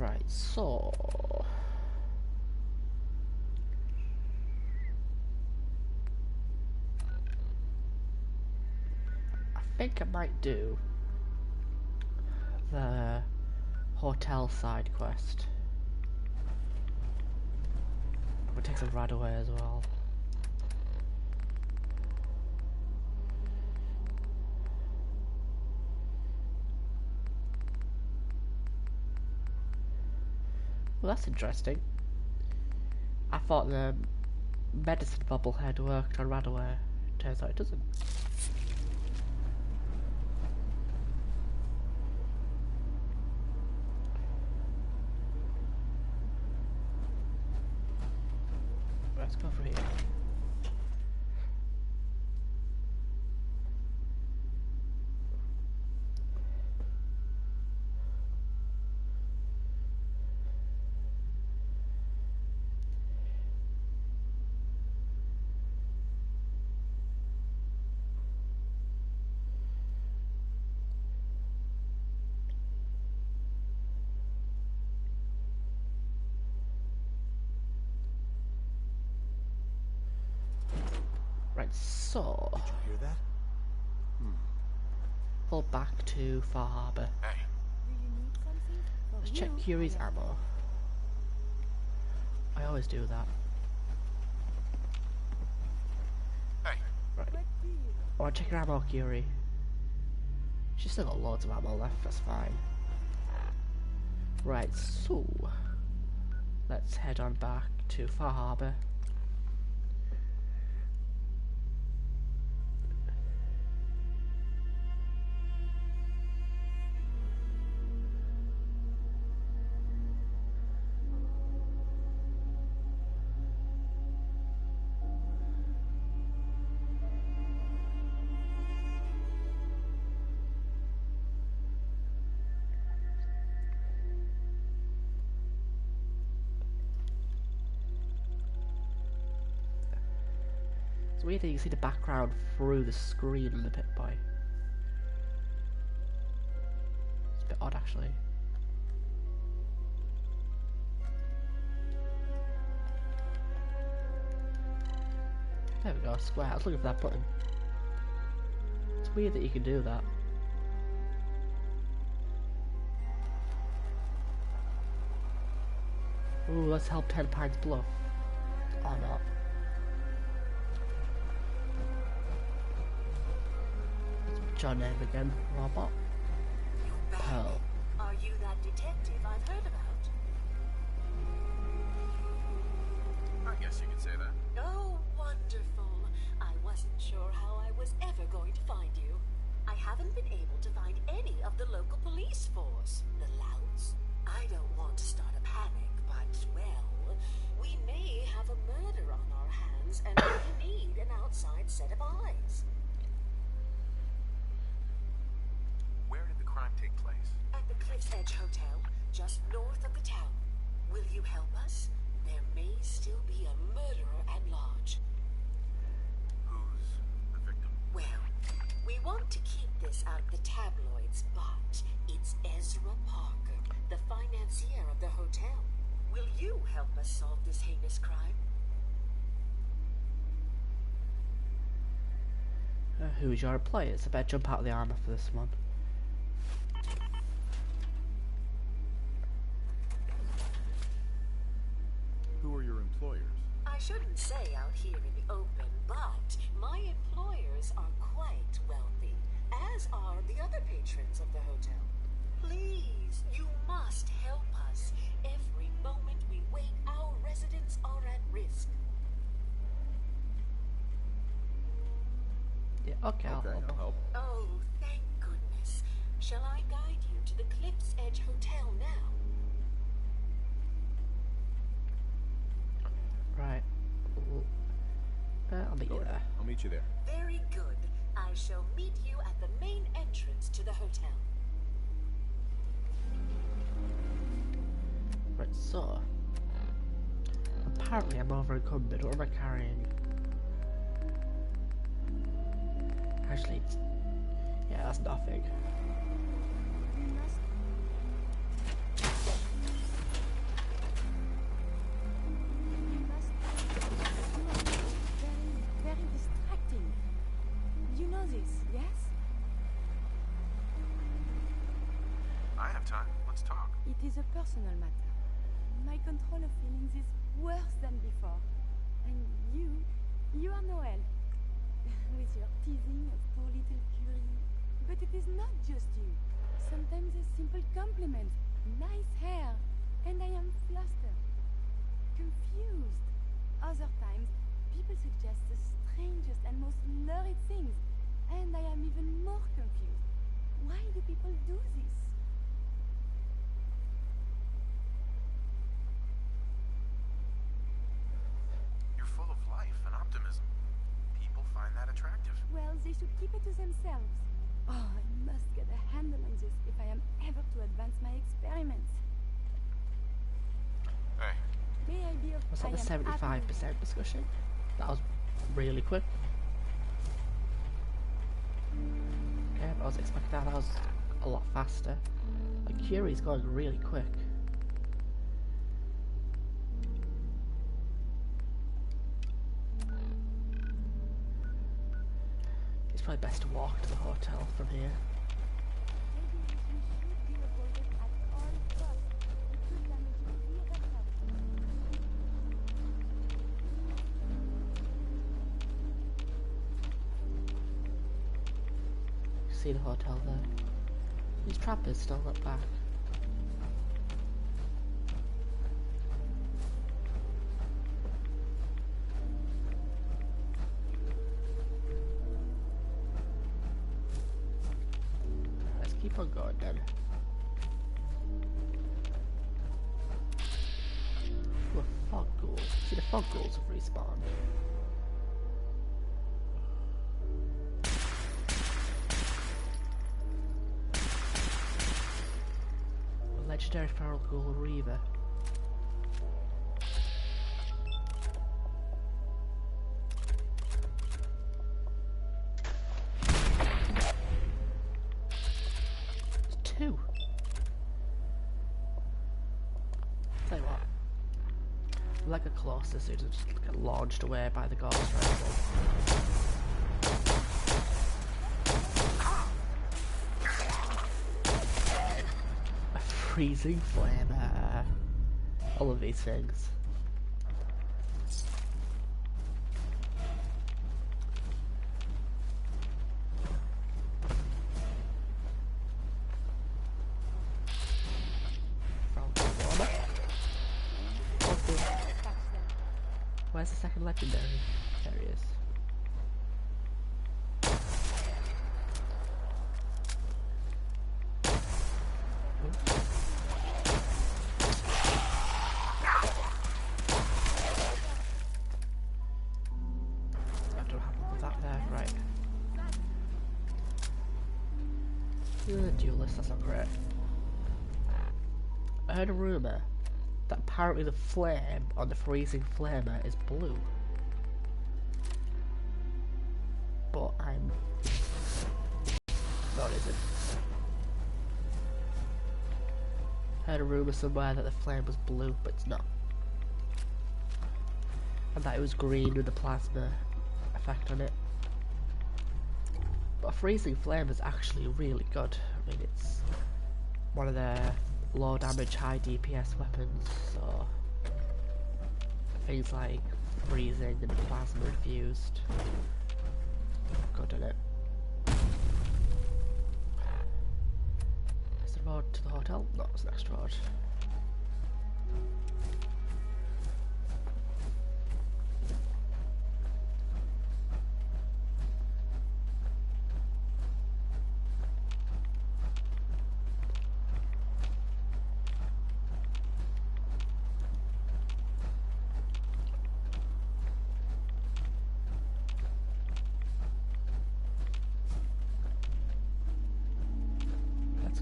Right, so I think I might do the hotel side quest. We'll take some right away as well. Well, that's interesting. I thought the medicine bubblehead worked on Radaway. Turns out it doesn't. Let's go over here. Right, so Did you hear that? pull back to Far Harbor. Hey, Do you need something? From Let's check you, Yuri's I am. ammo. I always do that. hey, Right. What do you I want to check her ammo, Yuri. She's still got loads of ammo left, that's fine. Right, so let's head on back to Far Harbor. It's weird that you can see the background through the screen in the Pip-Boy. It's a bit odd, actually. There we go, square. I was looking for that button. It's weird that you can do that. Ooh, let's help 10 Pines Bluff. Or not. What's your name again, Robot? Pearl. Are you that detective I've heard about? I guess you could say that. Oh, wonderful. I wasn't sure how I was ever going to find you. I haven't been able to find any of the local police force. The louts. I don't want to start a panic, but, well, we may have a murder on our hands and we need an outside set of eyes. Where did the crime take place? At the Cliff's Edge Hotel, just north of the town. Will you help us? There may still be a murderer at large. Who's the victim? Well, we want to keep this out of the tabloids, but it's Ezra Parker, the financier of the hotel. Will you help us solve this heinous crime? Who's your employers? I better jump out of the armor for this one. Who are your employers? I shouldn't say out here in the open, but my employers are quite wealthy, as are the other patrons of the hotel. Please, you must help us. Every moment we wait, our residents are at risk. Yeah, okay, I'll help. I'll help. Oh, thank goodness. Shall I guide you to the Cliff's Edge Hotel now? Right. I'll meet you there. I'll meet you there. Very good. I shall meet you at the main entrance to the hotel. Right, so apparently I'm over encumbered. What am I carrying? Actually, yeah, that's nothing. You must time. Let's talk. It is a personal matter. My control of feelings is worse than before. And you are Noel. With your teasing of poor little Curie. But it is not just you. Sometimes a simple compliment, nice hair, and I am flustered, confused. Other times, people suggest the strangest and most lurid things, and I am even more confused. Why do people do this? You're full of life and optimism. People find that attractive. Well, they should keep it to themselves. Oh, I must get a handle on this if I am ever to advance my experiments. Hey, May I be of Was that I the am 75% happy. discussion? That was really quick. Okay, I was expecting that was a lot faster. Like, Curie's going really quick. It's probably best to walk to the hotel from here. Maybe we should be avoided at all costs. It could damage you irreparably. See the hotel there. These trappers still not back. Let's keep on going then. Ooh, fog ghouls. See, the fog ghouls have respawned. Legendary feral ghoul Reaver. There's two. Tell you what. Like a Colossus who just get launched away by the Ghost Rifle. Freezing flame, all of these things. Where's the second legendary? There he is. Duelist, that's not great. I heard a rumour that apparently the flame on the freezing flamer is blue. But I'm... no, it isn't. I heard a rumour somewhere that the flame was blue, but it's not. And that it was green with the plasma effect on it. But a freezing flame is actually really good. I mean, it's one of their low damage, high DPS weapons, so things like freezing and plasma infused, good at it. Is the road to the hotel? No, it's the next road.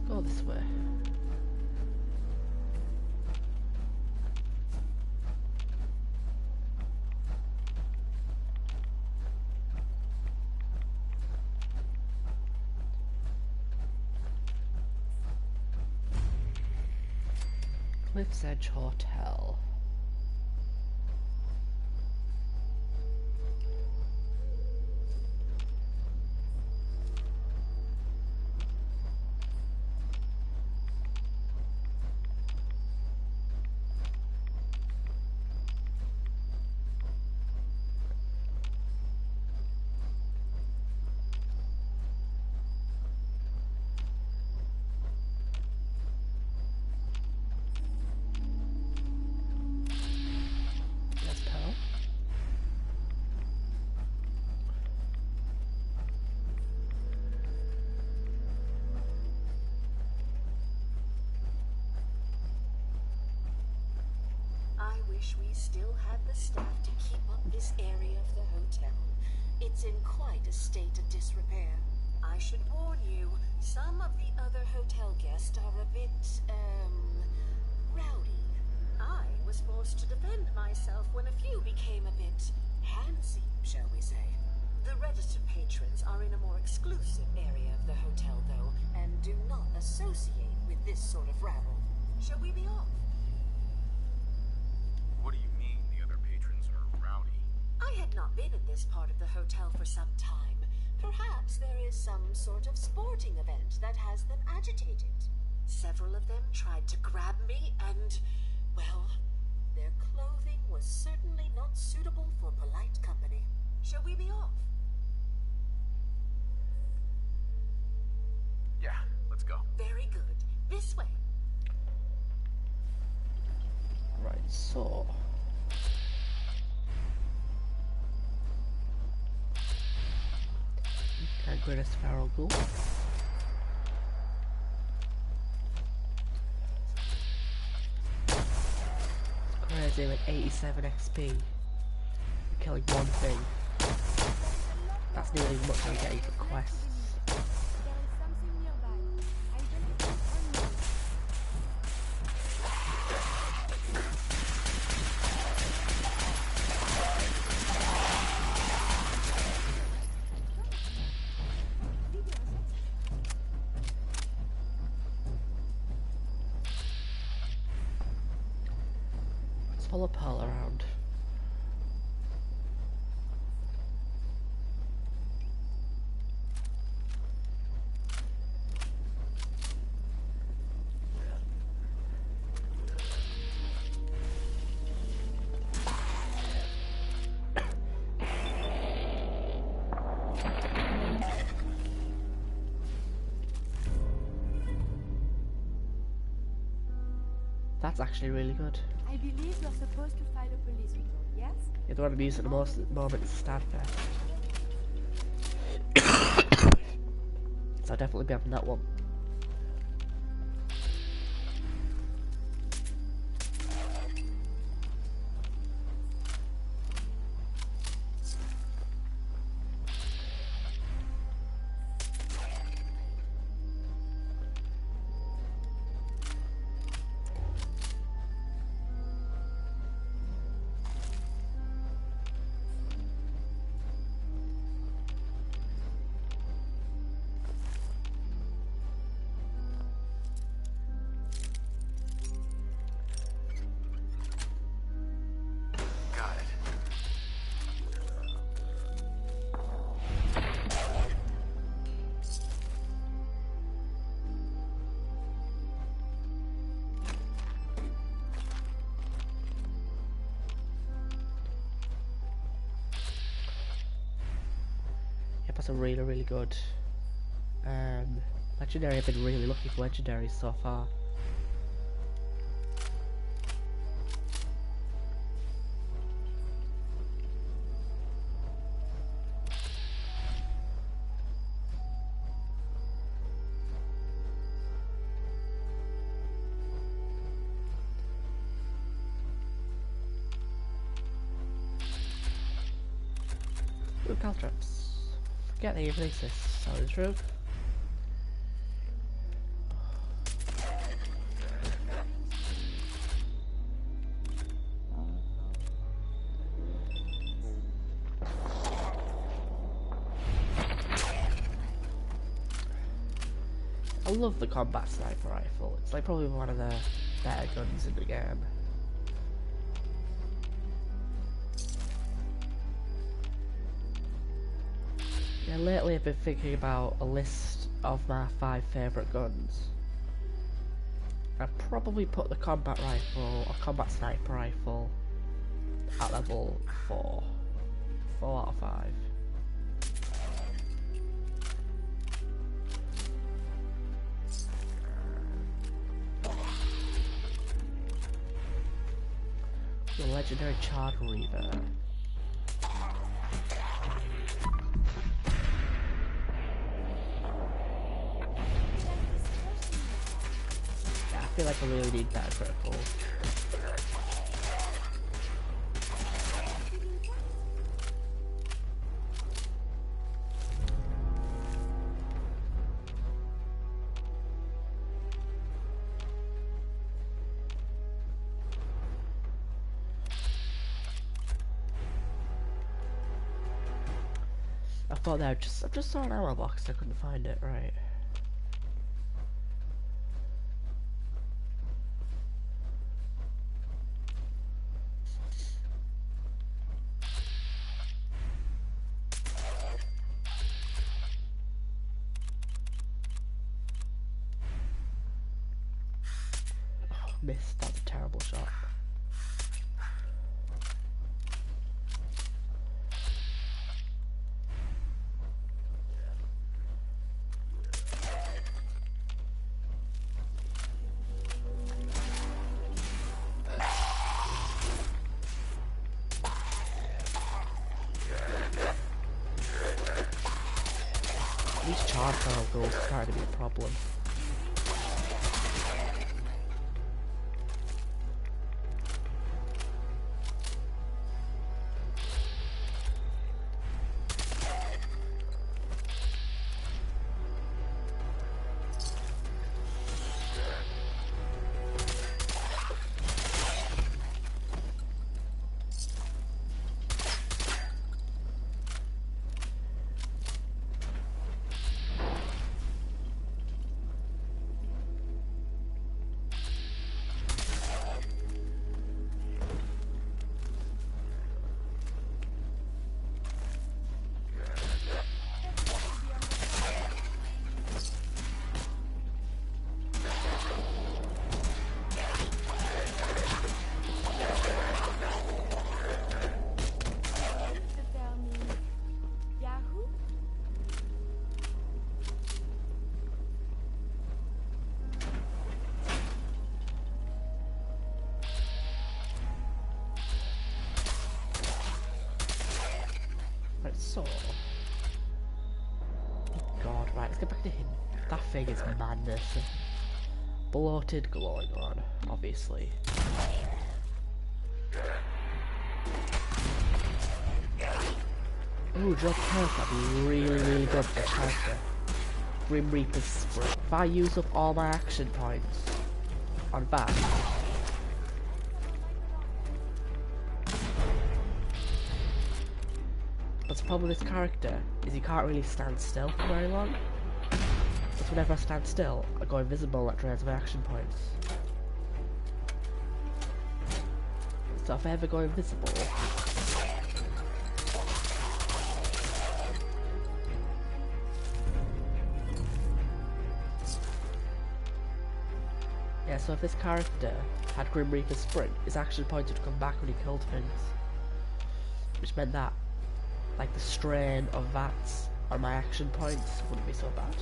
Go this way. Cliff's Edge Hotel. wish we still had the staff to keep up this area of the hotel. It's in quite a state of disrepair. I should warn you, some of the other hotel guests are a bit, rowdy. I was forced to defend myself when a few became a bit handsy, shall we say. The registered patrons are in a more exclusive area of the hotel, though, and do not associate with this sort of rabble. Shall we be off? What do you mean the other patrons are rowdy? I had not been in this part of the hotel for some time. Perhaps there is some sort of sporting event that has them agitated. Several of them tried to grab me and, well, their clothing was certainly not suitable for polite company. Shall we be off? Yeah, let's go. Very good. This way. Right, so... Can't go to Feral Ghoul. Crazy, like 87 XP for killing one thing. That's nearly as much as I'm getting for quests. There is something nearby. I don't think only. Let's follow Pearl around. That's actually really good. I believe you're supposed to file a police report, yes? Yeah, the one I'm using at the most at the moment is Stanfest. So I'll definitely be having that one. Got it. Yep, that's a really, really good. Legendary, I've been really lucky for legendaries so far. Ooh, caltrops. Forget they even exist. Tell the truth. I love the combat sniper rifle. It's like probably one of the better guns in the game. Yeah, lately I've been thinking about a list of my 5 favourite guns. I'd probably put the combat rifle or combat sniper rifle at level 4. 4 out of 5. The legendary Charred Reaver. I feel like I really need that critical. I thought I just saw an ammo box. I couldn't find it. Right. Oh, missed. That's a terrible shot. These charge barrel goals are starting to be a problem. The term Yahoo? Right, so... God, right, let's get back to him. That thing is madness. Bloated glowing on, obviously. Ooh, drop health, that'd be really good for the character. Grim Reaper's Sprint. If I use up all my action points on that, but the problem with this character is he can't really stand still for very long. Because whenever I stand still, I go invisible. That drains my action points. So if I ever go invisible, yeah, so if this character had Grim Reaper's Sprint, his action points would come back when he killed things. Which meant that, like, the strain of VATS on my action points wouldn't be so bad.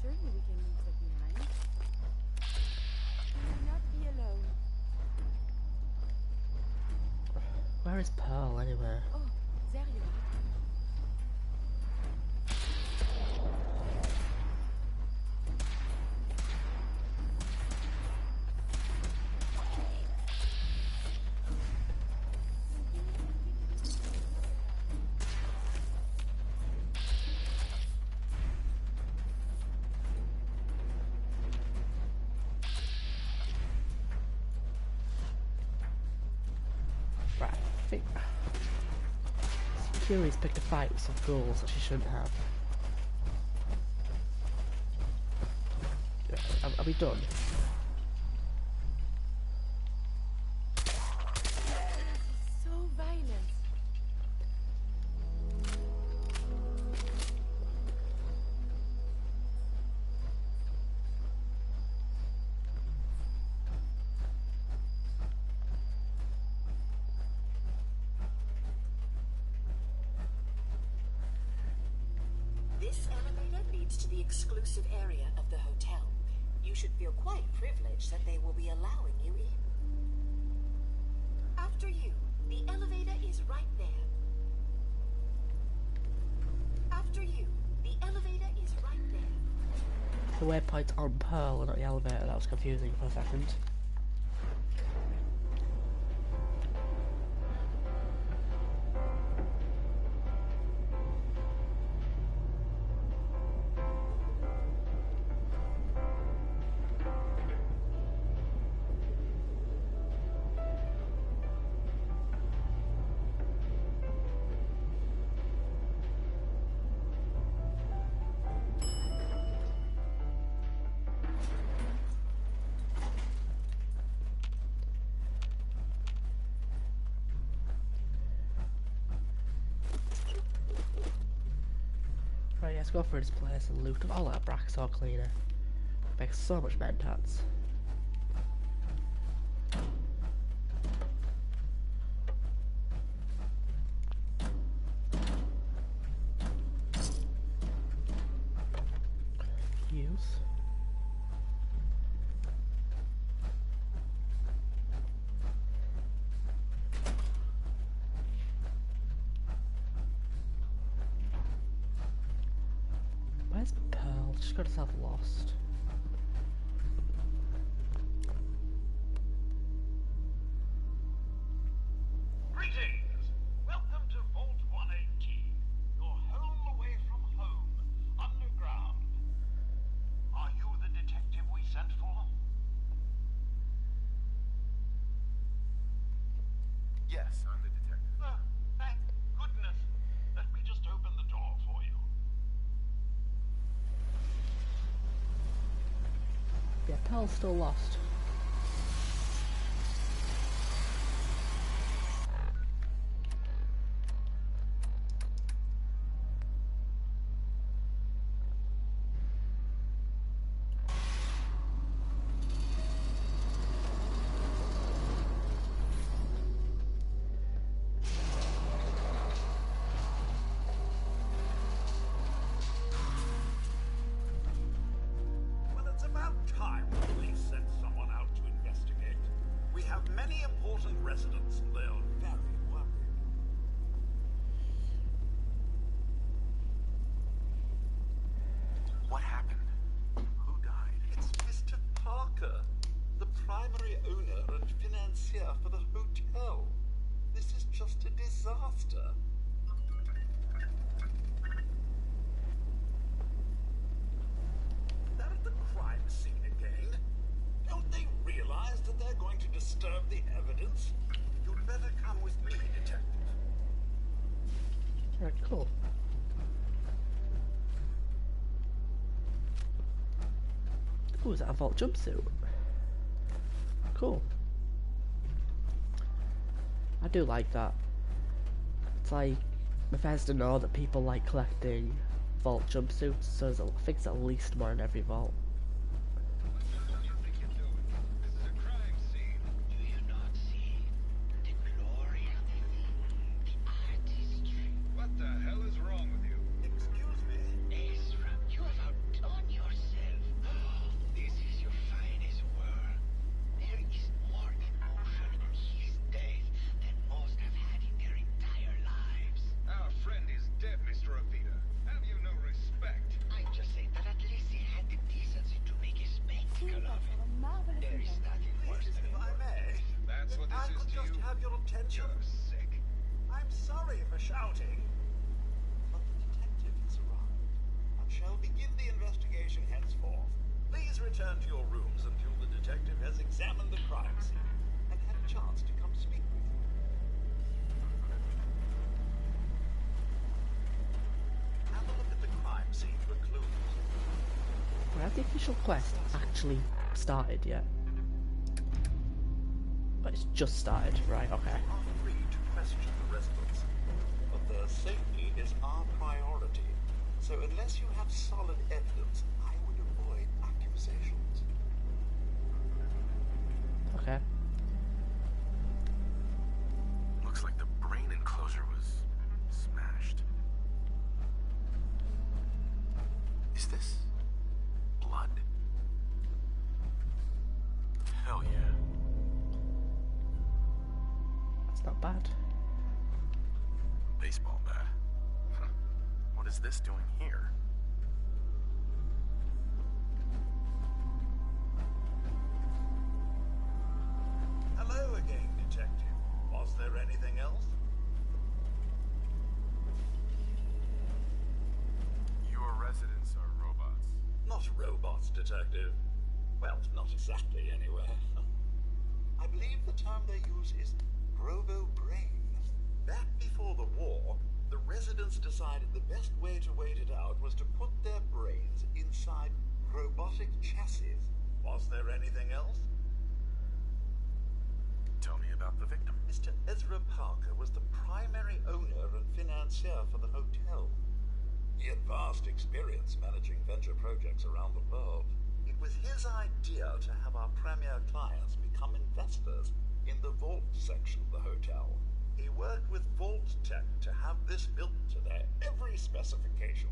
Surely we can leave that behind. You will not be alone. Where is Pearl anyway? Oh, there you are. Right, I think Security's picked a fight with some ghouls that she shouldn't have. Yeah, are we done? So violent. This elevator leads to the exclusive area of the hotel. You should feel quite privileged that they will be allowing you in. After you, the elevator is right there. After you, the elevator is right there. The waypoint's on Pearl and not the elevator. That was confusing for a second. let's go through this place and loot all that Braxor cleaner. Makes so much mentats. Use. Where's Pearl? She's got herself lost. Greetings! Welcome to Vault 118, your home away from home, underground. Are you the detective we sent for? Yes, I'm the detective. Thank goodness. Let me just open the door for you. Yeah, Pearl's still lost. Well, it's about time the police sent someone out to investigate. We have many important residents and they're very worried. What happened? Who died? It's Mr. Parker, the primary owner and financier for the hotel. This is just a disaster. They're at the crime scene again. Don't they realize that they're going to disturb the evidence? You'd better come with me, detective. Alright, cool. Ooh, is that a Vault jumpsuit? Cool. I do like that. It's like Bethesda know that people like collecting Vault jumpsuits, so there's I think it's at least one in every Vault. What do you think you're doing? This is a crime scene. Do you not see the glory of the thing, the artistry? What the hell is wrong with you? Excuse me. Ezra, you have outdone yourself. This is your finest work. There is more emotion in his death than most have had in their entire lives. Our friend is dead, Mr. Avita. Have you no respect? I just say that at least he had the decency to make a spectacle of it. A marvelous There is event. nothing worse Please, than if I may. That's what I this could is to just you? have your attention. You're sick. I'm sorry for shouting, but the detective has arrived and shall begin the investigation henceforth. Please return to your rooms until the detective has examined the crime scene and had a chance to come speak with you. Have a look at the crime scene for clues. But has the official quest actually started yet? But it's just started, right, okay. You are free to question the residents, but their safety is our priority. So unless you have solid evidence, I would avoid accusations. Okay. Looks like the brain enclosure was smashed. Is this blood? Hell yeah. That's not bad. Baseball bat. Huh. What is this doing here? Hello again, detective. Was there anything else? Your residents are robots. Not robots, detective. Well, not exactly, anyway. I believe the term they use is robo-brain. Back before the war, the residents decided the best way to wait it out was to put their brains inside robotic chassis. Was there anything else? Tell me about the victim. Mr. Ezra Parker was the primary owner and financier for the hotel. He had vast experience managing venture projects around the world. It was his idea to have our premier clients become investors in the vault section of the hotel. He worked with Vault Tech to have this built to their every specification.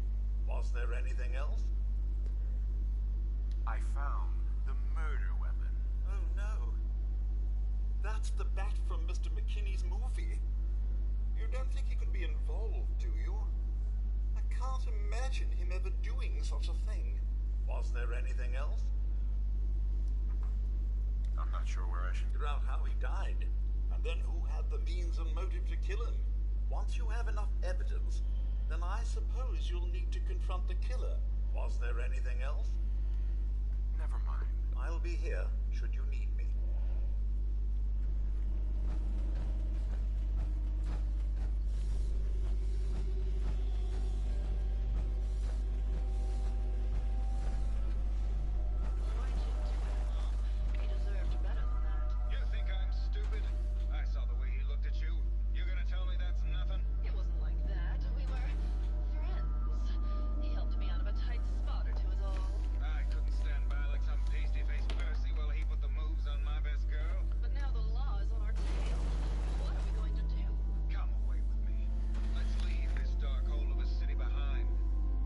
Was there anything else? I found the murder weapon. Oh no. That's the bat from Mr. McKinney's movie. You don't think he could be involved, do you? I can't imagine him ever doing such a thing. Was there anything else? I'm not sure where I should Figure out how he died, and then who had the means and motive to kill him. Once you have enough evidence, then I suppose you'll need to confront the killer. Was there anything else? Never mind. I'll be here, should you need me. He deserved better than that. You think I'm stupid? I saw the way he looked at you. You're gonna tell me that's nothing? It wasn't like that. We were friends. He helped me out of a tight spot or two is all. I couldn't stand by like some pasty-faced Percy while he put the moves on my best girl. But now the law is on our tail. What are we going to do? Come away with me. Let's leave this dark hole of a city behind.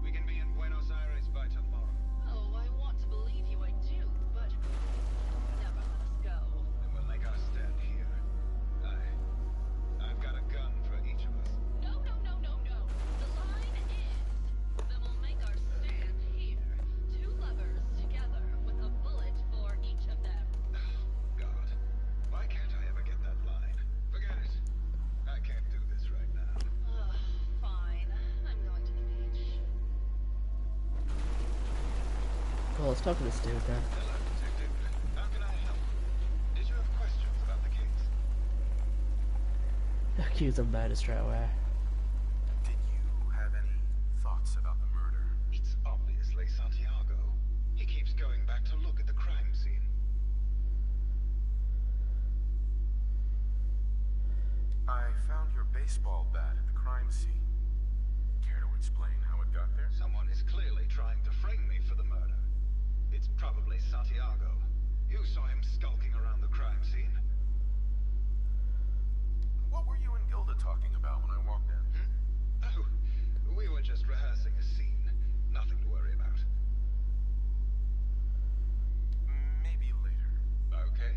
We can be in Buenos Aires by tomorrow. Oh, I want to believe you, I do, but never let us go. Then we'll make our stand here. I've got a gun for each of us. No, no, no, no, no. The line is, then we'll make our stand here. Two lovers together with a bullet for each of them. God, why can't I ever get that line? Forget it. I can't do this right now. Ugh, fine. I'm going to the beach. Well, let's talk to this dude then. Hello, Detective. How can I help? Did you have questions about the case? Accuse of murder straight away. Did you have any thoughts about the murder? It's obviously Santiago. He keeps going back to look at the crime scene. I found your baseball bat at the crime scene. Care to explain how it got there? Someone is clearly trying to frame me for the murder. It's probably Santiago. You saw him skulking around the crime scene. What were you and Gilda talking about when I walked in? Oh, we were just rehearsing a scene. Nothing to worry about. Maybe later. Okay.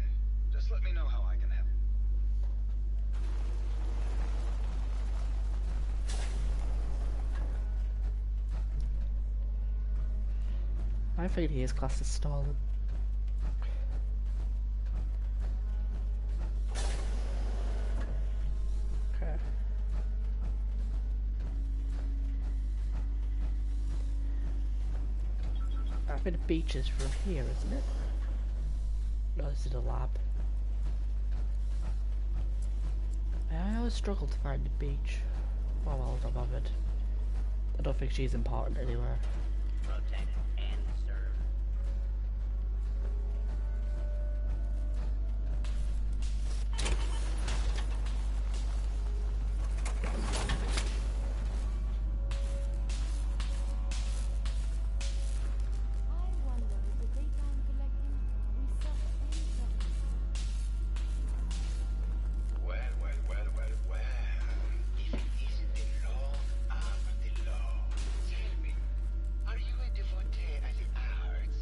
Just let me know how I can help. I figured his class is stolen. Okay. I think the beach is from here, isn't it? No, this is a lab. I always struggle to find the beach. Oh well, I'm not bothered. I don't think she's important anywhere. Protect and serve. I wonder if the data I'm collecting will serve any purpose. Well. If it isn't the law, I'm the law. Tell me, are you a devotee of the arts?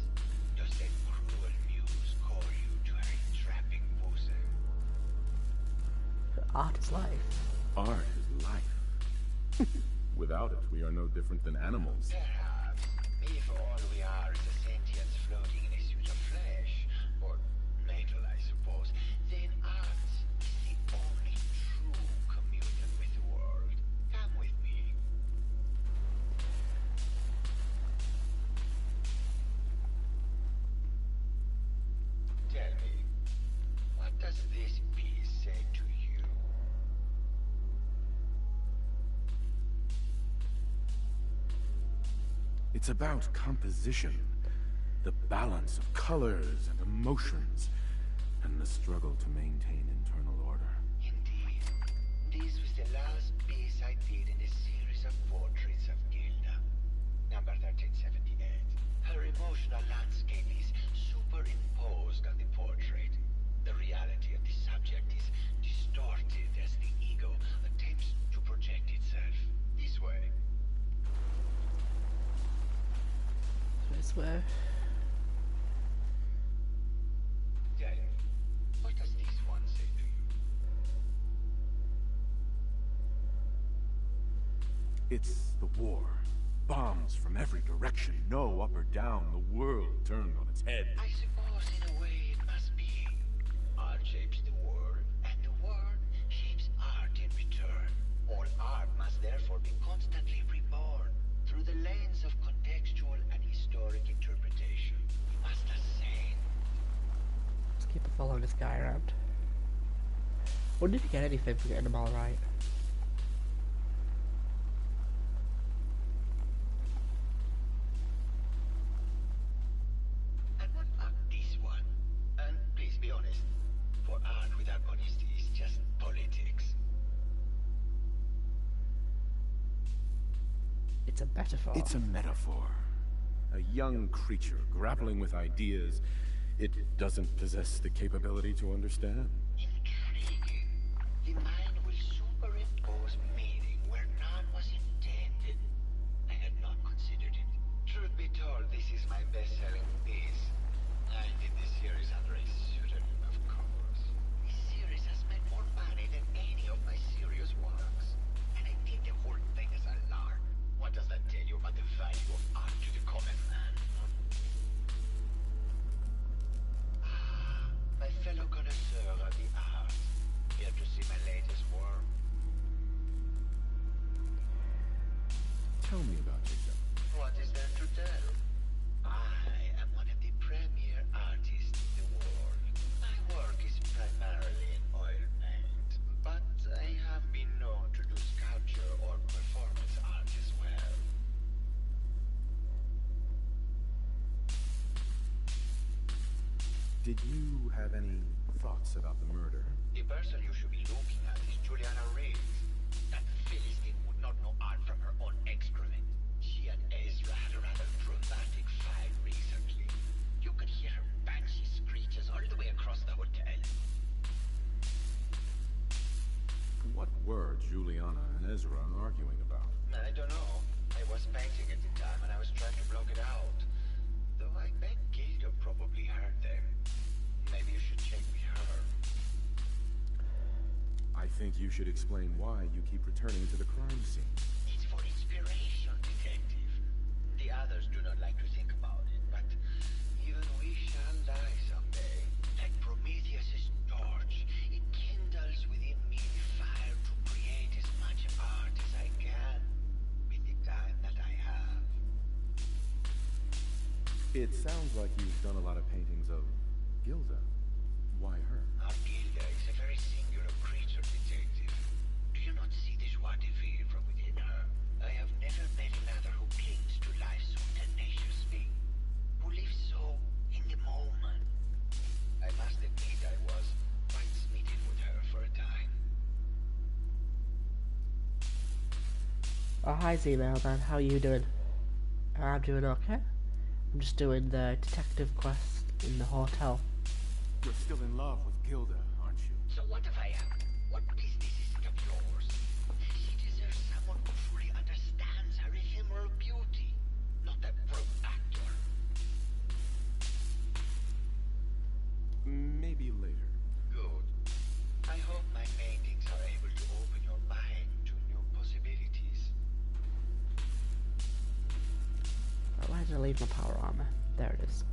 Does that cruel muse call you to her entrapping bosom? Art is life. Art is life. Without it, we are no different than animals. Perhaps, if all we are is a sentience floating in a suit of flesh, or metal, I suppose, then art is the only true communion with the world. Come with me. Tell me, what does this piece say to you? It's about composition, the balance of colors and emotions, and the struggle to maintain internal order. Indeed. This was the last piece I did in a series of portraits of Gilda. this way. Then, what does this one say to you? It's the war. Bombs from every direction, no up or down, the world turned on its head. I suppose in a way it must be. Art shapes the world, and the world shapes art in return. All art must therefore be constantly reborn through the lens of contextual and historic interpretation. We must ascend. Let's keep following this guy around. Wouldn't if you get anything for getting them all right. And what about this one? And please be honest, for art without honesty is just politics. It's a metaphor. It's a metaphor. A young creature grappling with ideas it doesn't possess the capability to understand. Intriguing. The mind will superimpose meaning where none was intended. I had not considered it. Truth be told, this is my best-selling piece. I did this series under a pseudonym, of course. This series has made more money than any of my serious works. And I did the whole thing as a lark. What does that tell you about the value of art to the common man? My fellow connoisseur of the arts. Here to see my latest work. Tell me about yourself. What is there to tell? I am one of the premier artists in the world. My work is primarily in oil paint, but I have been known to do sculpture or performance art as well. Did you have any thoughts about the murder? The person you should be looking at is Juliana Riggs. That Philistine would not know art from her own excrement. She and Ezra had a rather dramatic fight recently. You could hear her banshee screeches all the way across the hotel. What were Juliana and Ezra arguing about? I don't know. I was painting at the time and I was trying to block it out. Though I bet Gilda probably heard them. Maybe you should check with her. I think you should explain why you keep returning to the crime scene. It's for inspiration, detective. The others do not like to think about it, but even we shall die someday. Like Prometheus's torch, it kindles within me the fire to create as much art as I can with the time that I have. It sounds like you've done a lot of paintings of Gilda. Why her? Our Gilda is a very singular creature, detective. Do you not see the joie de vivre from within her? I have never met another who clings to life so tenaciously, who lives so in the moment. I must admit I was quite smitten with her for a time. Oh, hi Z-Mail man, how are you doing? I'm doing okay. I'm just doing the detective quest in the hotel. You're still in love with Gilda, aren't you? So what if I am? What business is it of yours? She deserves someone who fully understands her ephemeral beauty, not that rogue actor. Maybe later. Good. I hope my paintings are able to open your mind to new possibilities. Why did I leave my power armor? There it is.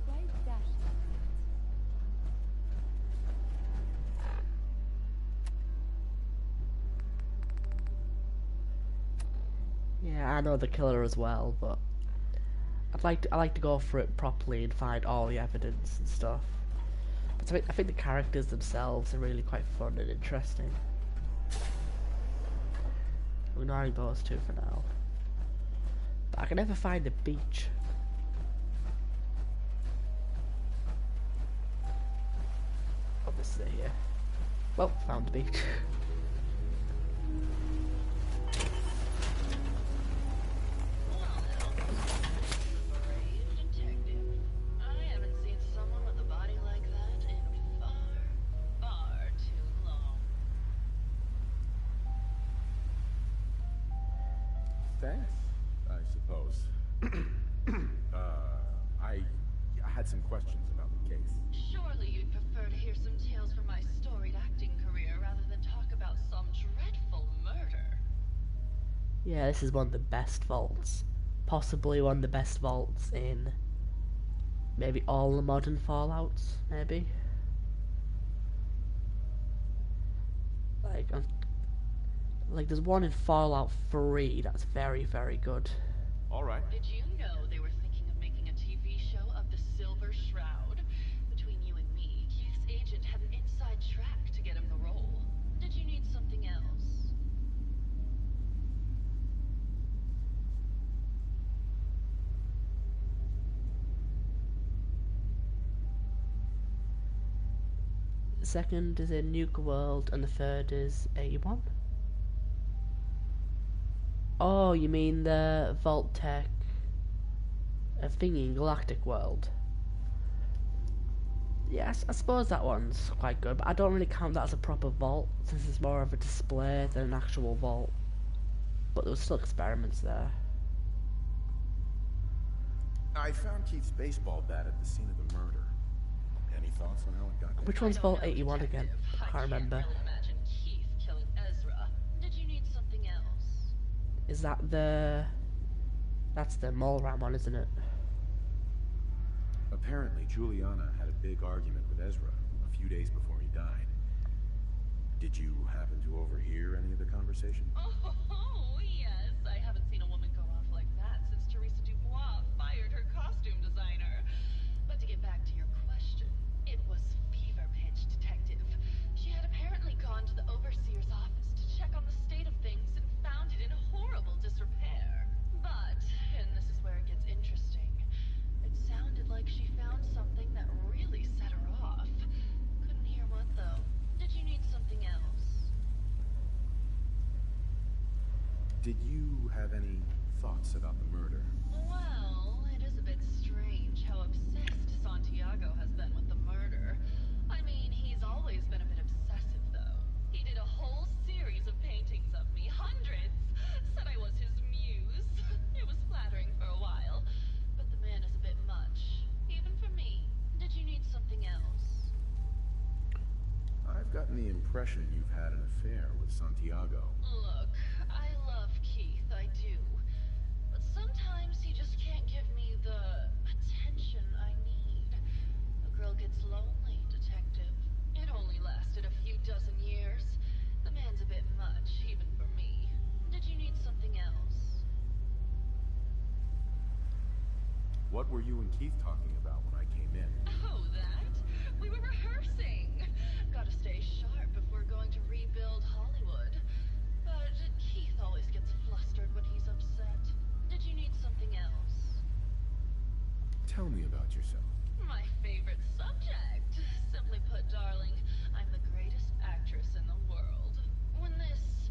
Quite dashing. Yeah, I know the killer as well, but I like to go for it properly and find all the evidence and stuff. But I think the characters themselves are really quite fun and interesting. We're ignoring those two for now. But I can never find the beach. Obviously here. Well, found the beach. thanks, I suppose. I had some questions about the case. Surely you'd prefer to hear some tales from my storied acting career rather than talk about some dreadful murder. Yeah, this is one of the best vaults. Possibly one of the best vaults in maybe all the modern Fallouts, maybe. Like there's one in Fallout 3 that's very, very good. All right. Did you know they were thinking of making a TV show of the Silver Shroud? Between you and me, Keith's agent had an inside track to get him the role. Did you need something else? The second is in Nuke World and the third is 81. Oh, you mean the Vault Tech of thingy in Galactic World? Yes, I suppose that one's quite good, but I don't really count that as a proper vault, since it's more of a display than an actual vault. But there was still experiments there. I found Keith's baseball bat at the scene of the murder. Any thoughts on how it got there? Which one's Vault 81 again? I can't remember. Really imagine Keith killing Ezra. Did you need something else? Is that the... That's the mole rat one, isn't it? Apparently, Juliana had a big argument with Ezra a few days before he died. Did you happen to overhear any of the conversation? Oh, yes. I haven't seen a woman go off like that since Teresa Dubois fired her costume designer. But to get back to your question, it was fever pitch, Detective. She had apparently gone to the overseer's office to check on the state of things and found it in horrible disrepair. But, and this is where it gets interesting, it sounded like she found something that really set her off. Couldn't hear what, though. Did you need something else? Did you have any thoughts about the murder? Well, it is a bit strange how obsessed Santiago has been with the murder. I mean, he's always been a bit obsessive, though. He did a whole series of paintings of me, hundreds. Said I was his muse. It was flattering for a while, but the man is a bit much, even for me. Did you need something else? I've gotten the impression you've had an affair with Santiago. Look, I love Keith, I do. But sometimes he just can't give me the attention I need. A girl gets lonely, Detective. It only lasted a few dozen years. The man's a bit much, even for me. Did you need something else? What were you and Keith talking about when I came in? Oh, that? We were rehearsing. Gotta stay sharp if we're going to rebuild Hollywood. But Keith always gets flustered when he's upset. Did you need something else? Tell me about yourself. My favorite subject. Simply put, darling, I'm the greatest actress in the world. When this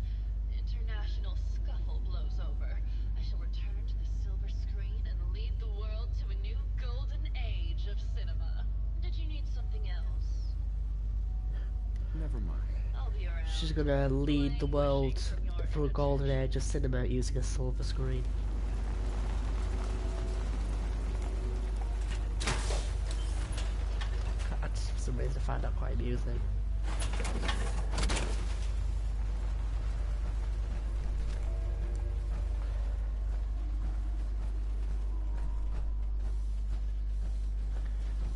international scuffle blows over, I shall return to the silver screen and lead the world to a new golden age of cinema. Did you need something else? Never mind. I'll be around. She's gonna lead the world through a golden age of cinema using a silver screen. For some reason I find that quite amusing.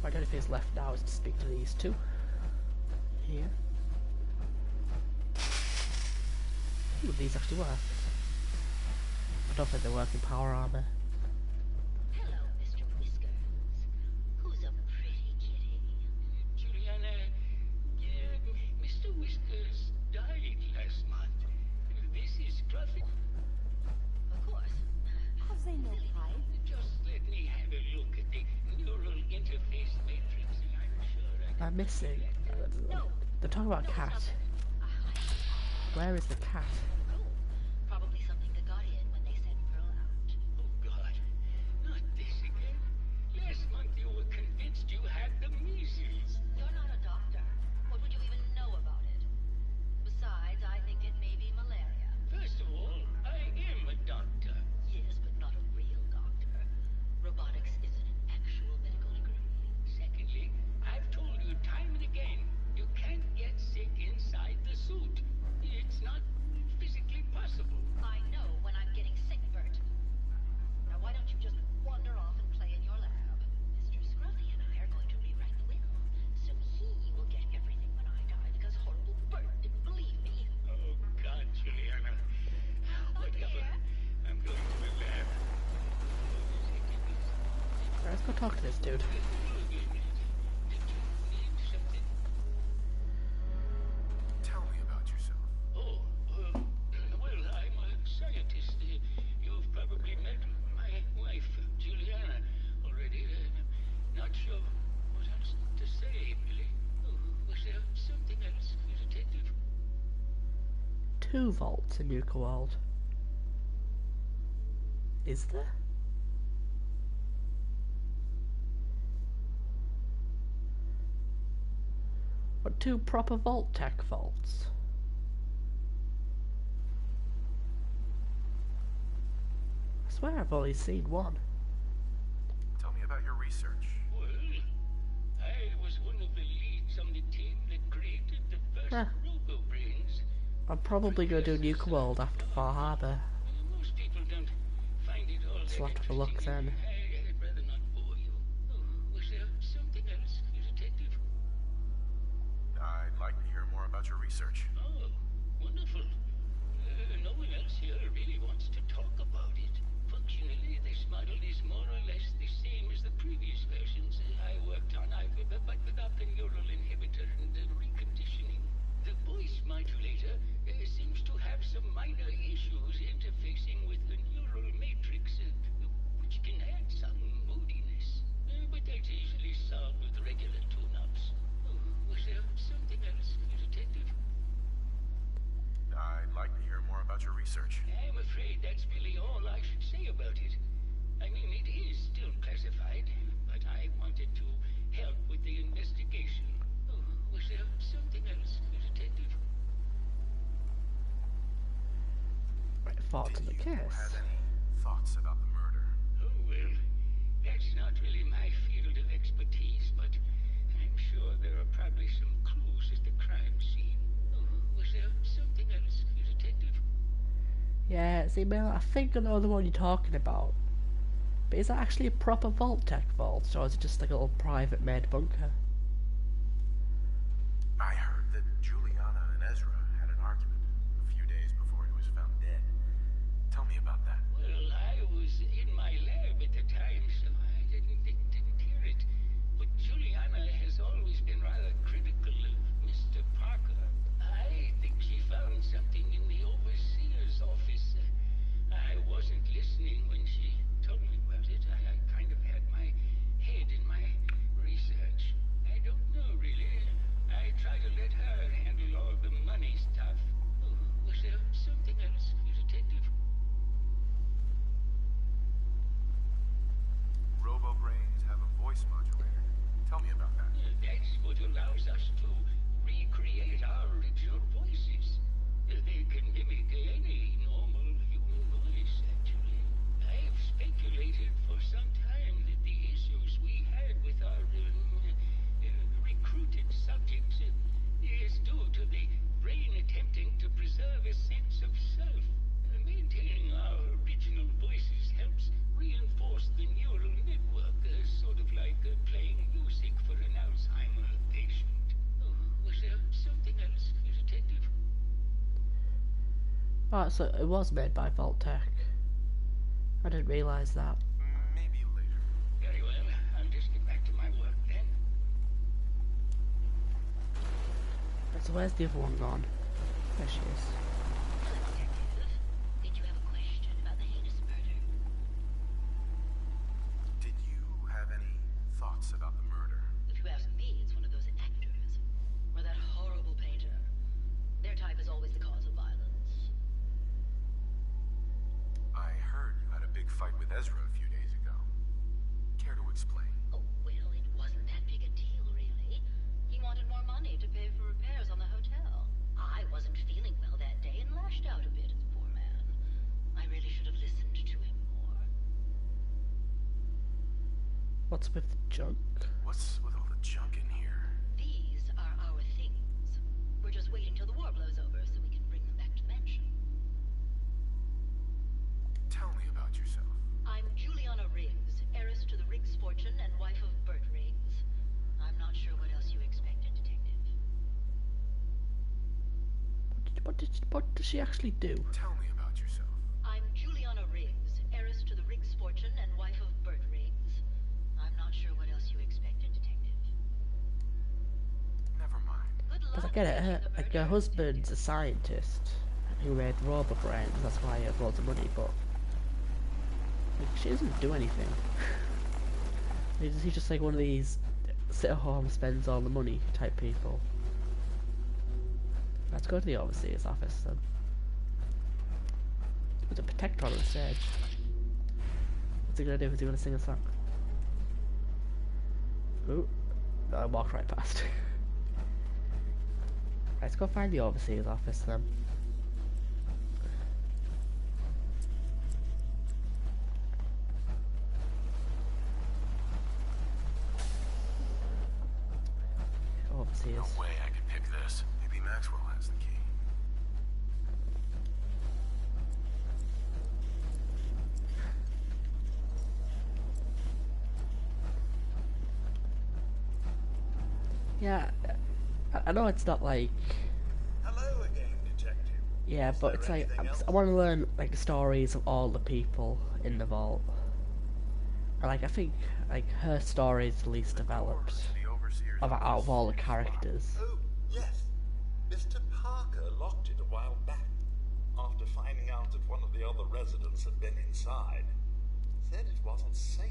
My only thing left now is to speak to these two. Here. Ooh, these actually work. I don't think they work in power armor. Hello, Mr. Whiskers. Who's a pretty kitty? Juliana, Mr. Whiskers died last month. This is traffic. Of course. Have they no pride? Just let me have a look at the neural interface matrix, and I'm sure I'm missing. They're talking about a cat. Where is the cat? Probably something that got in when they sent Pearl out. Oh, God. Not this again. Last month you were convinced you had the measles. You're not a doctor. What would you even know about it? Besides, I think it may be malaria. First of all, I am a doctor. Talk to this dude. Tell me about yourself. Oh, well, I'm a scientist. You've probably met my wife, Juliana, already. Not sure what else to say, really. Oh, was there something else, Detective? 2 vaults in Nuka World. Is there? What 2 proper Vault-Tec vaults? I swear I've only seen 1. Tell me about your research. Well, I was one of the leads on the team that created the first Huh. RoboBrains. I'm probably going to do Nuka World after Far Harbor. Most people don't find it all So I'll that have to look interesting. then. I'd rather not bore you. Oh, was there something else, Detective? I'd like to hear more about your research. Oh, wonderful. No one else here really wants to talk about it. Functionally, this model is more or less the same as the previous versions I worked on, but without the neural inhibitor and the reconditioning. The voice modulator seems to have some minor issues interfacing with the neural matrix, which can add some moodiness. But that's easily solved with regular tune-ups. Was there something else, Detective? I'd like to hear more about your research. I'm afraid that's really all I should say about it. I mean, it is still classified, but I wanted to help with the investigation. Was there something else, Detective? Right, thoughts on the Did you case. have any thoughts about the murder? Oh, well, that's not really my field of expertise, but I'm sure there are probably some clues at the crime scene. Was there something else, Detective? Yeah, see, Mel, I think I know the one you're talking about. But is that actually a proper Vault-Tec vault, or is it just like a little private made bunker? I heard that Juliana and Ezra had an argument a few days before he was found dead. Tell me about that. Well, I was in my lab at the time, so I didn't hear it. But Juliana has always been rather critical of Mr. Parker. I think she found something in the overseer's office. I wasn't listening when she told me about it. I kind of had my head in my research. I don't know, really. I try to let her handle all the money stuff. Was there something else, Detective? RoboBrains have a voice modulator. Tell me about that. That's what allows us to recreate our original voices. They can mimic any normal human voice, actually. I've speculated for some time that the issues we had with our recruited subjects is due to the brain attempting to preserve a sense of self. Maintaining our original voices helps reinforce the neural network, sort of like playing music for an Alzheimer patient. Was there something else, Detective? Oh, so it was made by Vault-Tec. I didn't realise that. Maybe later. Very well. I'll just get back to my work then. So where's the other one gone? There she is. Did you have a question about the heinous murder? Did you have any thoughts about the murder? If you ask me, it's one of those actors. Or that horrible painter. Their type is always the cause of violence. I heard you had a big fight with Ezra a few days ago. Care to explain? Oh, well, it wasn't that big a deal, really. He wanted more money to pay for repairs on the hotel. I wasn't feeling well that day and lashed out a bit at the poor man. I really should have listened to him more. What's with the junk? What's with all the junk in here? These are our things. We're just waiting till the war blows over so we can bring them back to the mansion. Tell me about yourself. I'm Juliana Riggs, heiress to the Riggs fortune and wife of Bert Riggs. I'm not sure what else you expected, Detective. What does she actually do? Tell me about yourself. I'm Juliana Riggs, heiress to the Riggs fortune and wife of Bert Riggs. I'm not get it. Like her husband's a scientist who made RoboBrains. That's why he has loads of money. But like, she doesn't do anything. He's just like one of these sit at home, spends all the money type people. Let's go to the overseer's office then. There's a protector on the stage. What's he gonna do? Is he gonna sing a song? Ooh. No, I walked right past. Let's go find the overseer's office then. Overseers. No way I could pick this. Maybe Maxwell has the key. Yeah, I know it's not like... Hello again, detective. Yeah, but it's like, I want to learn like the stories of all the people in the vault. And like, I think like her story is the least developed out of all the characters. Oh, yes. Mr. Parker locked it a while back, after finding out that one of the other residents had been inside. Said it wasn't safe.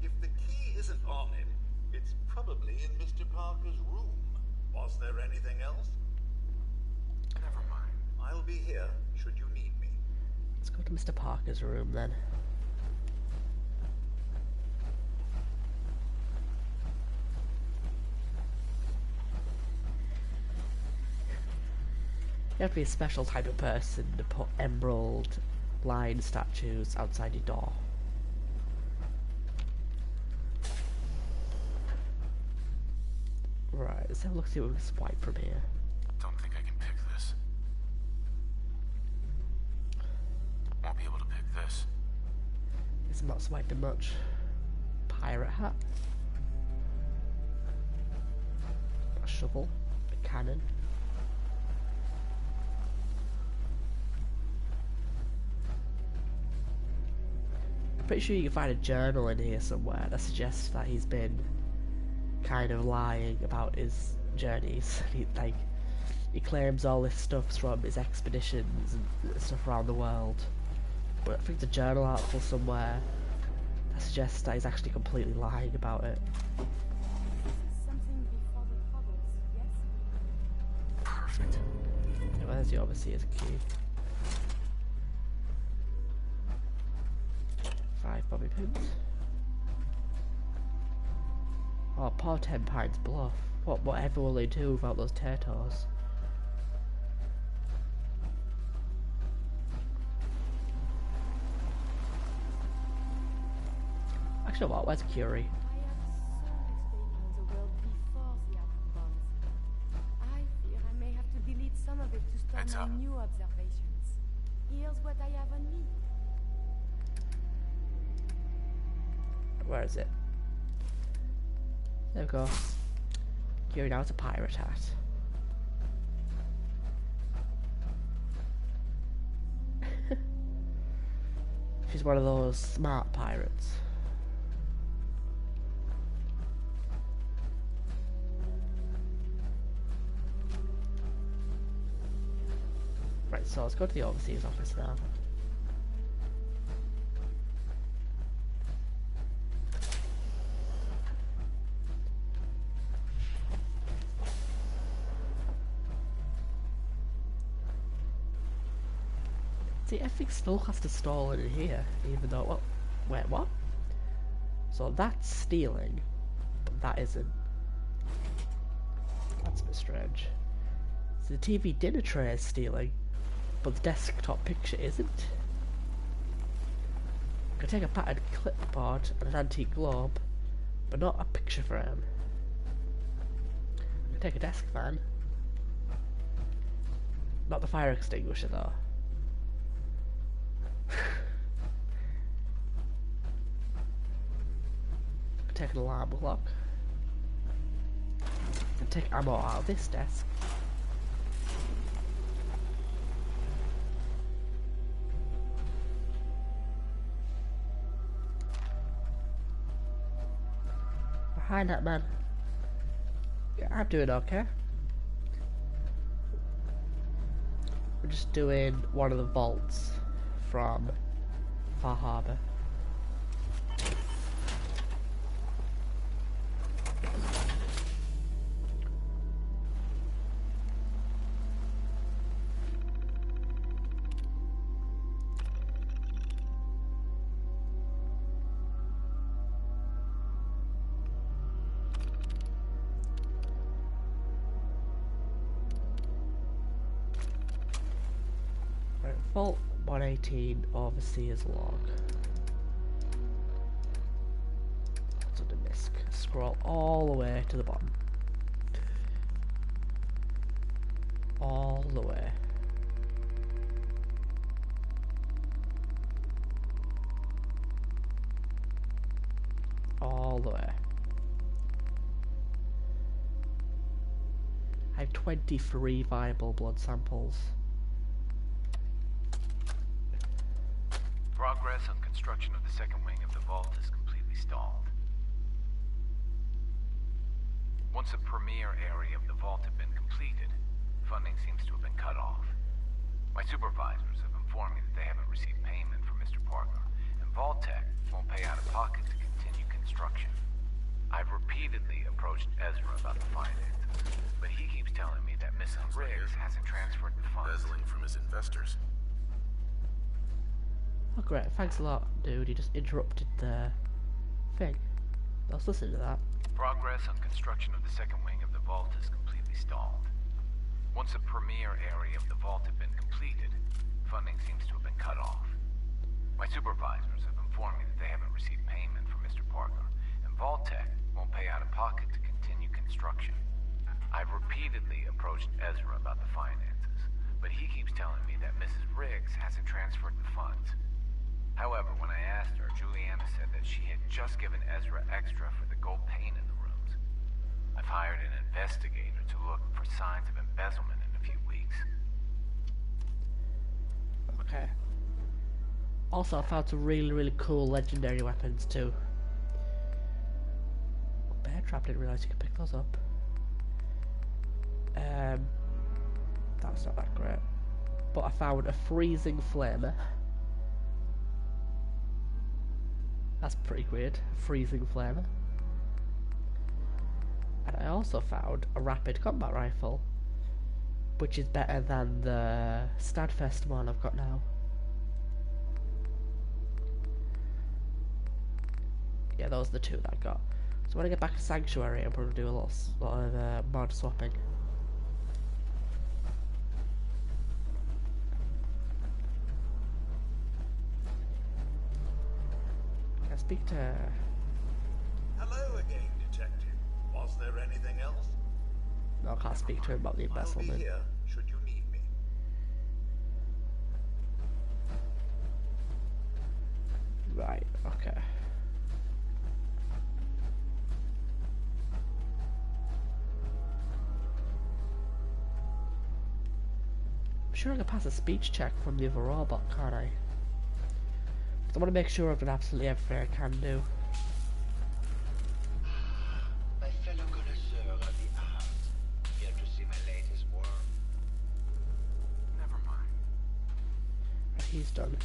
If the key isn't on him, it's probably in Mr. Parker's room. Was there anything else? Never mind. I'll be here, should you need me. Let's go to Mr. Parker's room then. You have to be a special type of person to put emerald lion statues outside your door. Right, let's have a look, see what we can swipe from here. Don't think I can pick this. Won't be able to pick this. Guess I'm not swiping much. Pirate hat. A shovel. A cannon. I'm pretty sure you can find a journal in here somewhere that suggests that he's been kind of lying about his journeys. He claims all this stuff's from his expeditions and stuff around the world. But I think there's a journal article somewhere that suggests that he's actually completely lying about it. Something before the troubles, yes? Perfect. Where's the overseer's key? 5 bobby pins. Oh, poor 10 Pines Bluff. Whatever will they do without those taters? Actually, what? Where's Curie? I have so much data on the world before the atom bombs. I fear I may have to delete some of it to store Heads my up. new observations. Here's what I have on me. Where is it? There we go. Curie now it's a pirate hat. She's one of those smart pirates. Right, so let's go to the overseas office now. See, everything still has to stall in here, even though, well, wait, what? So that's stealing, but that isn't. That's a bit strange. So the TV dinner tray is stealing, but the desktop picture isn't. I can take a patterned clipboard and an antique globe, but not a picture frame. I can take a desk fan. Not the fire extinguisher though. Take an alarm clock and take ammo out of this desk. Behind that man. Yeah, I'm doing okay. just doing one of the vaults from Far Harbor. Vault 118 Overseer's Log. To the misc. Scroll all the way to the bottom. All the way. All the way. I have 23 viable blood samples. Progress on construction of the second wing of the vault is completely stalled. Once a premier area of the vault had been completed, funding seems to have been cut off. My supervisors have informed me that they haven't received payment from Mr. Parker, and Vault-Tec won't pay out of pocket to continue construction. I've repeatedly approached Ezra about the finances, but he keeps telling me that Mrs. Riggs hasn't transferred the funds. Embezzling from his investors. Oh great, thanks a lot, dude. You just interrupted the thing. Let's listen to that. Progress on construction of the second wing of the vault is completely stalled. Once a premier area of the vault had been completed, funding seems to have been cut off. My supervisors have informed me that they haven't received payment from Mr. Parker, and Vault-Tec won't pay out of pocket to continue construction. I've repeatedly approached Ezra about the finances, but he keeps telling me that Mrs. Riggs hasn't transferred the funds. However, when I asked her, Juliana said that she had just given Ezra extra for the gold paint in the rooms. I've hired an investigator to look for signs of embezzlement in a few weeks. Okay. Also, I found some really cool legendary weapons too. Bear trap, didn't realise you could pick those up. That's not that great. But I found a freezing flamer. That's pretty weird. Freezing flamer. And I also found a rapid combat rifle, which is better than the Stadfest one I've got now. Yeah, those are the two that I got. So when I get back to Sanctuary, I'm probably do a lot of mod swapping. Can I speak to... Hello again, Detective. Was there anything else? No, I can't speak to him about the I'll be embezzlement. here should you need me. Right, okay. I'm sure I can pass a speech check from the other robot, can't I? I want to make sure I've done absolutely everything I can do. My fellow connoisseur of the arts, here to see my latest work. Never mind. Right, he's done.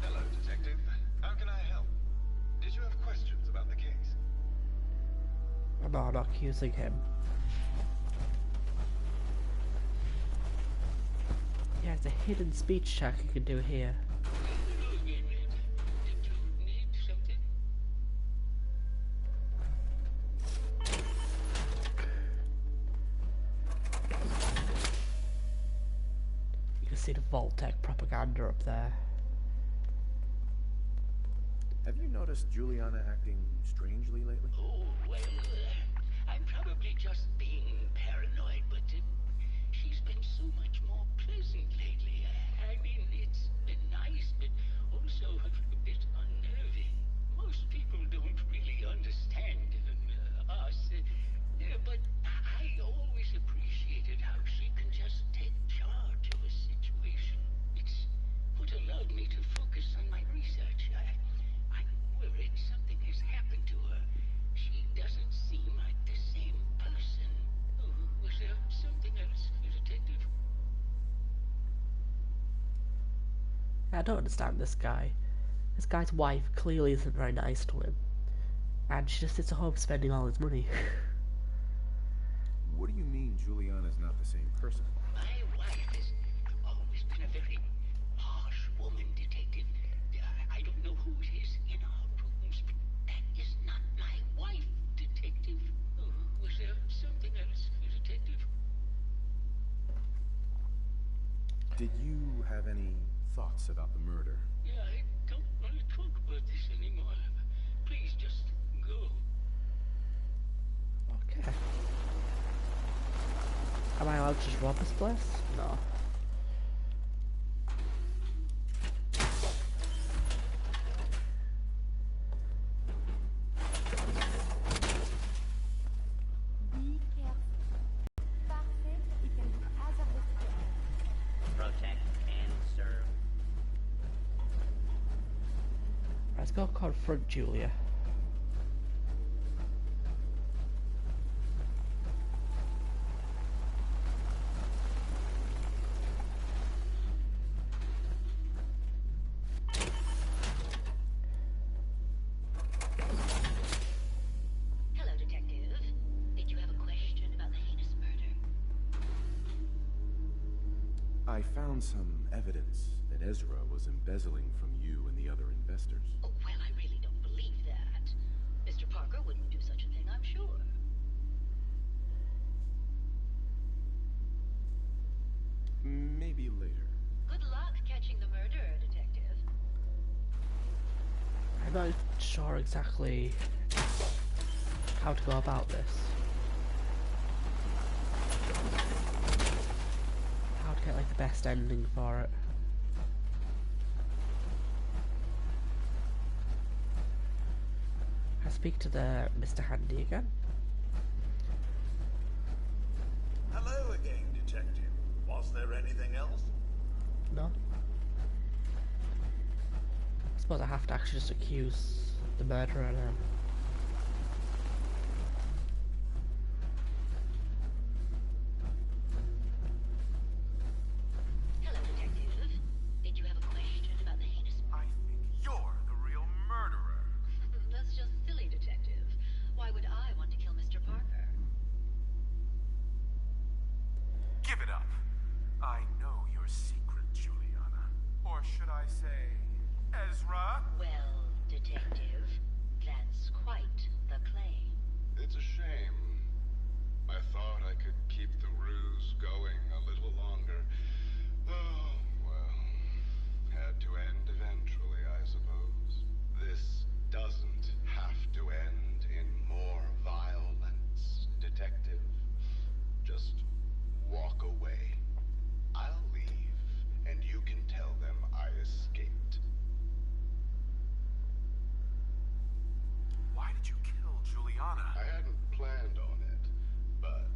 Hello, Detective. How can I help? Did you have questions about the case? I'm not accusing him. Yeah, it's a hidden speech check you can do here. Did you need something? You can see the Vault-Tec propaganda up there. Have you noticed Juliana acting strangely lately? Oh, well, I'm probably just being paranoid, but she's been so much more pleasant lately. I mean, it's been nice, but also a bit unnerving. Most people don't really understand us, but I don't understand this guy. This guy's wife clearly isn't very nice to him. And she just sits at home spending all his money. What do you mean Juliana's not the same person? My wife has always been a very harsh woman, Detective. I don't know who it is in our rooms, but that is not my wife, Detective. Was there something else, Detective? Did you have any thoughts about the murder? Yeah, I don't want to talk about this anymore. Please just go. Okay. Am I allowed to just rob this place? No. Be careful. Parfait, it can be hazardous to us. Protect and serve. Let's go confront Julia. Hello, Detective. Did you have a question about the heinous murder? I found some evidence that Ezra was embezzling from you and the other investors. Oh, well, I really don't believe that. Mr. Parker wouldn't do such a thing, I'm sure. Maybe later. Good luck catching the murderer, Detective. I'm not sure exactly how to go about this. How to get like the best ending for it. I speak to the Mr. Handy again. Hello again, Detective. Was there anything else? No. I suppose I have to actually just accuse the murderer now. Hello, Detective. Did you have a question about the heinous... I think you're the real murderer. That's just silly, Detective. Why would I want to kill Mr. Parker? Give it up. I know your secret, Juliana. Or should I say, Ezra? Well, Detective, that's quite the claim. It's a shame. I thought I could keep the ruse going a little longer. Oh, well. Had to end eventually, I suppose. This doesn't have to end in more violence, Detective. Just walk away. I'll leave, and you can tell them I escaped. Why did you kill Juliana? I hadn't planned on it, but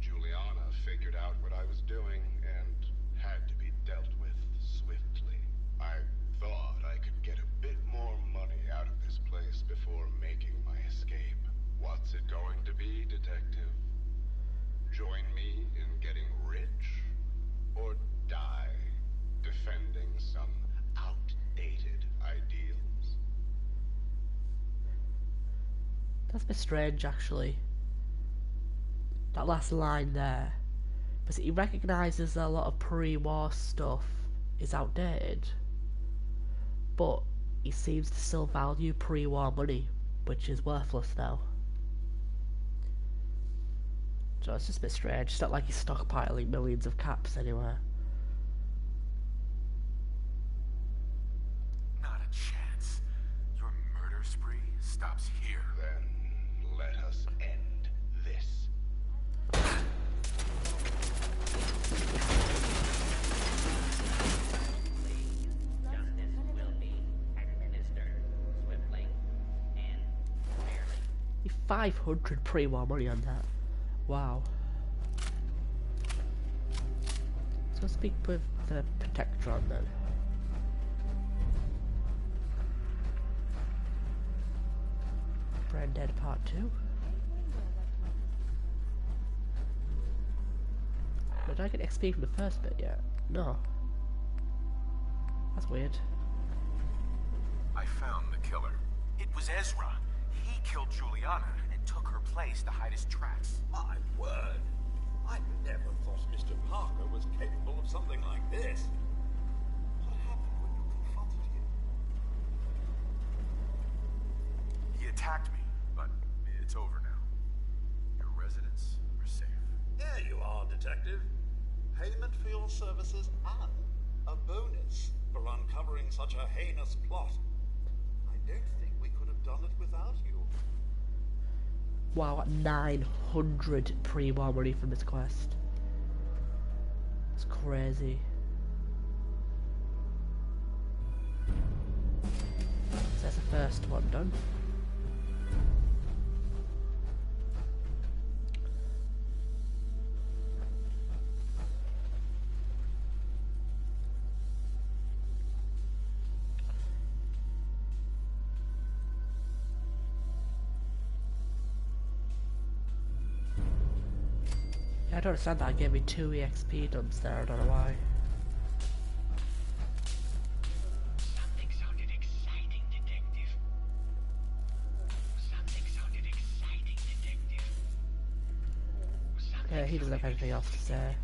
Juliana figured out what I was doing and had to be dealt with swiftly. I thought I could get a bit more money out of this place before making my escape. What's it going to be, Detective? Join me in getting rich? Or die defending some outdated ideals? That's a bit strange, actually. That last line there. Because he recognises a lot of pre-war stuff is outdated. But he seems to still value pre-war money, which is worthless now. So it's just a bit strange. It's not like he's stockpiling millions of caps anywhere. Not a chance. Your murder spree stops here. Then let us end this. Justice will be administered swiftly and fairly. 500 pre-war money on that. Wow. So let's speak with the Protectron then. Brain Dead Part 2. Did I get XP from the first bit yet? No. That's weird. I found the killer. It was Ezra. He killed Juliana and took her place to hide his tracks. My word. I never thought Mr. Parker was capable of something like this. What happened when you confronted him? He attacked me, but it's over now. Your residents are safe. There you are, Detective. Payment for your services and a bonus for uncovering such a heinous plot. I don't think we could have done it without you. Wow, 900 pre-war money from this quest. It's crazy. So that's the first one done. I don't understand that. It gave me 2 EXP dumps there, I don't know why. Something sounded exciting, Detective. Something sounded exciting, Detective. Yeah, he doesn't have anything else to say.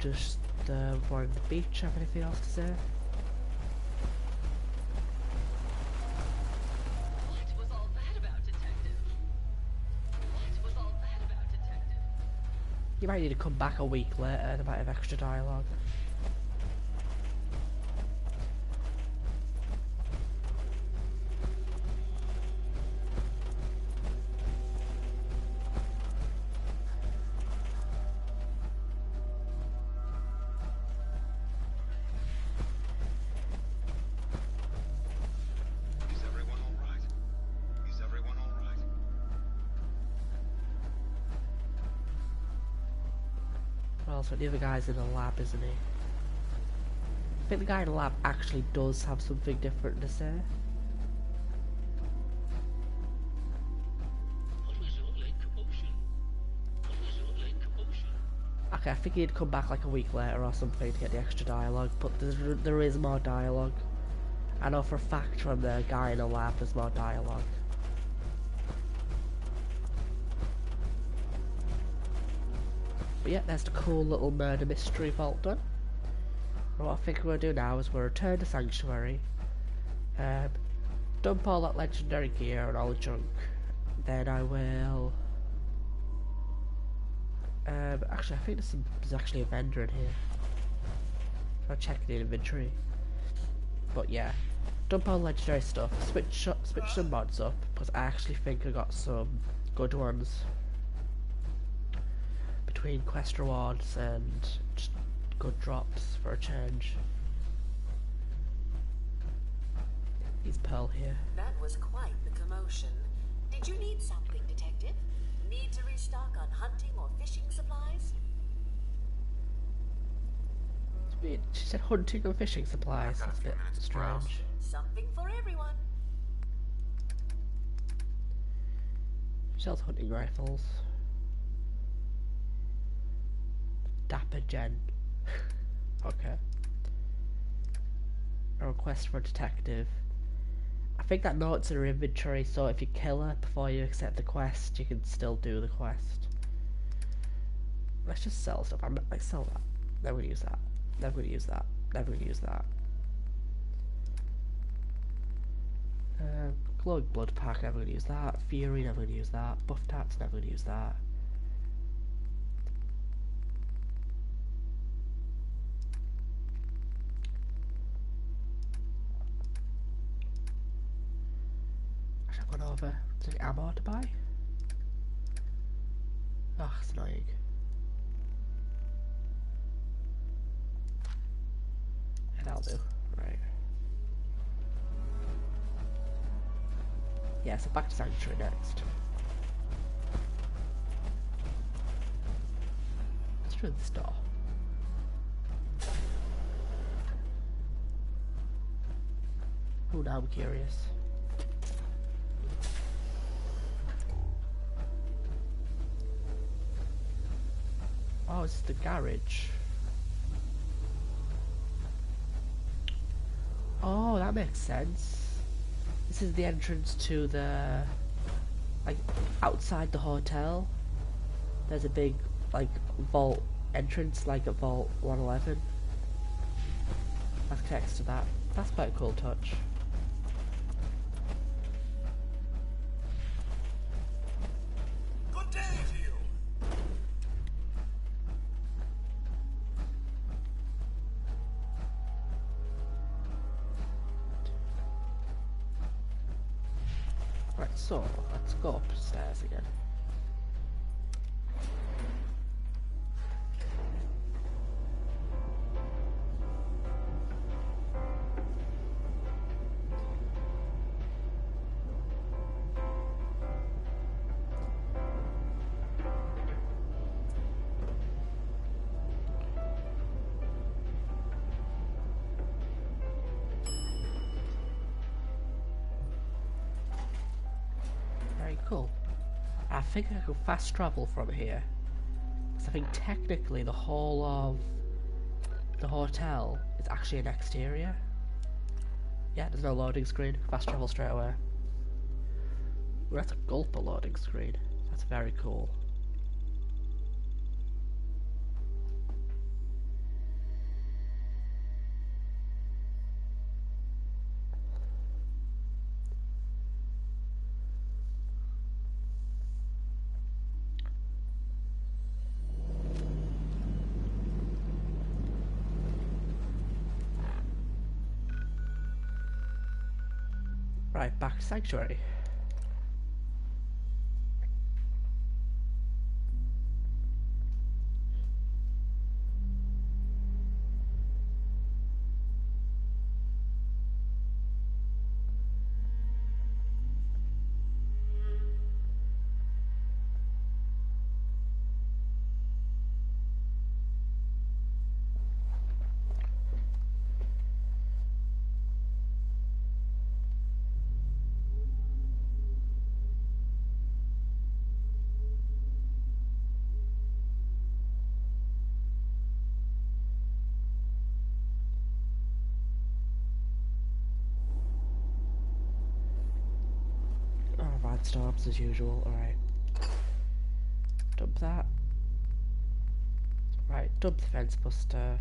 Just the one on the beach have anything else to say? What was all that about, Detective? What was all that about, Detective? You might need to come back a week later, they might have extra dialogue. Is everyone all right? Is everyone all right? Well, so the other guy's in the lab, isn't he? I think the guy in the lab actually does have something different to say. What was all that commotion? What was all that commotion? Okay, I think he'd come back like a week later or something to get the extra dialogue, but there is more dialogue. I know for a fact from the guy in the lab there's more dialogue. But yeah, there's the cool little murder mystery vault done. And what I think we're going to do now is we'll return to Sanctuary, dump all that legendary gear and all the junk. Then I will... actually, I think there's actually a vendor in here. I'll check the inventory. But yeah, dump all legendary stuff, switch some mods up, because I actually think I got some good ones between quest rewards and just good drops for a change. He's Pearl here. That was quite the commotion. Did you need something, Detective? Need to restock on hunting or fishing supplies? It's weird. She said hunting and fishing supplies. I've got a That's a few bit minutes to browse. strange. Something for everyone. Sells hunting rifles. Dapper Jen. Okay. A request for a detective. I think that note's in her inventory, so if you kill her before you accept the quest, you can still do the quest. Let's just sell stuff. I'm like, sell that. Never gonna use that. Never gonna use that. Never gonna use that. Glowing Blood Pack, never gonna use that. Fury, never gonna use that. Buff Tats, never gonna use that. Actually, I've gone over. Is there any ammo to buy? Oh, it's annoying. And that'll do. Right. Yeah, so back to Sanctuary next. Let's try this door. Oh, now I'm curious. Oh, it's the garage. that makes sense. This is the entrance to the, like, outside the hotel. There's a big, like, vault entrance, like at Vault 111. That connects to that. That's quite a cool touch. Good day to you. Right, so let's go upstairs again. Cool. I think I could fast travel from here. Because I think technically the whole of the hotel is actually an exterior. Yeah, there's no loading screen. Fast travel straight away. Well, that's a gulp of loading screen. That's very cool. Right, back to Sanctuary. Storms as usual. Alright. Dump that. Right, dump the Fence Buster.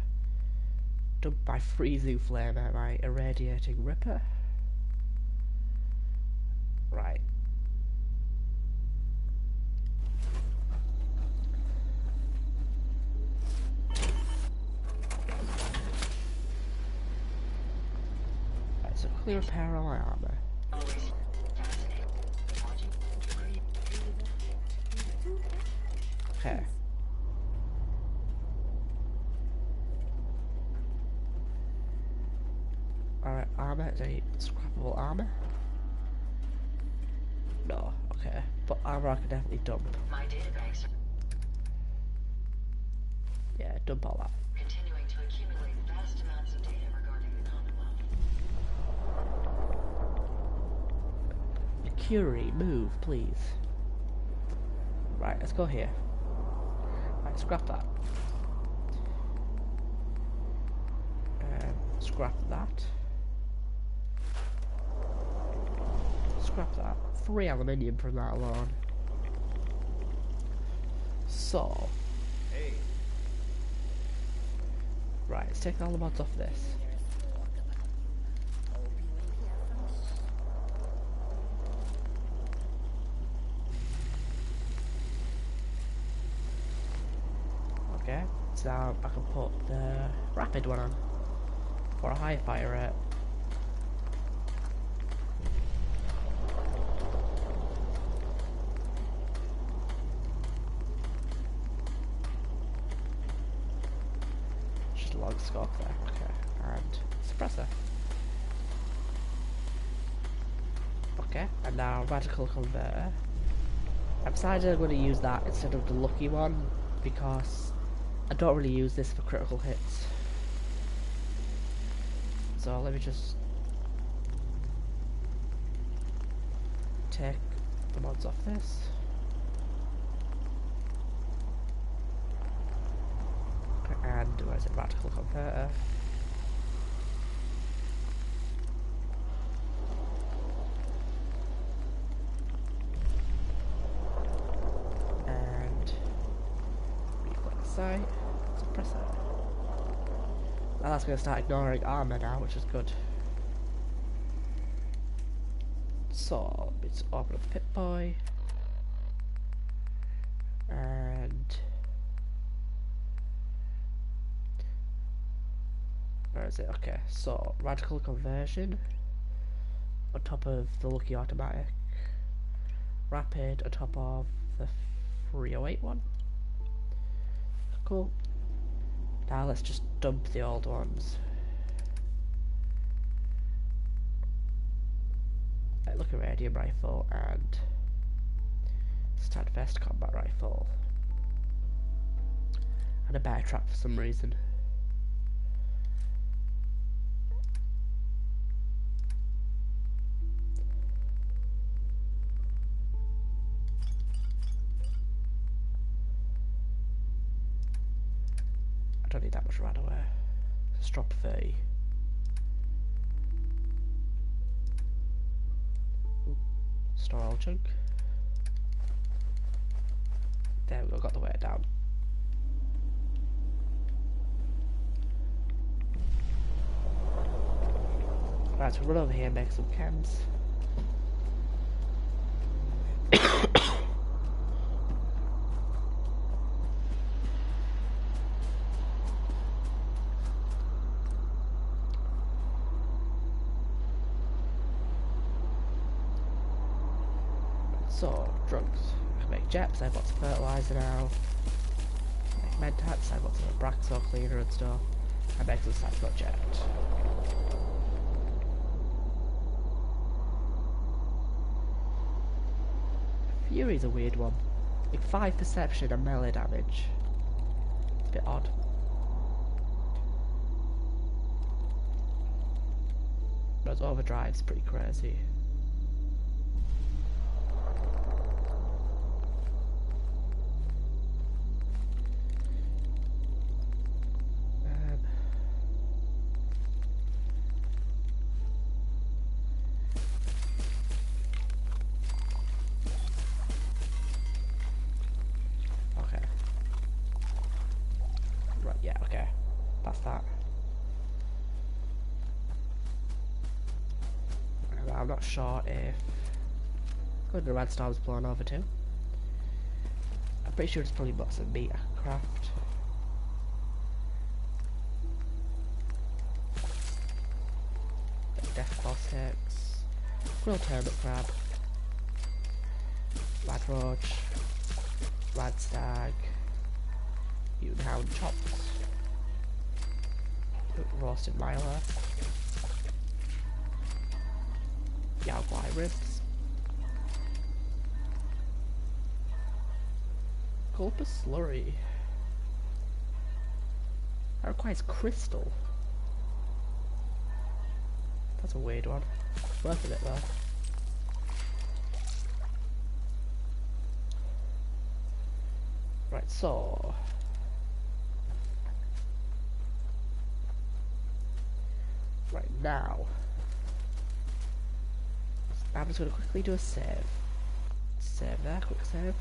Dump my Freezing Flamer, my Irradiating Ripper. Right. Right, so clear repair all my armor. Okay. Alright, armor. Is any scrappable armor? No, okay. But armor I can definitely dump. My databanks are dump all that. continuing to accumulate vast amounts of data regarding the Commonwealth. Curie, move, please. Right, let's go here. Right, scrap that. Scrap that. Scrap that. 3 aluminium from that alone. So. Hey. Right, let's take all the mods off this. Okay, so now I can put the rapid one on for a high fire rate. Just log scope there, okay, and suppressor. Okay, and now radical converter. I've decided I'm going to use that instead of the lucky one because I don't really use this for critical hits. So let me just take the mods off this. And where is it? Radical converter. sight. Suppressor. Now that's going to start ignoring armor now, which is good. So, let's open up Pip-Boy. And... where is it? Okay, so, Radical Conversion. On top of the Lucky Automatic. Rapid on top of the 308 one. Cool. Now let's just dump the old ones. Look at Radium Rifle and Standfast Combat Rifle. And a bear trap for some reason. I don't need that much Radaware. Let's drop 30. Store all junk. There we go, got the weight down. Right, so run over here and make some chems. So, drugs. I can make jeps, I have lots of fertilizer now. I make mentats, I have lots of Abraxo cleaner and stuff. I make some Cyclo jet. Fury's a weird one. Like 5 perception and melee damage. It's a bit odd. But overdrive's pretty crazy. I'm not sure if the red star was blown over too. I'm pretty sure it's probably lots of meat I can craft. Death Claw sticks, grilled turnip crab, rad roach, rad stag, mutant hound chops, roasted myla. Yaogwai ribs. Culpus slurry. That requires crystal. That's a weird one. Worth it though. Right, so right now I'm just going to quickly do a save. Save there, quick save.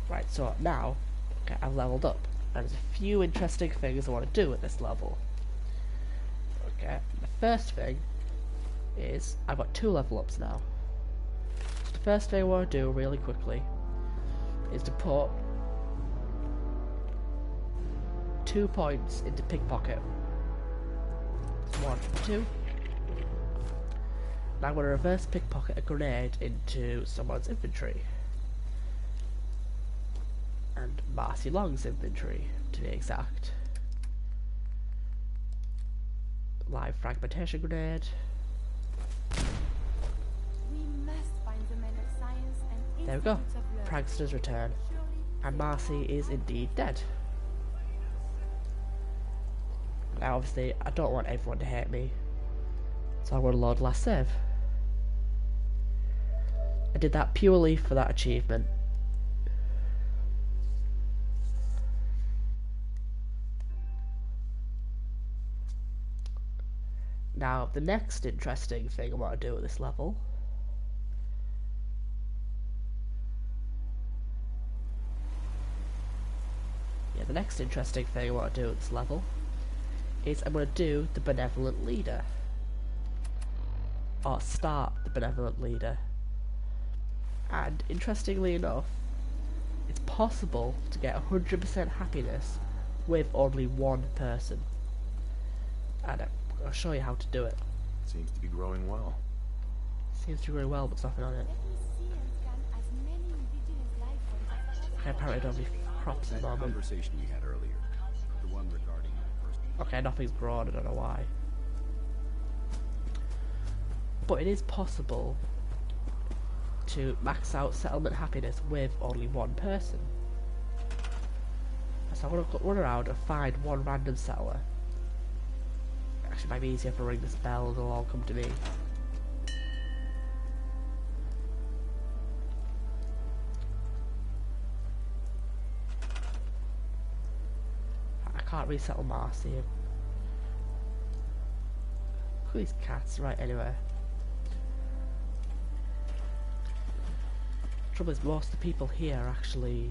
Right, so now, okay, I've leveled up. And there's a few interesting things I want to do at this level. Okay, the first thing is, I've got 2 level ups now. So the first thing I want to do really quickly is to put 2 points into Pickpocket. 1, 2. Now I'm going to reverse pickpocket a grenade into someone's inventory. And Marcy Long's inventory, to be exact. Live fragmentation grenade. We must find the men of science and there we go. institutes of learning. Prankster's return. And Marcy is indeed dead. Now obviously I don't want everyone to hate me, so I'm going to load last save. I did that purely for that achievement. Now the next interesting thing I want to do at this level the next interesting thing I want to do at this level is I'm going to do the Benevolent Leader. Or start the Benevolent Leader. And interestingly enough, it's possible to get 100% happiness with only one person. And I'll show you how to do it. Seems to be growing well. Seems to be growing well, but there's nothing on it. Let me see and scan as many indigenous life forms. Okay, apparently I don't have any crops at the moment. Conversation we had earlier. The one regarding the first. Okay, nothing's grown, I don't know why. But it is possible to max out settlement happiness with only one person. So I'm going to run around and find one random settler. Actually, it might be easier if I ring this bell and they'll all come to me. I can't resettle Marcy. Look at these cats. Right, anyway. Trouble is, most of the people here are actually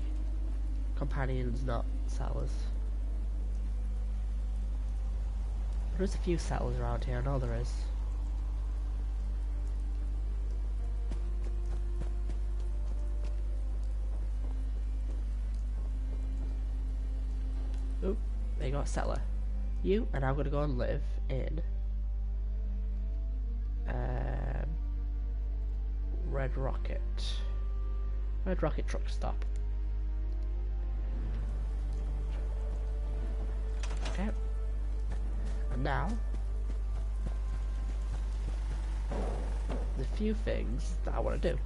companions, not settlers. There's a few settlers around here, I know there is. Oop, there you go, a settler. You and I'm gonna go and live in Red Rocket truck stop. Okay. And now, there's a few things that I want to do.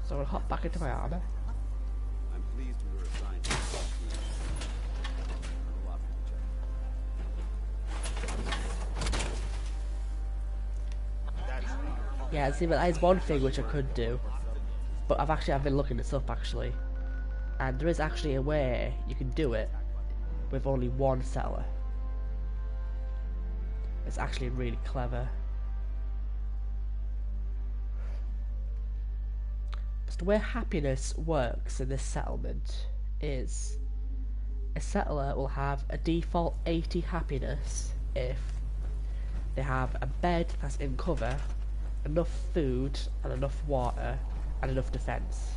So I'm going to hop back into my armor. I'm pleased we were assigned to Yeah, see, but there's one thing which I could do. But I've been looking this up actually. And there is actually a way you can do it with only one settler. It's actually really clever. So the way happiness works in this settlement is a settler will have a default 80 happiness if they have a bed that's in cover, enough food and enough water and enough defense.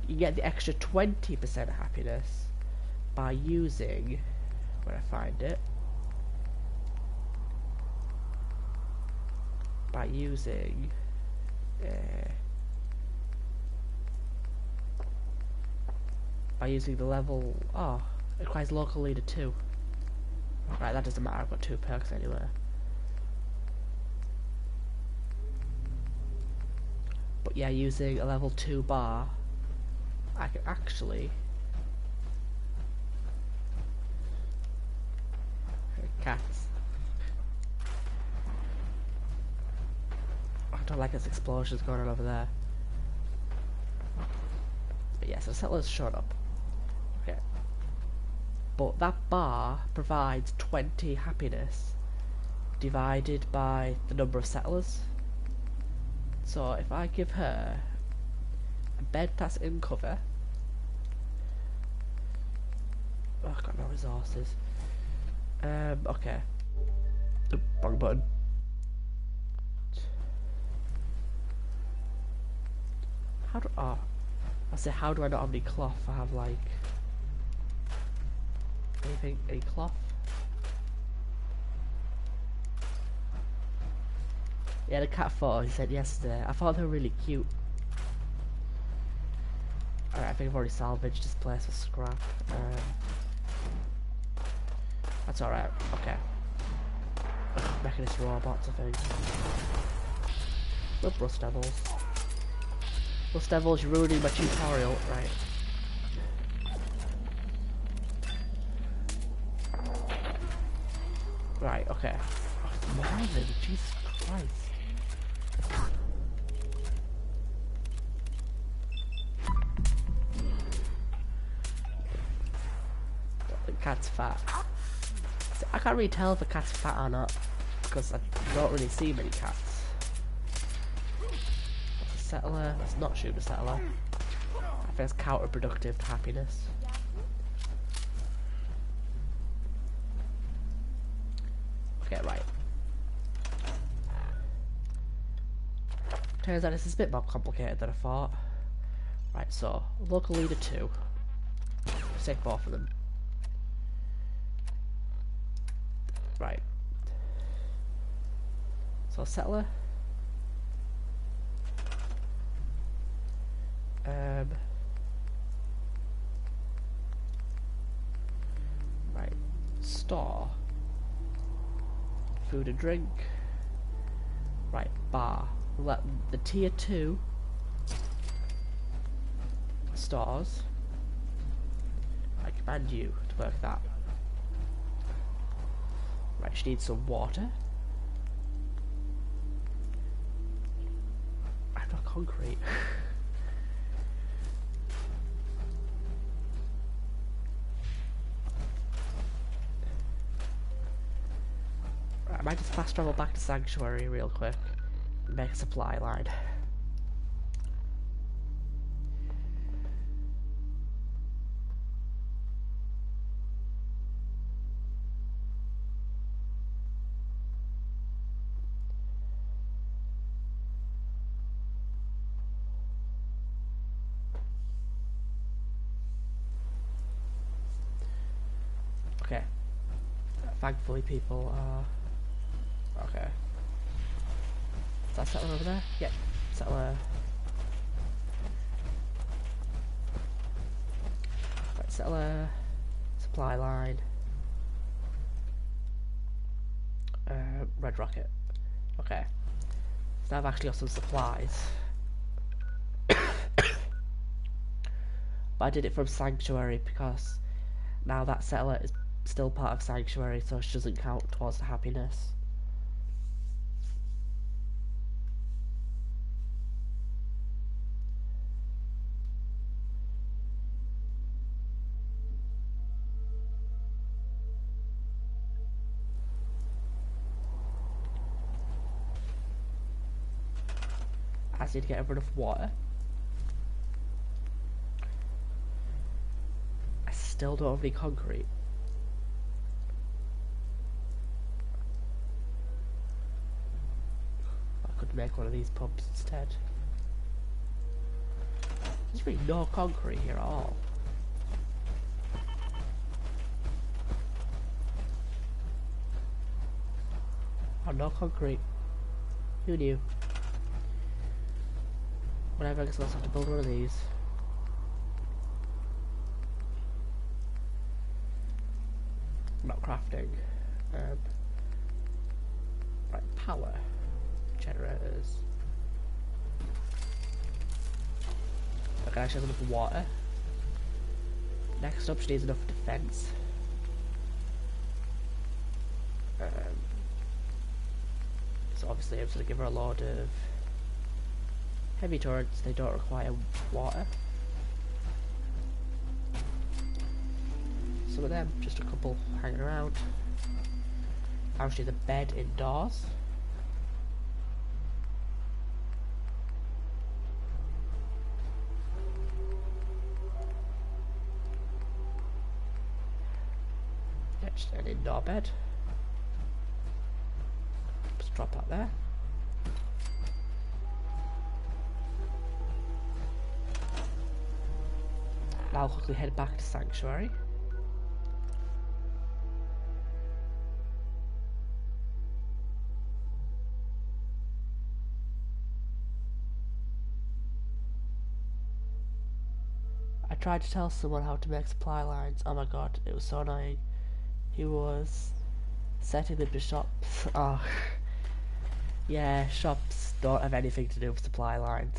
You get the extra 20% happiness by using, where I find it, by using the level, oh, it requires local leader 2. Right, that doesn't matter, I've got 2 perks anyway. But yeah, using a level 2 bar, I can actually cats. I don't like this explosions going on over there. But yeah, so settlers showed up. Okay. But that bar provides 20 happiness divided by the number of settlers. So if I give her a bed that's in cover, oh, I've got no resources. Okay. Oop, wrong button. How do I say, how do I not have any cloth? I have like any cloth? Yeah, the cat photo he said yesterday. I thought they were really cute. Alright, I think I've already salvaged this place with scrap. That's alright, okay. Mechanist robots, I think. Look, Rust Devils. Rust Devils, you're ruining my tutorial, right. Right, okay. Oh, Marvin, Jesus Christ. The cat's fat. I can't really tell if the cat's fat or not, because I don't really see many cats. That's a settler. Let's not shoot a settler. I think it's counterproductive to happiness. Okay, right. Turns out this is a bit more complicated than I thought. Right, so, local leader 2. Let's take both of them. Right. So, settler. Right. Store. Food and drink. Right, bar. Let the tier 2 stores. I command you to work that. Right, she needs some water. I've got concrete. Right, I might just fast travel back to Sanctuary real quick. Make a supply line. Okay. Thankfully people are... Okay. Is that settler over there? Yep. Settler. Right, settler. Supply line. Red rocket. Okay. So I've actually got some supplies. But I did it from Sanctuary because now that settler is still part of Sanctuary, so she doesn't count towards the happiness. I need to get rid of water. I still don't have any concrete. I could make one of these pubs instead. There's really no concrete here at all. Oh, no concrete. Who knew? Whatever, I guess I'll have to build one of these. Not crafting. Right, power. Generators. Okay, actually has enough water. Next up, she needs enough defense. So obviously I'm going to give her a load of heavy turrets. They don't require water. Some of them, just a couple hanging around. Actually the bed indoors. Yeah, just an indoor bed. Just drop that there. Now I'll quickly head back to Sanctuary. I tried to tell someone how to make supply lines. Oh my god, it was so annoying. He was setting them to shops. Oh, yeah, shops don't have anything to do with supply lines.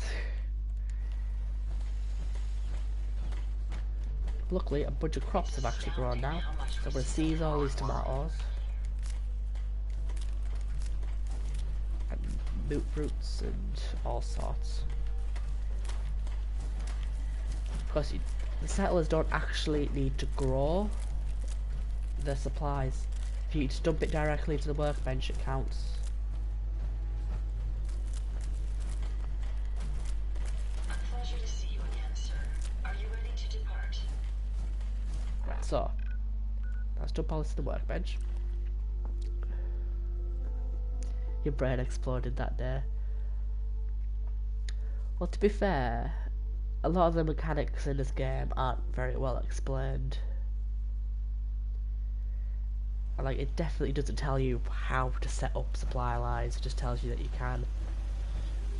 Luckily, a bunch of crops have actually grown now, so I'm going to seize all these tomatoes and boot fruits and all sorts. Of course, the settlers don't actually need to grow their supplies. If you just dump it directly into the workbench, it counts. A pleasure to see you again, sir. Are you ready to depart? Right, so let's dump all this to the workbench. your brain exploded that day. Well, to be fair, a lot of the mechanics in this game aren't very well explained. And, like, it definitely doesn't tell you how to set up supply lines, it just tells you that you can.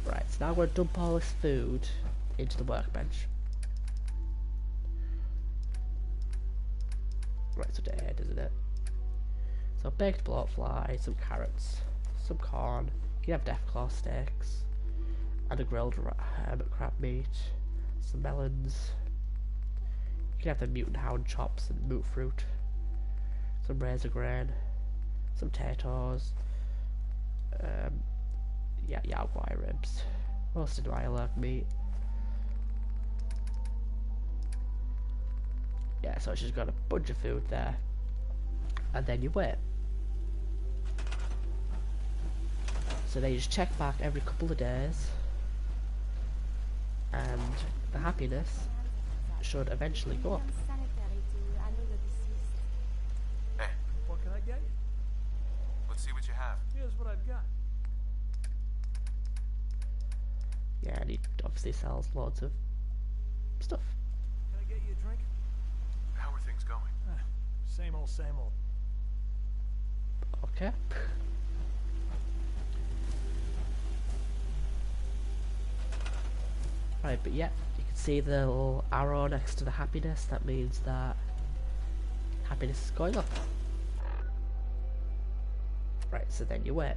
Right, so now we're going to dump all this food into the workbench. Right, so dead, isn't it? So baked bloatfly, some carrots, some corn, you can have deathclaw steaks, and a grilled hermit crab meat, some melons, you can have the mutant hound chops and moot fruit, some razor grain, some potatoes, yeah, yaguai ribs, roasted lilac meat. Yeah, so she's got a bunch of food there. And then you wait. So then you just check back every couple of days. And the happiness should eventually go up. Hey, What can I get you? let's see what you have. Here's what I've got. Yeah, and he obviously sells loads of stuff. Can I get you a drink? How are things going? Same old, same old. Okay. Right, but yeah, you can see the little arrow next to the happiness. That means that happiness is going up. Right, so then you wait.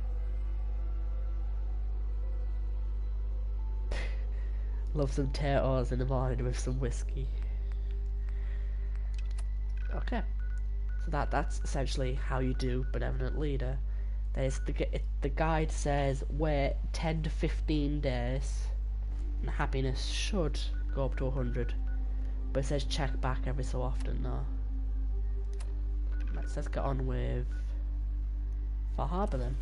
Love some potatoes in the morning with some whiskey. Okay, so that's essentially how you do Benevolent Leader. The guide says wait 10 to 15 days, and happiness should go up to 100, but it says check back every so often though. Let's get on with Far Harbor then.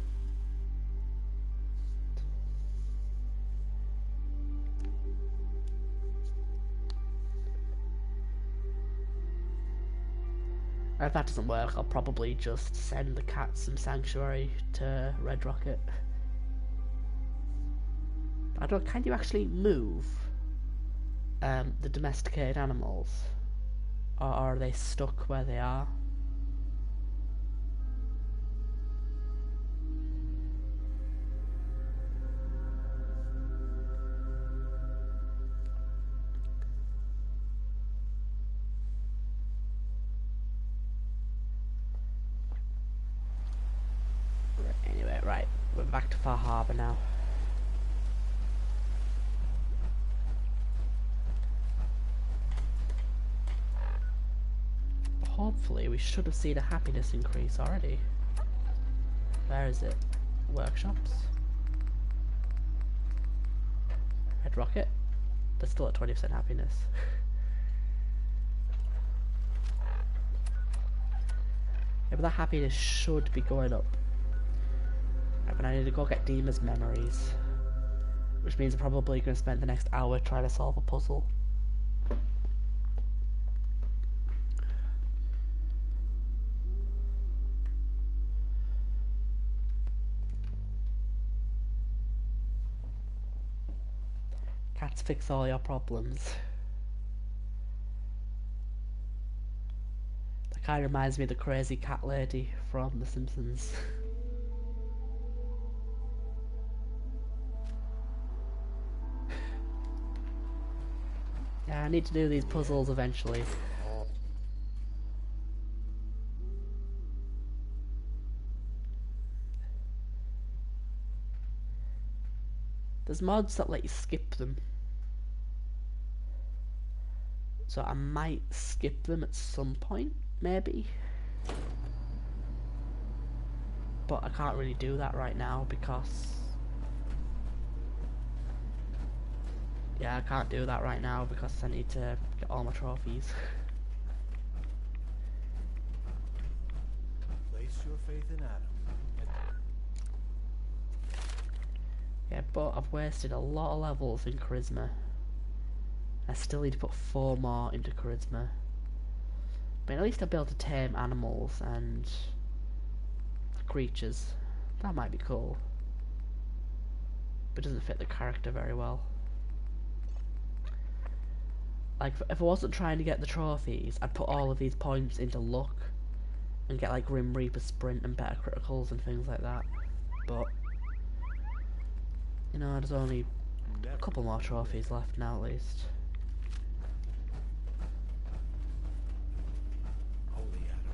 If that doesn't work, I'll probably just send the cats some sanctuary to Red Rocket. I don't know, can you actually move the domesticated animals? Or are they stuck where they are? Anyway, right, we're back to Far Harbor now. Hopefully we should have seen a happiness increase already. Where is it? Workshops? Red Rocket? They're still at 20% happiness. Yeah, but that happiness should be going up. Right, but I need to go get Dima's memories. Which means I'm probably going to spend the next hour trying to solve a puzzle. Cats fix all your problems. That kind of reminds me of the crazy cat lady from The Simpsons. Yeah, I need to do these puzzles eventually. There's mods that let you skip them. So I might skip them at some point, maybe. But I can't really do that right now because... Yeah, I can't do that right now because I need to get all my trophies. Place your faith in Adam. Yeah, but I've wasted a lot of levels in Charisma. I still need to put 4 more into Charisma. But at least I'll be able to tame animals and creatures. That might be cool. but doesn't fit the character very well. Like, if I wasn't trying to get the trophies, I'd put all of these points into luck and get like Grim Reaper Sprint and better criticals and things like that. But you know, there's only a couple more trophies left now at least. Holy Adam,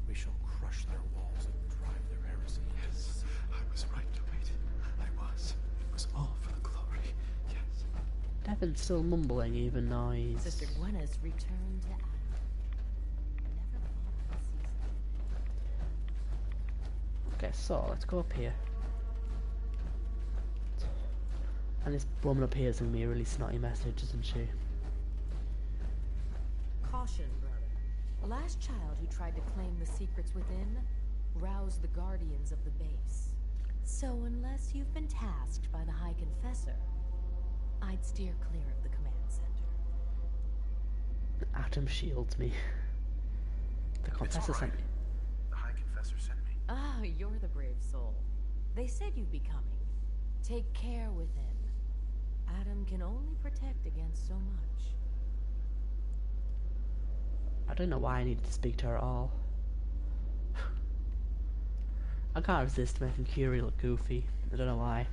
we shall crush their walls and drive their heresy. Yes, I was right to wait. I was. It was all for the glory. Yes. Devin's still mumbling even though he's... Sister Gwenna's returned to Adam. Never thought I'd see something. Okay, so let's go up here. And this woman up here is gonna be a really snotty message, isn't she? Caution, brother. The last child who tried to claim the secrets within roused the guardians of the base. So unless you've been tasked by the High Confessor, I'd steer clear of the command center. Atom shields me. The Confessor sent me. The High Confessor sent me. Ah, you're the brave soul. They said you'd be coming. Take care with him. Adam can only protect against so much. I don't know why I needed to speak to her at all. I can't resist making Curie look goofy. I don't know why.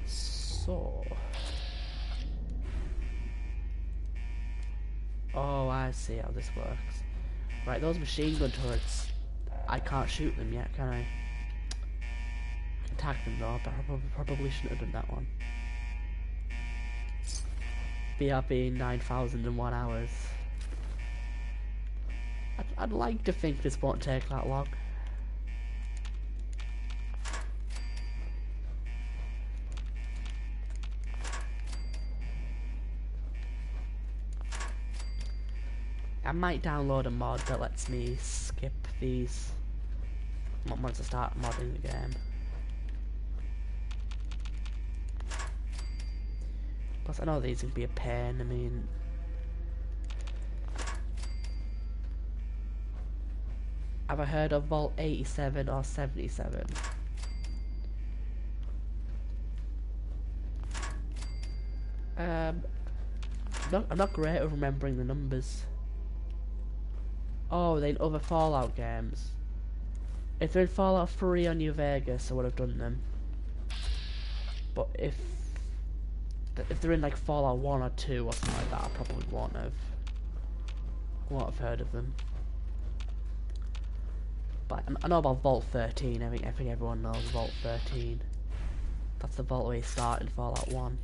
So, oh, I see how this works. Right, those machine gun turrets, I can't shoot them yet, can I? I can tag them though, but I probably shouldn't have done that one. BRB 9001 hours. I'd like to think this won't take that long. I might download a mod that lets me skip these once I start modding the game. Plus I know these can be a pain, I mean... Have I heard of Vault 87 or 77? I'm not great at remembering the numbers. Oh, they're in other Fallout games. If they're in Fallout 3 or New Vegas, I would have done them. But if they're in like Fallout 1 or 2 or something like that, I probably won't have heard of them. But I know about Vault 13. I think everyone knows Vault 13. That's the vault where you start in Fallout 1.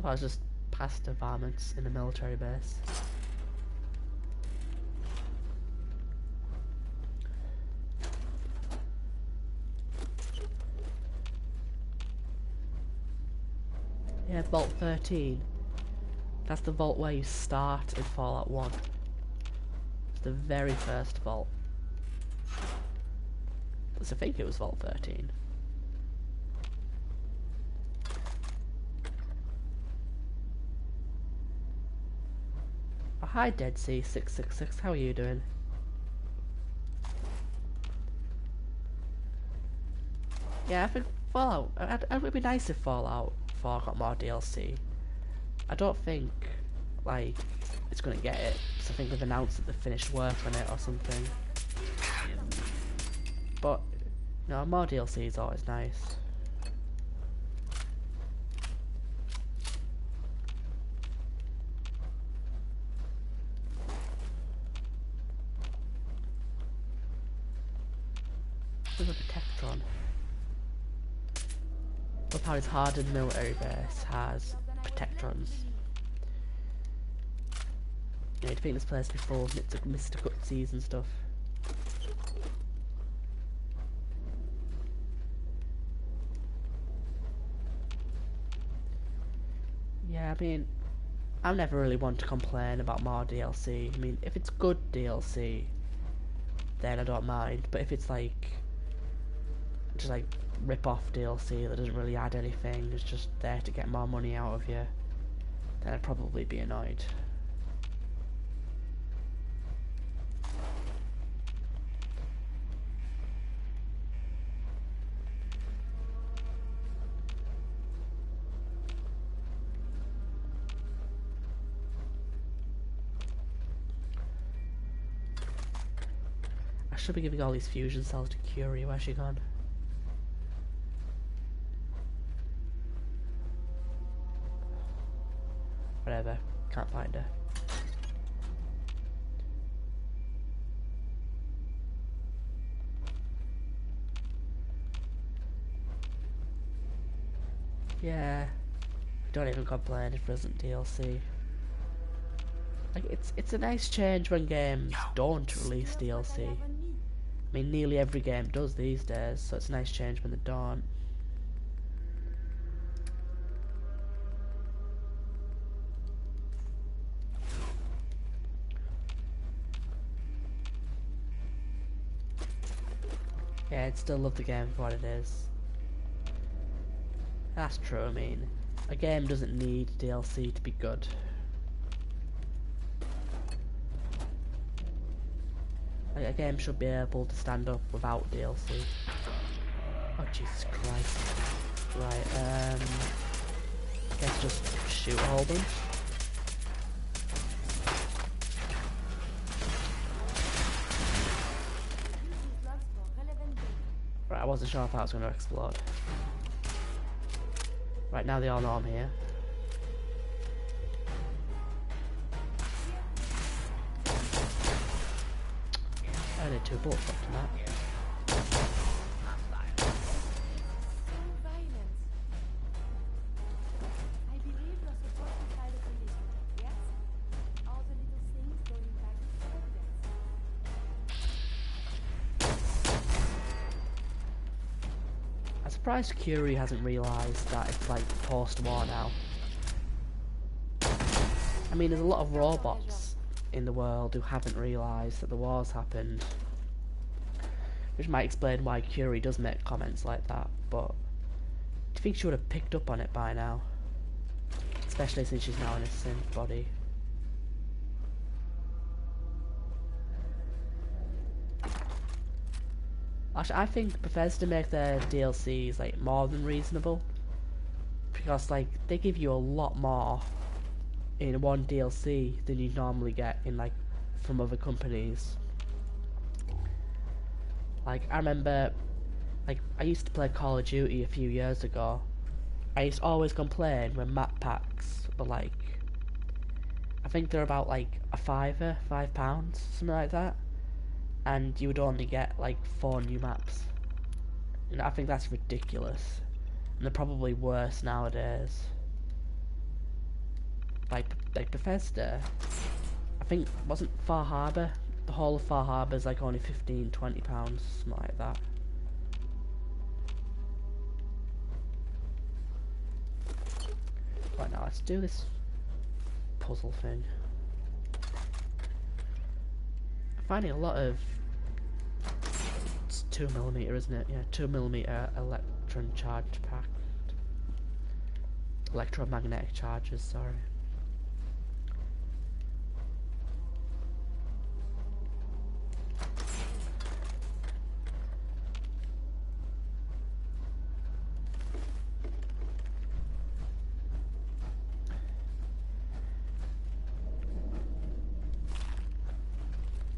I was just past the varmints in the military base. Yeah, Vault 13. That's the vault where you start in Fallout 1. It's the very first vault. I think it was Vault 13. Hi Dead Sea 666, how are you doing? Yeah, I think Fallout, it would be nice if Fallout 4 got more DLC. I don't think, like, it's gonna get it, because I think they've announced that they've finished work on it or something. But, you know, more DLC is always nice. There's a Protectron. Look how his hardened military base has Protectrons. Yeah, you'd think this place would be full of Mr. Gutsies and stuff. Yeah, I mean, I'm never really one to complain about more DLC. I mean, if it's good DLC, then I don't mind. But if it's like just like rip-off DLC that doesn't really add anything, it's just there to get more money out of you, then I'd probably be annoyed. I should be giving all these fusion cells to Curie. Where's she gone? Whatever. Can't find her. Yeah. Don't even complain if it isn't DLC. Like, it's a nice change when games don't release DLC. I mean, nearly every game does these days, so it's a nice change when they don't. Yeah, I'd still love the game for what it is. That's true, I mean, a game doesn't need DLC to be good. Like, a game should be able to stand up without DLC. Oh, Jesus Christ. Right, guess just shoot a whole bunch. Right, I wasn't sure if that was going to explode. Right, now they all know I'm here. I did 2 bullets after that. I believe you're supposed to try the police, yes? All the little things going back to evidence. I'm surprised Curie hasn't realised that it's like post-war now. I mean, there's a lot of robots in the world who haven't realised that the war's happened. Which might explain why Curie does make comments like that, but do you think she would have picked up on it by now? Especially since she's now in a synth body. Actually, I think Bethesda make their DLCs like more than reasonable, because like they give you a lot more in one DLC than you normally get in like from other companies. Like, I remember, like, I used to play Call of Duty a few years ago. I used to always complain when map packs were like, I think they're about like a £5, something like that, and you would only get like 4 new maps. And I think that's ridiculous, and they're probably worse nowadays. Like Bethesda, I think, wasn't Far Harbor? The whole of Far Harbor is like only £15, £20, something like that. Right, now let's do this puzzle thing. I'm finding a lot of... It's 2mm, isn't it? Yeah, 2mm electron charge pack. Electromagnetic charges, sorry.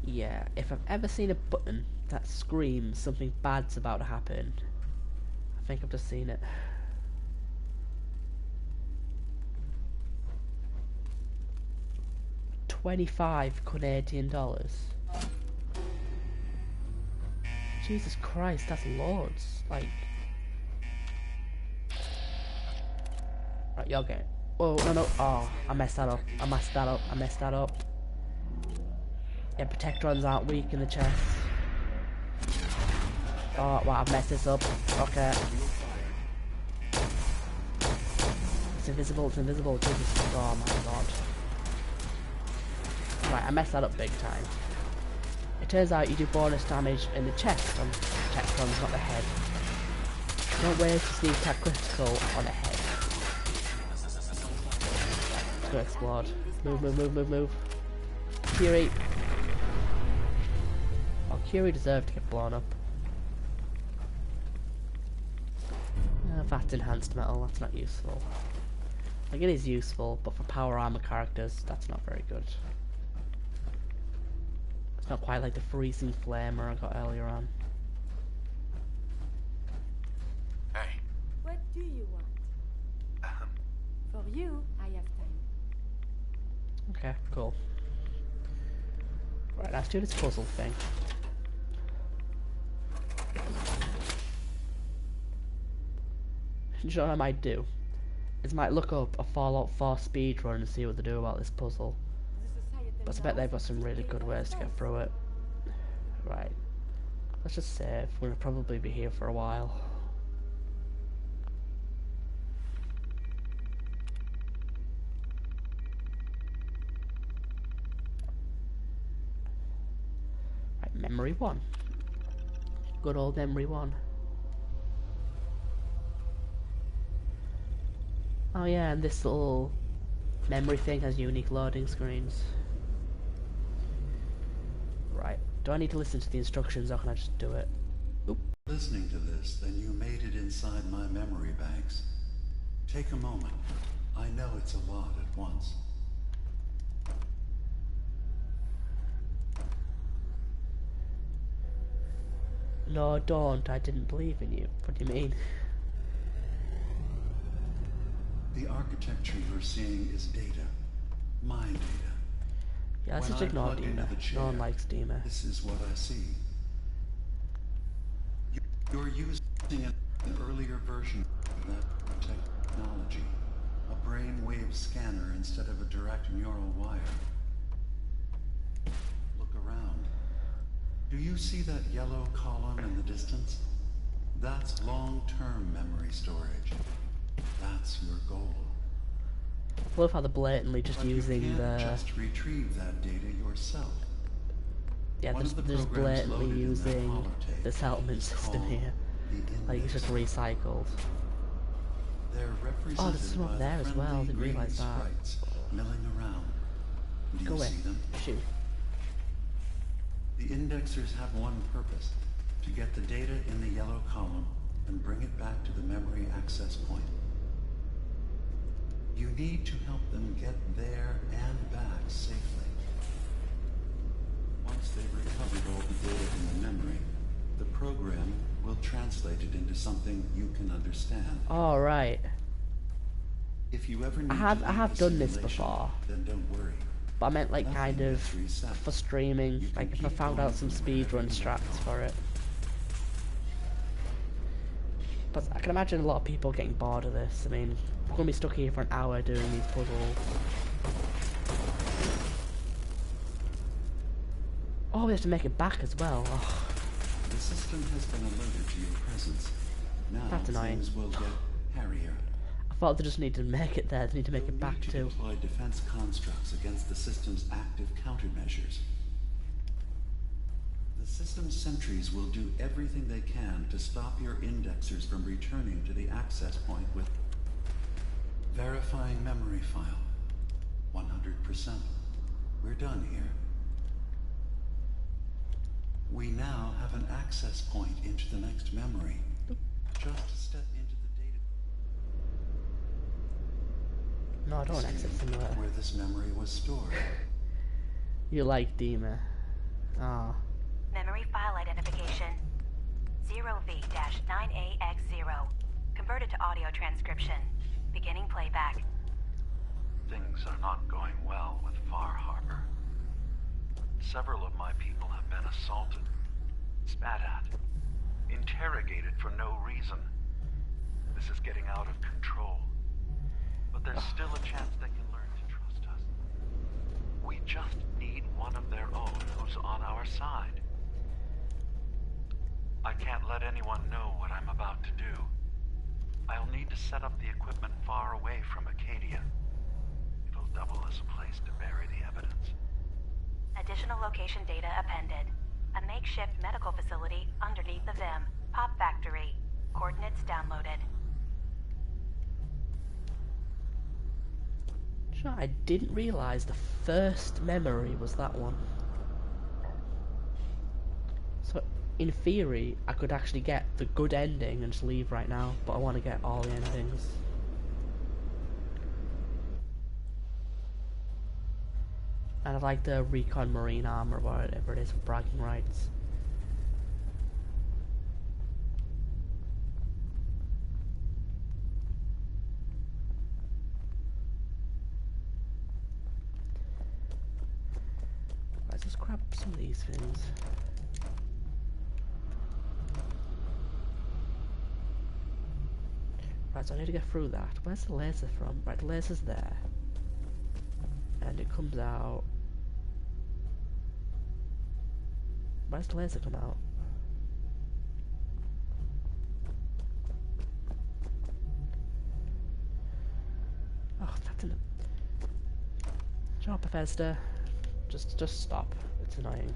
Yeah, if I've ever seen a button that screams something bad's about to happen, I think I've just seen it. $25 Canadian. Jesus Christ, that's loads. Like, right, you're getting. Oh no! Oh, I messed that up. I messed that up. Yeah, Protectrons aren't weak in the chest. Oh, wow, I've messed this up. Okay. It's invisible, it's invisible. Jesus, oh my god. Right, I messed that up big time. It turns out you do bonus damage in the chest from checkpoints, not the head. Don't wait to sneak attack critical on a head. It's gonna explode. Move, move, move, move, move. Curie. Oh, Curie deserved to get blown up. Fast enhanced metal, that's not useful. Like, it is useful, but for power armor characters, that's not very good. It's not quite like the freezing flamer I got earlier on. Hey. What do you want? For you, I have time. Okay, cool. Right, let's do this puzzle thing. You know what I might do? Is I might look up a Fallout 4 speedrun and see what they do about this puzzle. But I bet they've got some really good ways to get through it. Right. Let's just save. We're gonna probably be here for a while. Right, memory 1. Good old memory 1. Oh yeah, and this little memory thing has unique loading screens. Right, do I need to listen to the instructions or can I just do it? Oop. Listening to this, then you made it inside my memory banks. Take a moment. I know it's a lot at once. No, don't. I didn't believe in you. What do you mean? The architecture you're seeing is data. My data. Yeah, let's just ignore Dima. No one likes Dima. This is what I see. You're using an earlier version of that technology. A brainwave scanner instead of a direct neural wire. Look around. Do you see that yellow column in the distance? That's long-term memory storage. That's your goal. I love how they're blatantly just but using you can't the... just retrieve that data yourself. Yeah, they're just blatantly using the settlement system here. Like, it's just recycled. Oh, there's some up there as well, I didn't realise that. Milling around. Do Go you away. see them? Shoot. The indexers have one purpose, to get the data in the yellow column and bring it back to the memory access point. You need to help them get there and back safely. Once they've recovered all the data in the memory, the program will translate it into something you can understand. All right. If you ever need I have done this before. Then don't worry. But I meant like kind of for streaming, like if I found out some speedrun strats for it. But I can imagine a lot of people getting bored of this. I mean, we're going to be stuck here for an hour doing these puzzles. Oh, we have to make it back as well. Oh. The system has been alerted to your presence. Now That's annoying. things will get hairier. I thought they just need to make it there, they need to make it back too. Deploy defense constructs against the system's active countermeasures. The system's sentries will do everything they can to stop your indexers from returning to the access point with verifying memory file. 100%. We're done here. We now have an access point into the next memory. Just step into the data. No, I don't want exit simulator. Where this memory was stored. You like Dima. Ah. Memory file identification 0V-9AX0. Converted to audio transcription. Beginning playback. Things are not going well with Far Harbor. Several of my people have been assaulted, spat at, interrogated for no reason. This is getting out of control. But there's still a chance they can learn to trust us. We just need one of their own who's on our side. I can't let anyone know what I'm about to do. I'll need to set up the equipment far away from Acadia. It'll double as a place to bury the evidence. Additional location data appended. A makeshift medical facility underneath the VIM. Pop Factory. Coordinates downloaded. Sure, I didn't realize the first memory was that one. So, in theory, I could actually get the good ending and just leave right now, but I want to get all the endings. And I like the Recon Marine armor, whatever it is, for bragging rights. Let's just grab some of these things. Right, so I need to get through that. Where's the laser from? Right, the laser's there. And it comes out. Where's the laser come out? Oh, that's in the... Shut up, Bethesda. Just stop. It's annoying.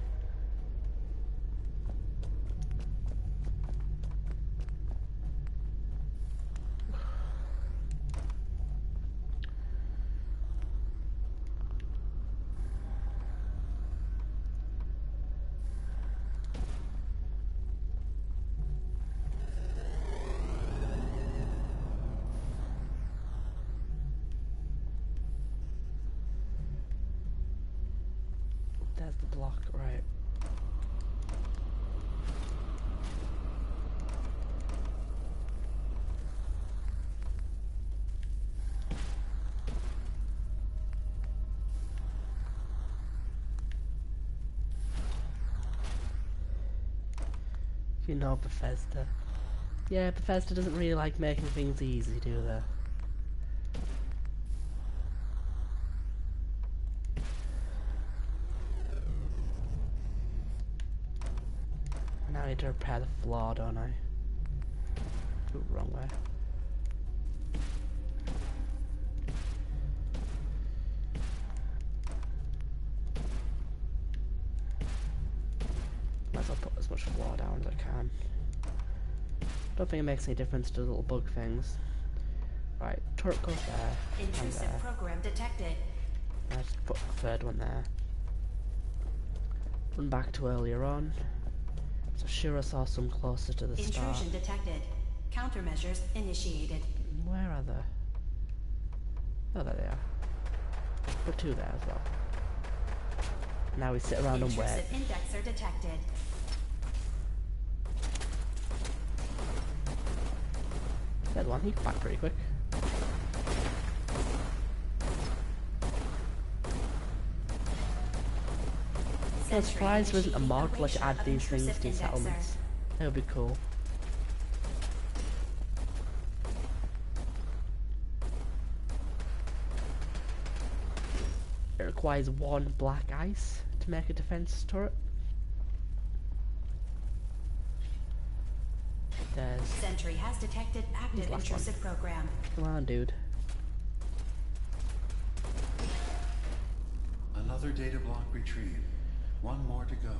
There's the block, right. You know Bethesda. Yeah, Bethesda doesn't really like making things easy, do they? Now I need to repair the flaw, don't I? Ooh, wrong way. Might as well put as much flaw down as I can. Don't think it makes any difference to the little bug things. Right, turret goes there. Intrusive and there. program detected. I just put the third one there. Run back to earlier on. So Shira saw some closer to the start. Intrusion detected. Countermeasures initiated. Where are they? Oh, there they are. Put two there as well. Now we sit around and wait. Intrusive indexer detected. Dead one, he got back pretty quick. I'm surprised there isn't a mod to let you add these things to your settlements. That would be cool. It requires one black ice to make a defense turret. There's... Sentry has detected active intrusive program. Come on, dude. Another data block retrieved. One more to go.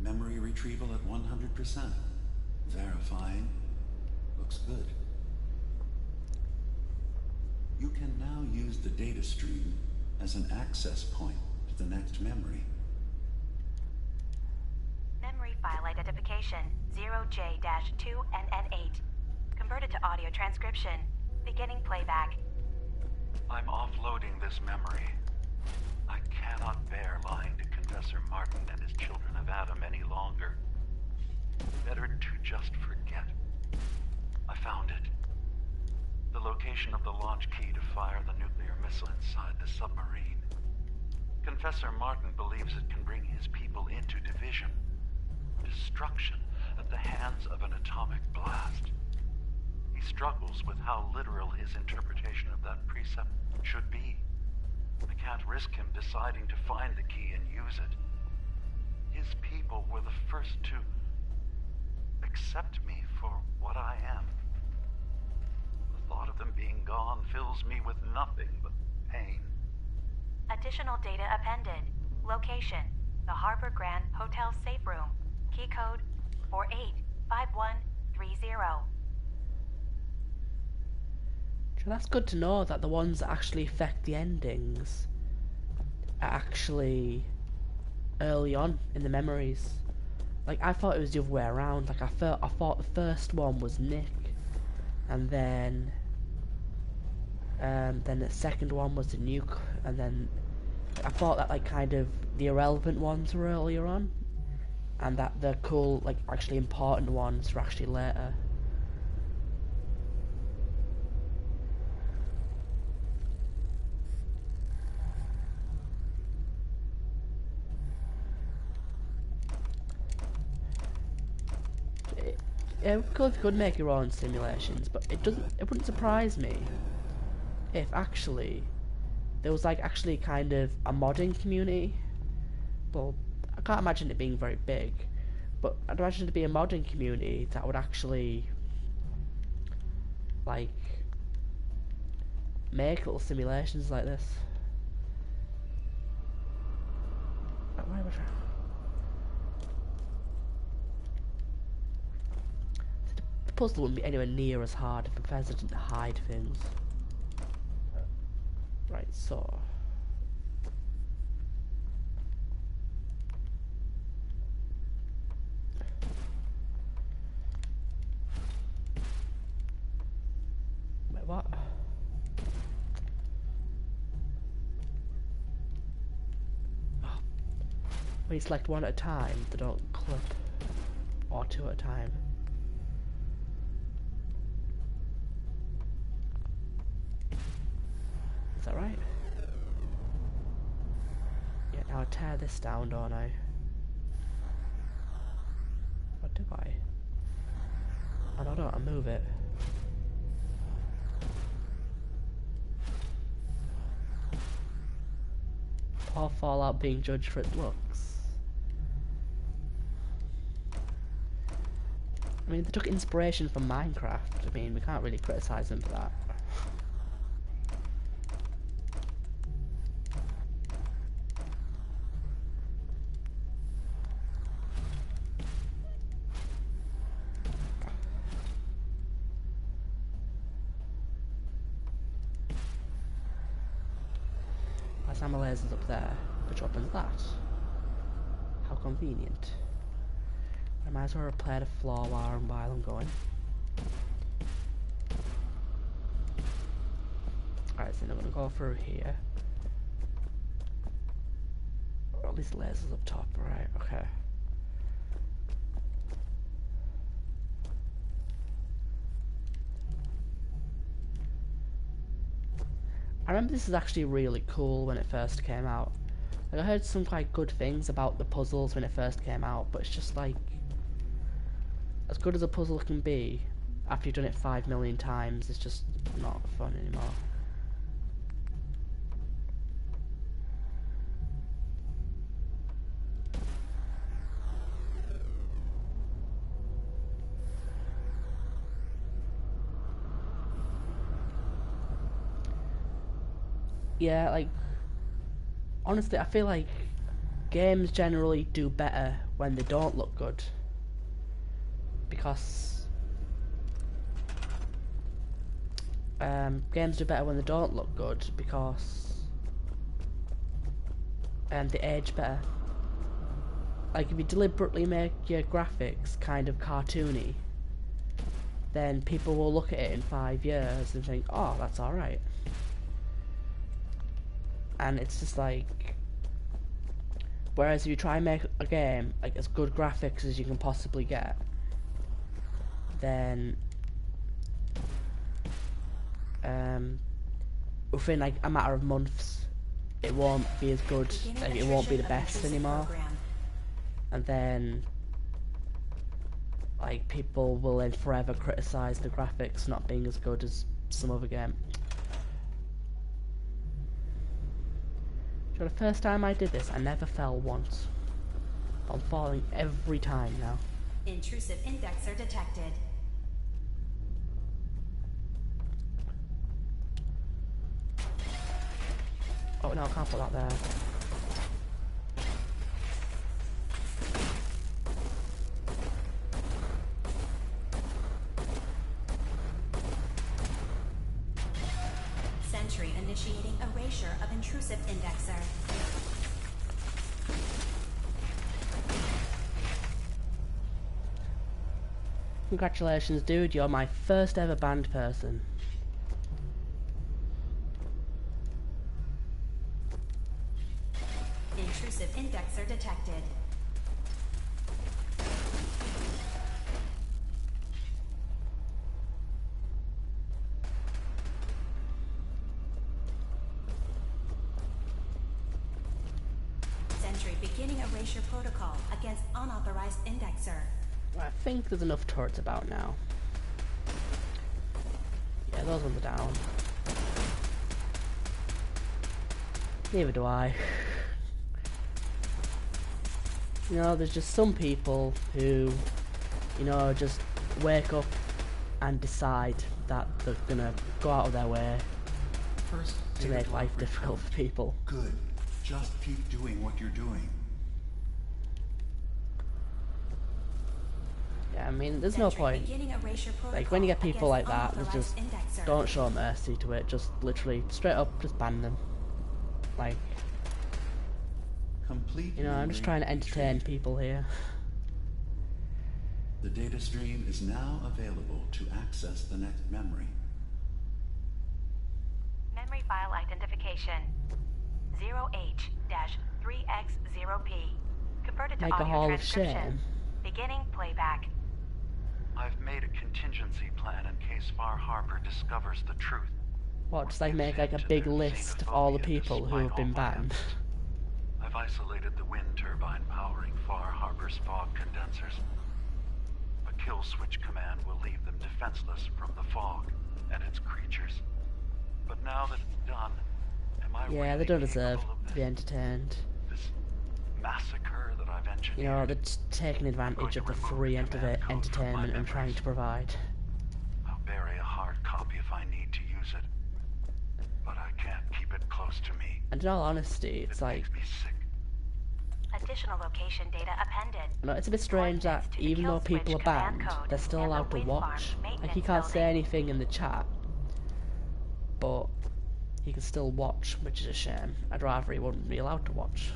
Memory retrieval at 100%. Verifying. Looks good. You can now use the data stream as an access point to the next memory. Memory file identification 0J-2NN8. Converted to audio transcription. Beginning playback. I'm offloading this memory. I cannot bear lying to Confessor Martin and his children of Adam any longer. Better to just forget. I found it. The location of the launch key to fire the nuclear missile inside the submarine. Confessor Martin believes it can bring his people into division. Destruction at the hands of an atomic blast. He struggles with how literal his interpretation of that precept should be. I can't risk him deciding to find the key and use it. His people were the first to accept accept me for what I am. The thought of them being gone fills me with nothing but pain. Additional data appended. Location: the Harbor Grand Hotel safe room. Key code 485130. So that's good to know that the ones that actually affect the endings are actually early on in the memories. Like, I thought it was the other way around. Like, I thought the first one was Nick, and then the second one was the nuke, and then I thought that, like, kind of the irrelevant ones were earlier on, and that the cool, like, actually important ones were actually later. It would be cool if you could make your own simulations, but it wouldn't surprise me if actually there was, like, actually kind of a modding community. Well, I can't imagine it being very big, but I'd imagine it'd be a modding community that would actually, like, make little simulations like this. Why am I trying? The puzzle wouldn't be anywhere near as hard if Bethesda didn't hide things. Right, so wait, what? Oh. When you select one at a time, they don't clip, or two at a time. Is that right? Yeah, now I tear this down, don't I? What do I? Oh no, I don't, I move it. Poor Fallout being judged for its looks. I mean, they took inspiration from Minecraft. I mean, we can't really criticise them for that. Ammo lasers up there, which opens that. How convenient. I might as well repair the floor while I'm going. Alright, so I'm gonna go through here. All these lasers up top, right, okay. I remember this is actually really cool when it first came out. Like, I heard some quite good things about the puzzles when it first came out, but it's just like, as good as a puzzle can be, after you've done it 5 million times, it's just not fun anymore. Yeah, like, honestly, I feel like games generally do better when they don't look good. Because games do better when they don't look good because they age better. Like, if you deliberately make your graphics kind of cartoony, then people will look at it in 5 years and think, oh, that's alright. And it's just like, whereas if you try and make a game like as good graphics as you can possibly get, then within like a matter of months it won't be as good, like it won't be the best anymore, and then like people will then forever criticize the graphics not being as good as some other game. So the first time I did this, I never fell once. I'm falling every time now. Intrusive indexer detected. Oh no, I can't put that there. Sentry initiating erasure of intrusive indexer. Congratulations, dude, you're my first ever banned person. Intrusive indexer detected. Sentry beginning erasure protocol against unauthorized indexer. I think there's enough turrets about now. Yeah, those ones are down. Neither do I. You know, there's just some people who, you know, just wake up and decide that they're gonna go out of their way to make life difficult for people. Good. Just keep doing what you're doing. Yeah, I mean, there's no point. Like, when you get people like that, just don't show mercy to it. Just literally, straight up, just ban them. Like, you know, I'm just trying to entertain people here. The data stream is now available to access the next memory. Memory file identification 0H-3X0P. Converted to Make a audio hall of transcription. shame. Beginning playback. I've made a contingency plan in case Far Harbor discovers the truth. What, just like make like a big list of all the people who have been banned? I've isolated the wind turbine powering Far Harbor's fog condensers. A kill switch command will leave them defenseless from the fog and its creatures. But now that it's done, am I Yeah, they don't deserve to be entertained. This massacre that I've engineered? You know, they're just taking advantage of the free entertainment I'm trying to provide. I'll bury a hard copy if I need to use it. But I can't keep it close to me. And in all honesty, it's like, Additional location data appended. you know, it's a bit strange that even though people are banned, they're still allowed to watch. Like, you can't say anything in the chat, but he can still watch, which is a shame. I'd rather he wouldn't be allowed to watch.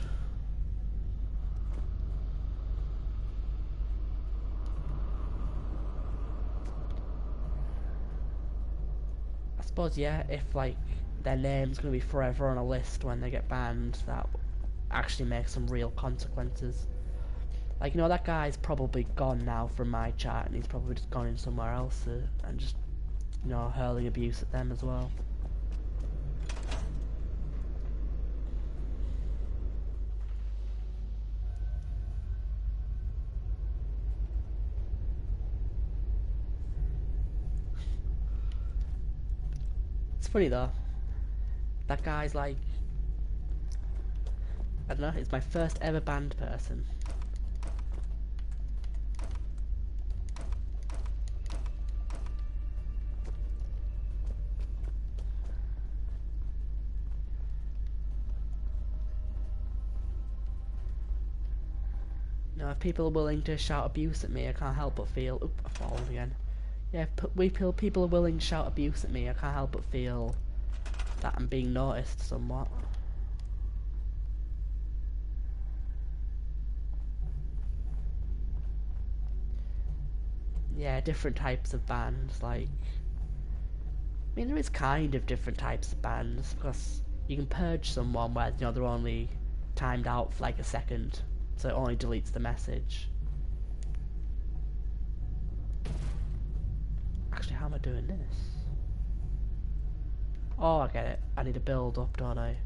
I suppose, yeah, if like their name's gonna be forever on a list when they get banned, that actually makes some real consequences. Like, you know, that guy's probably gone now from my chat, and he's probably just gone in somewhere else and just, you know, hurling abuse at them as well. It's funny though. That guy's like, I don't know, it's my first ever banned person. You know, if people are willing to shout abuse at me, I can't help but feel... Oop, I've fallen again. Yeah, if people are willing to shout abuse at me, I can't help but feel that I'm being noticed somewhat. Yeah, different types of bans, like... I mean, there is kind of different types of bans, because you can purge someone where, you know, they're only timed out for like a second, so it only deletes the message. Actually, how am I doing this? Oh, I get it. I need to build up, don't I?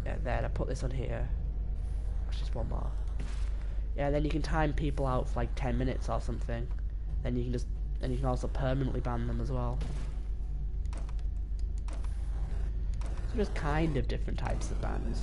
Yeah, then I put this on here. Actually, just one more. Yeah, then you can time people out for like 10 minutes or something. Then you can just, and you can also permanently ban them as well. So just kind of different types of bans.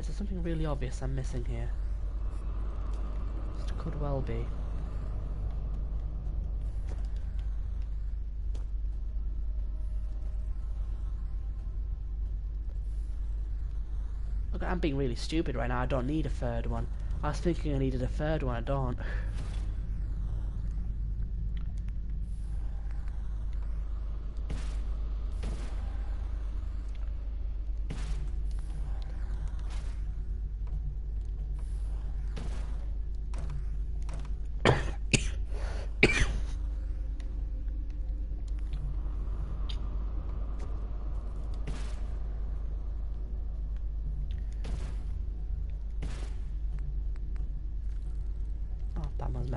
is there something really obvious I'm missing here? It could well be. Look, I'm being really stupid right now. I don't need a third one. I was thinking I needed a third one. I don't.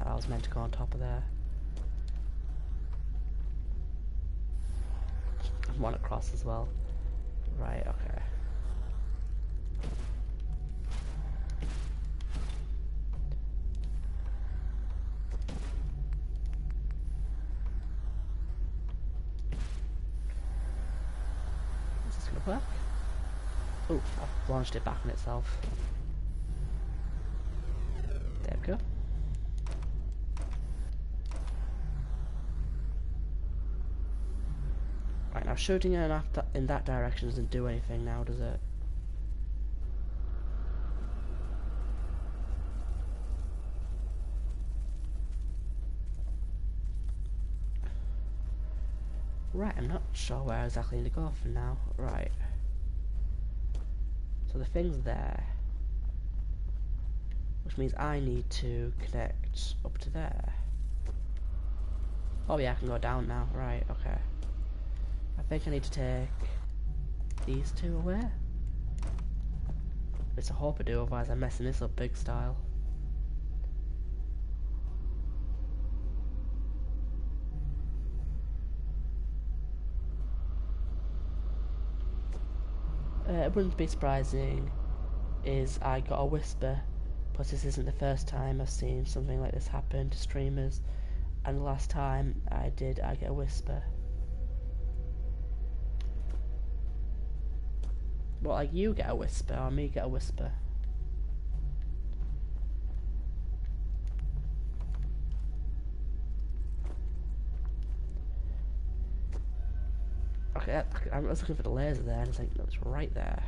I was meant to go on top of there. And one across as well. Right, okay. Is this gonna work? Oh, I've launched it back on itself. There we go. Right, now shooting in that direction doesn't do anything now, does it? Right, I'm not sure where exactly to go for now. Right. So the thing's there. Which means I need to connect up to there. Oh yeah, I can go down now. Right, okay. I think I need to take these two away. It's a hope I do, otherwise I'm messing this up big style. It wouldn't be surprising is I got a whisper, but this isn't the first time I've seen something like this happen to streamers, and the last time I did, I get a whisper. Well, like you get a whisper, or me get a whisper. Okay, I was looking for the laser there, and it's like, no, it's right there.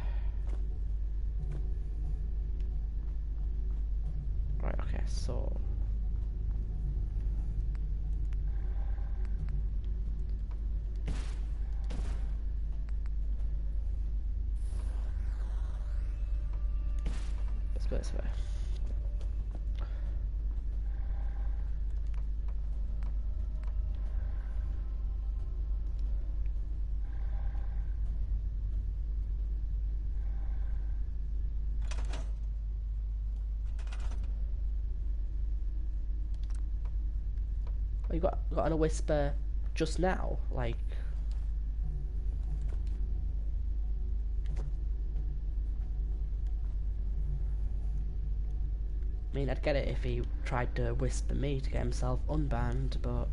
Right, okay, so... let's go this way. Oh, you got on a whisper just now, like. I mean, I'd get it if he tried to whisper me to get himself unbanned, but.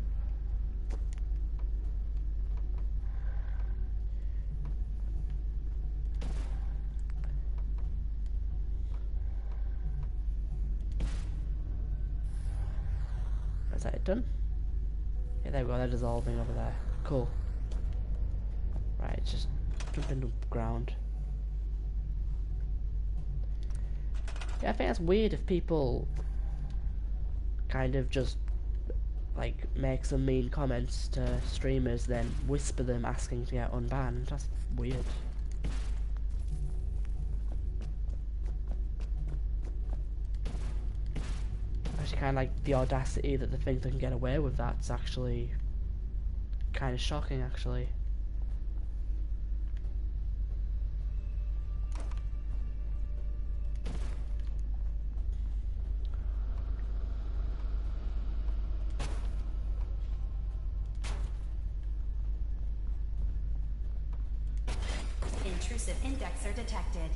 Is that it done? Yeah, there we go, they're dissolving over there. Cool. Right, just jump into the ground. Yeah, I think that's weird if people kind of just like make some mean comments to streamers, then whisper them asking to get unbanned. That's weird. Actually, kind of like the audacity that they think they can get away with that's actually kind of shocking, actually. Intrusive indexer detected.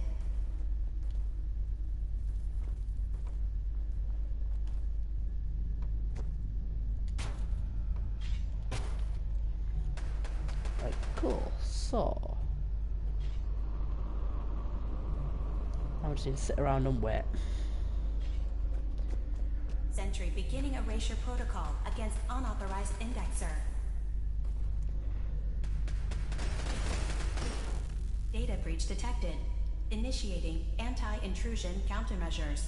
Right, cool. So I'm just going to sit around and wait. Sentry beginning erasure protocol against unauthorized indexer. Data breach detected. Initiating anti-intrusion countermeasures.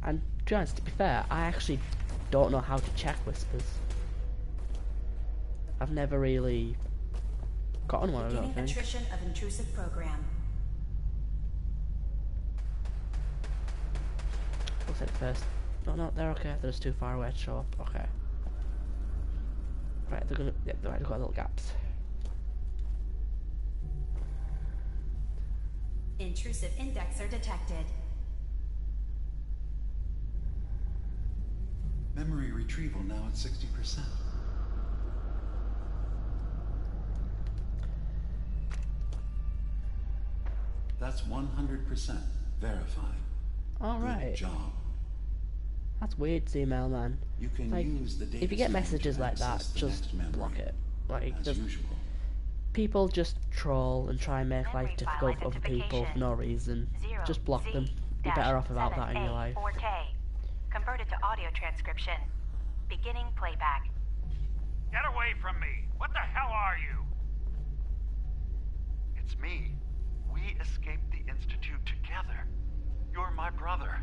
And to be honest, to be fair, I actually don't know how to check whispers. I've never really gotten one, I don't think. Attrition of intrusive program. What's it first? No, they're okay. They're just too far away to show up. Okay. Right, they're gonna. Yeah, they've got little gaps. Intrusive indexer detected. Memory retrieval now at 60%. That's 100% verified. Alright. Good job. That's weird, email man. You can like, use the data if you get stream messages to like that, access the just next memory, block it. Like, as just usual. people just troll and try and make life difficult for other people for no reason. Just block them. You're better off without that in your life. 4K. Converted to audio transcription. Beginning playback. Get away from me! What the hell are you? It's me. We escaped the Institute together. You're my brother.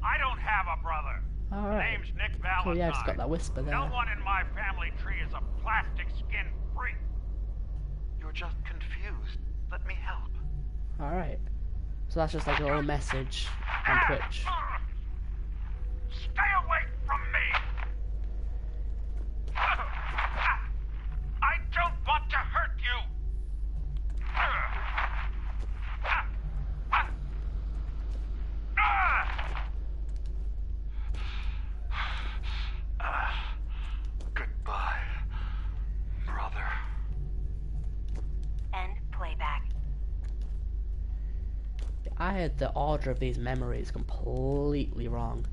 I don't have a brother. Alright. Name's Nick Valentine. Cool, yeah, I just got that whisper there. No one in my family tree is a plastic skin freak. You're just confused. Let me help. Alright. So that's just like a little message on Twitch. Stay away from me! I don't want to hurt you! Goodbye, brother. End playback. I had the order of these memories completely wrong.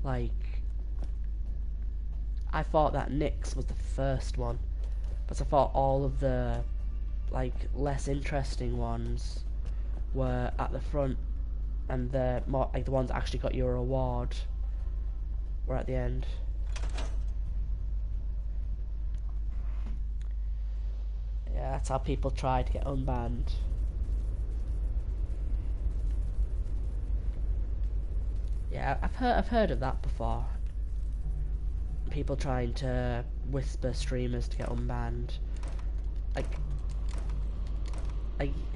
Like, I thought that Nick's was the first one, but I thought all of the, like, less interesting ones were at the front, and the more, like, the ones that actually got you a reward were at the end. Yeah, that's how people try to get unbanned. Yeah, I've heard of that before. People trying to whisper streamers to get unbanned. Like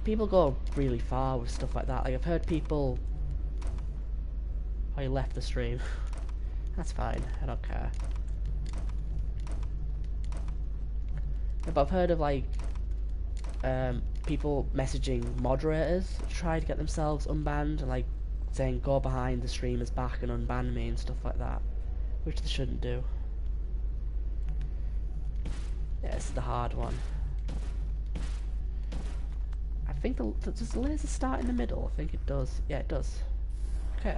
people go really far with stuff like that. Like I've heard people. Oh, you left the stream. That's fine. I don't care. Yeah, but I've heard of like people messaging moderators to try to get themselves unbanned and like saying go behind the streamer's back and unban me and stuff like that, which they shouldn't do. Yeah, this is the hard one. I think does the laser start in the middle? I think it does. Yeah, it does. Okay.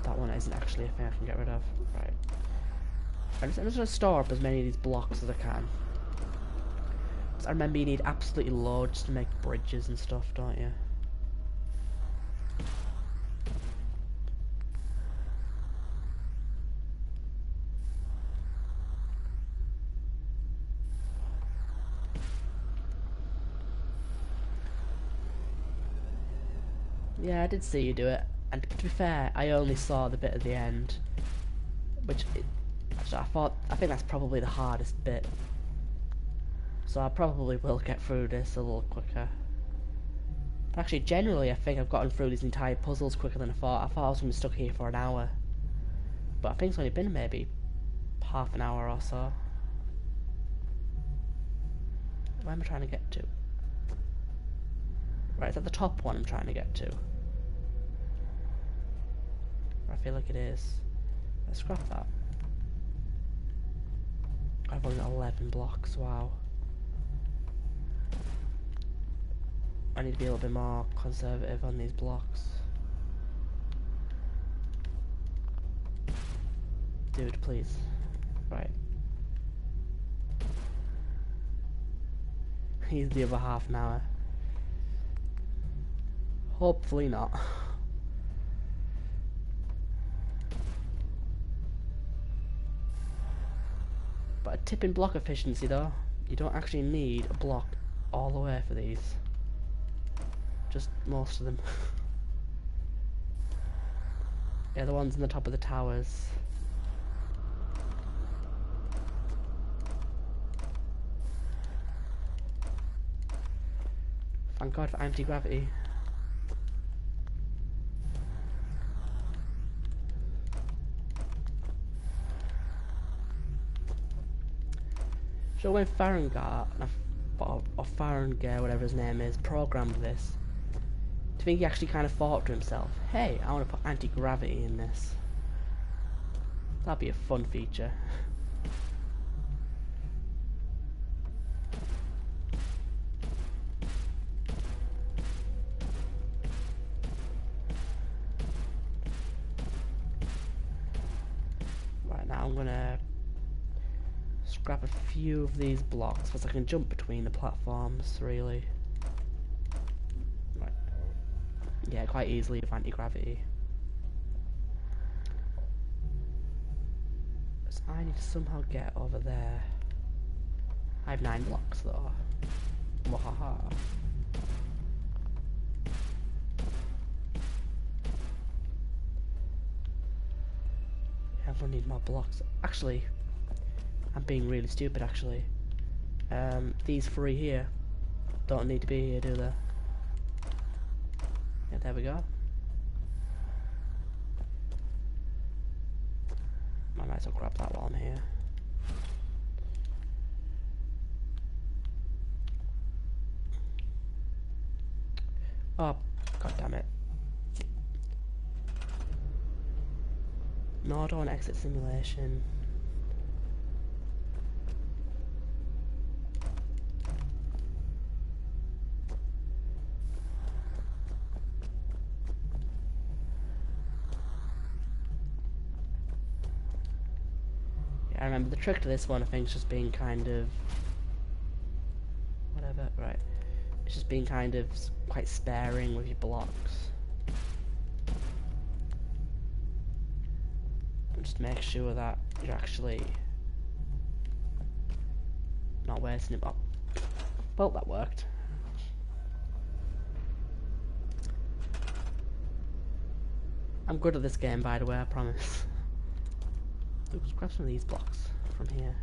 That one isn't actually a thing I can get rid of. Right. I'm just going to store up as many of these blocks as I can. I remember you need absolutely loads to make bridges and stuff, don't you? Yeah, I did see you do it. And to be fair, I only saw the bit at the end, which actually I think that's probably the hardest bit. So I probably will get through this a little quicker. But actually, generally, I think I've gotten through these entire puzzles quicker than I thought. I thought I was going to be stuck here for an hour, but I think it's only been maybe half an hour or so. Where am I trying to get to? Right, is that the top one I'm trying to get to? I feel like it is. Let's scrap that. I've only got 11 blocks, wow. I need to be a little bit more conservative on these blocks. Dude, please. Right. He's the other half an hour. Hopefully not. But a tip in block efficiency though, you don't actually need a block all the way for these. Just most of them. Yeah, the ones in the top of the towers. Thank God for anti-gravity. So when Farragut, or Farragut, whatever his name is, programmed this, do you think he actually kind of thought to himself, hey, I want to put anti-gravity in this? That'd be a fun feature. Right, now I'm gonna grab a few of these blocks because I can jump between the platforms really. Right. Yeah, quite easily with anti-gravity. So I need to somehow get over there. I have 9 blocks though. Wahaha. Everyone need more blocks. Actually, I'm being really stupid actually. These 3 here don't need to be here, do they? Yeah, there we go. I might as well grab that while I'm here. Oh, god damn it. No, I don't want exit simulation. I remember the trick to this one, I think, is just being kind of... whatever, right. It's just being kind of quite sparing with your blocks. And just make sure that you're actually not wasting it. Oh. Well, that worked. I'm good at this game, by the way, I promise. Let's grab some of these blocks from here.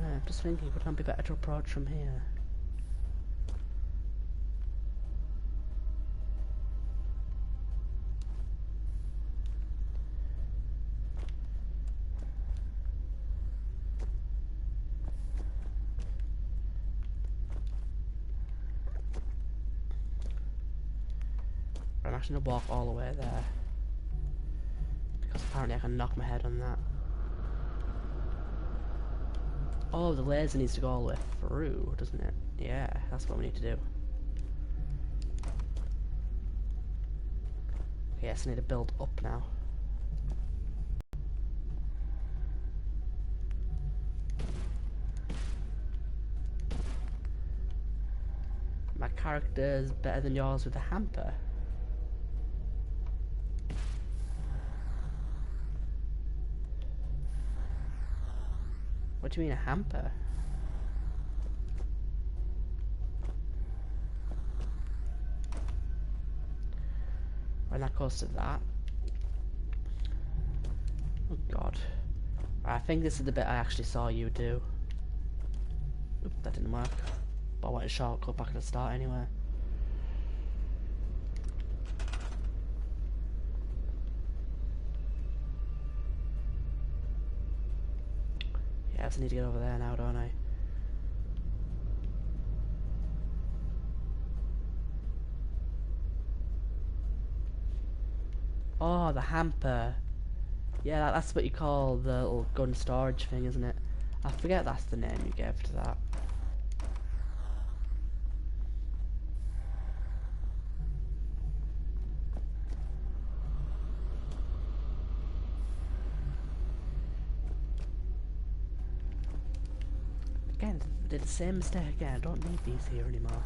I'm just thinking, would it be better to approach from here? I'm actually gonna walk all the way there because apparently I can knock my head on that. Oh, the laser needs to go all the way through, doesn't it? Yeah, that's what we need to do. Yes, I need to build up now. My character's better than yours with a hamper. What do you mean a hamper? When that goes to that. Oh god. I think this is the bit I actually saw you do. Oop, that didn't work. But I wanted to shortcut back at the start anyway. I just need to get over there now, don't I? Oh, the hamper. Yeah, that's what you call the little gun storage thing, isn't it? I forget that's the name you gave to that. Again, did the same mistake again. I don't need these here anymore.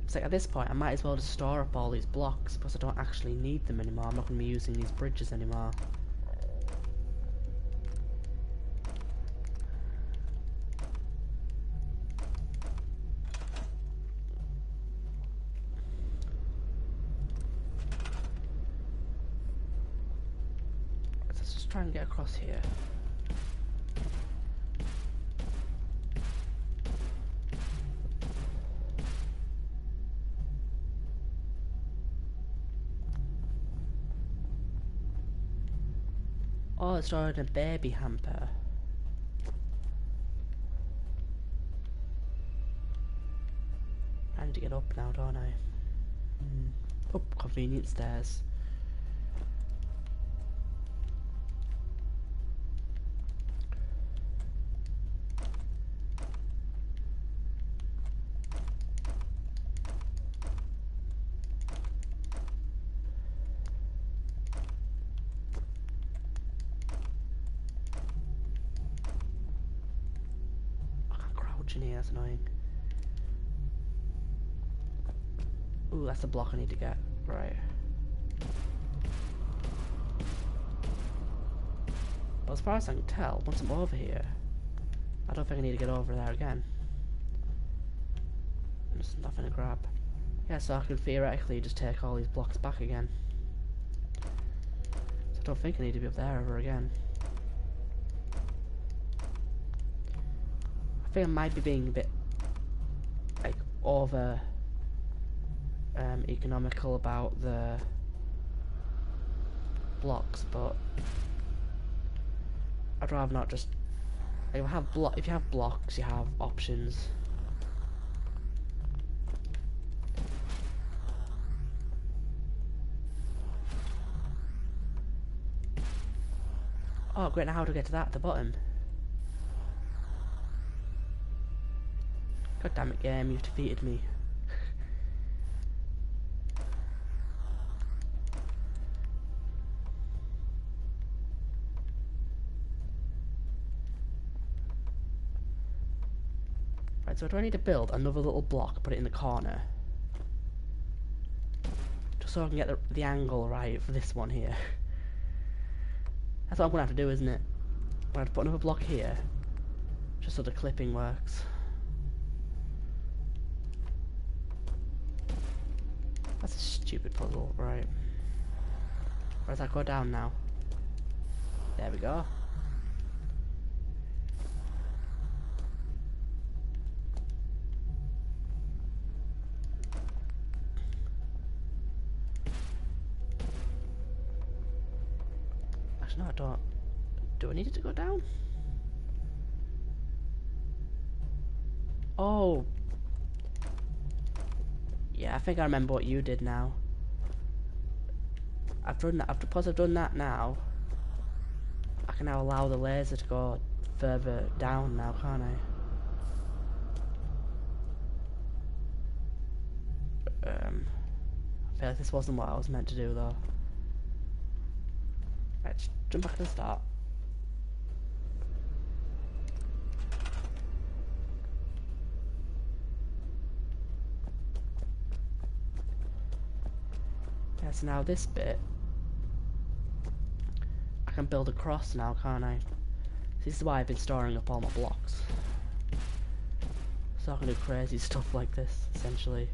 It's like at this point I might as well just store up all these blocks because I don't actually need them anymore. I'm not going to be using these bridges anymore. Let's just try and get across here. Oh, it's already a baby hamper. I need to get up now, don't I? Up convenient stairs. Here, that's annoying. Ooh, that's the block I need to get. Right. But as far as I can tell, once I'm over here, I don't think I need to get over there again. There's nothing to grab. Yeah, so I could theoretically just take all these blocks back again. So I don't think I need to be up there ever again. I think I might be being a bit like over economical about the blocks, but I'd rather not just like, if you have blocks, you have options. Oh great, now how to get to that at the bottom? God damn it, game, you've defeated me. Right, so do I need to build another little block, put it in the corner? Just so I can get the angle right for this one here. That's what I'm going to have to do, isn't it? I'm going to have to put another block here, just so the clipping works. That's a stupid puzzle, right. Where does that go down now? There we go. Actually, no, I don't. Do I need it to go down? Oh. Yeah, I think I remember what you did now. I've done that. Because I've done that now, I can now allow the laser to go further down now, can't I? I feel like this wasn't what I was meant to do though. Right, just jump back to the start. So now this bit, I can build across now, can't I? This is why I've been storing up all my blocks. So I can do crazy stuff like this, essentially.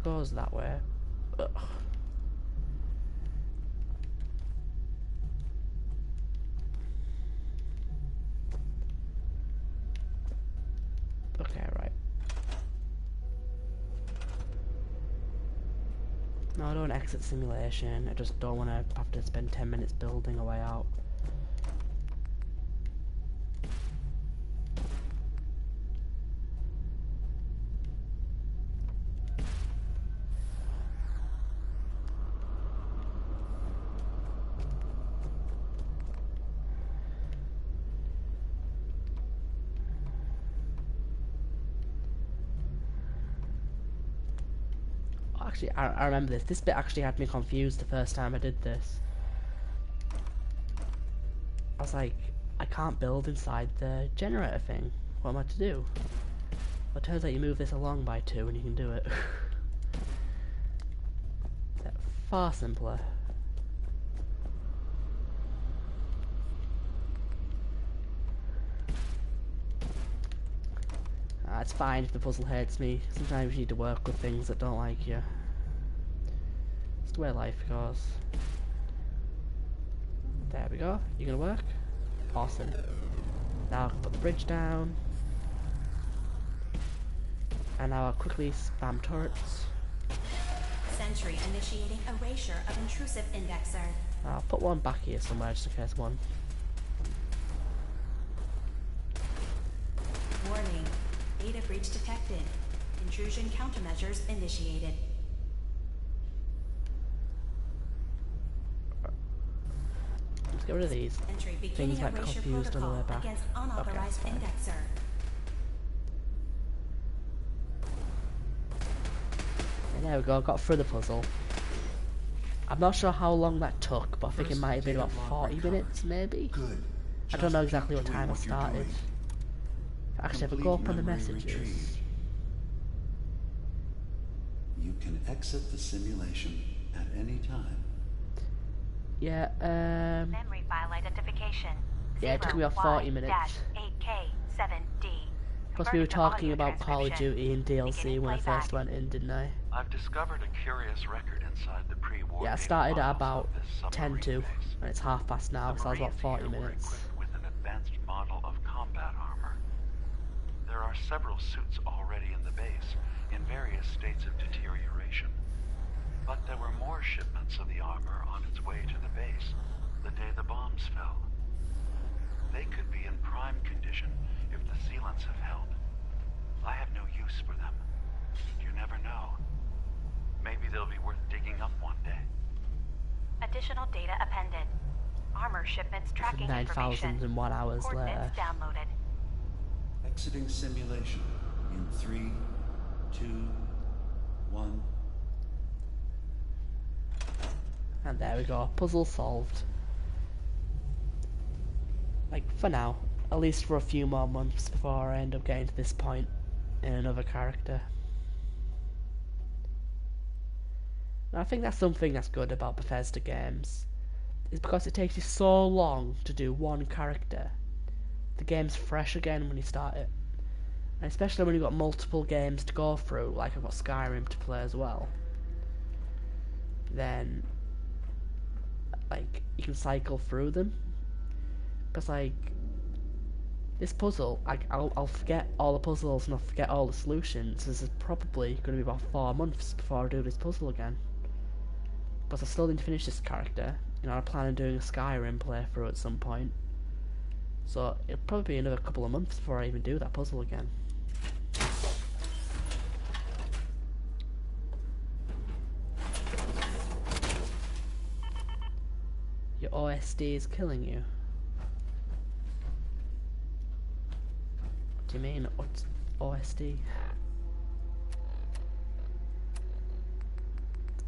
Goes that way. Ugh. No, I don't want exit simulation. I just don't want to have to spend 10 minutes building a way out. Actually, I remember this. This bit actually had me confused the first time I did this. I was like, I can't build inside the generator thing. What am I to do? Well, it turns out you move this along by 2 and you can do it. Far simpler. It's fine if the puzzle hurts me. Sometimes you need to work with things that don't like you. It's the way life goes. There we go. You gonna work? Awesome. Now I'll put the bridge down. And now I'll quickly spam turrets. Sentry initiating erasure of intrusive indexer. I'll put one back here somewhere just in case one. Warning. Data breach detected. Intrusion countermeasures initiated. Let's get rid of these. Things like confused on the way back. Against unauthorized indexer. And there we go, got through the puzzle. I'm not sure how long that took, but I think it might have been about 40 minutes, maybe? Good. I don't know exactly what time I started. Actually, if I go up on the messages... You can exit the simulation at any time. Yeah, Memory file identification. yeah, it took me about 40 minutes. 8K7D. Plus we were talking about Call of Duty and DLC when I first went in, didn't I? I've discovered a curious record inside the pre-war. Yeah, I started at about 10 to, and it's 5:30 now, so I was about 40 minutes. With an advanced model of combat armor. There are several suits already in the base, in various states of deterioration. But there were more shipments of the armor on its way to the base the day the bombs fell. They could be in prime condition if the sealants have held. I have no use for them. You never know. Maybe they'll be worth digging up one day. Additional data appended. Armor shipments tracking information. 9,001 hours later. Coordinates downloaded. Exiting simulation in 3, 2, 1. And there we go, puzzle solved. Like, for now. At least for a few more months before I end up getting to this point in another character. And I think that's something that's good about Bethesda games. Is because it takes you so long to do one character. The game's fresh again when you start it. And especially when you've got multiple games to go through, like I've got Skyrim to play as well. Then, like, you can cycle through them. Because, like, this puzzle, I'll forget all the puzzles and I'll forget all the solutions. This is probably going to be about 4 months before I do this puzzle again. But I still need to finish this character. You know, I plan on doing a Skyrim playthrough at some point. So it'll probably be another couple of months before I even do that puzzle again. Your OSD is killing you. What do you mean? What's OSD?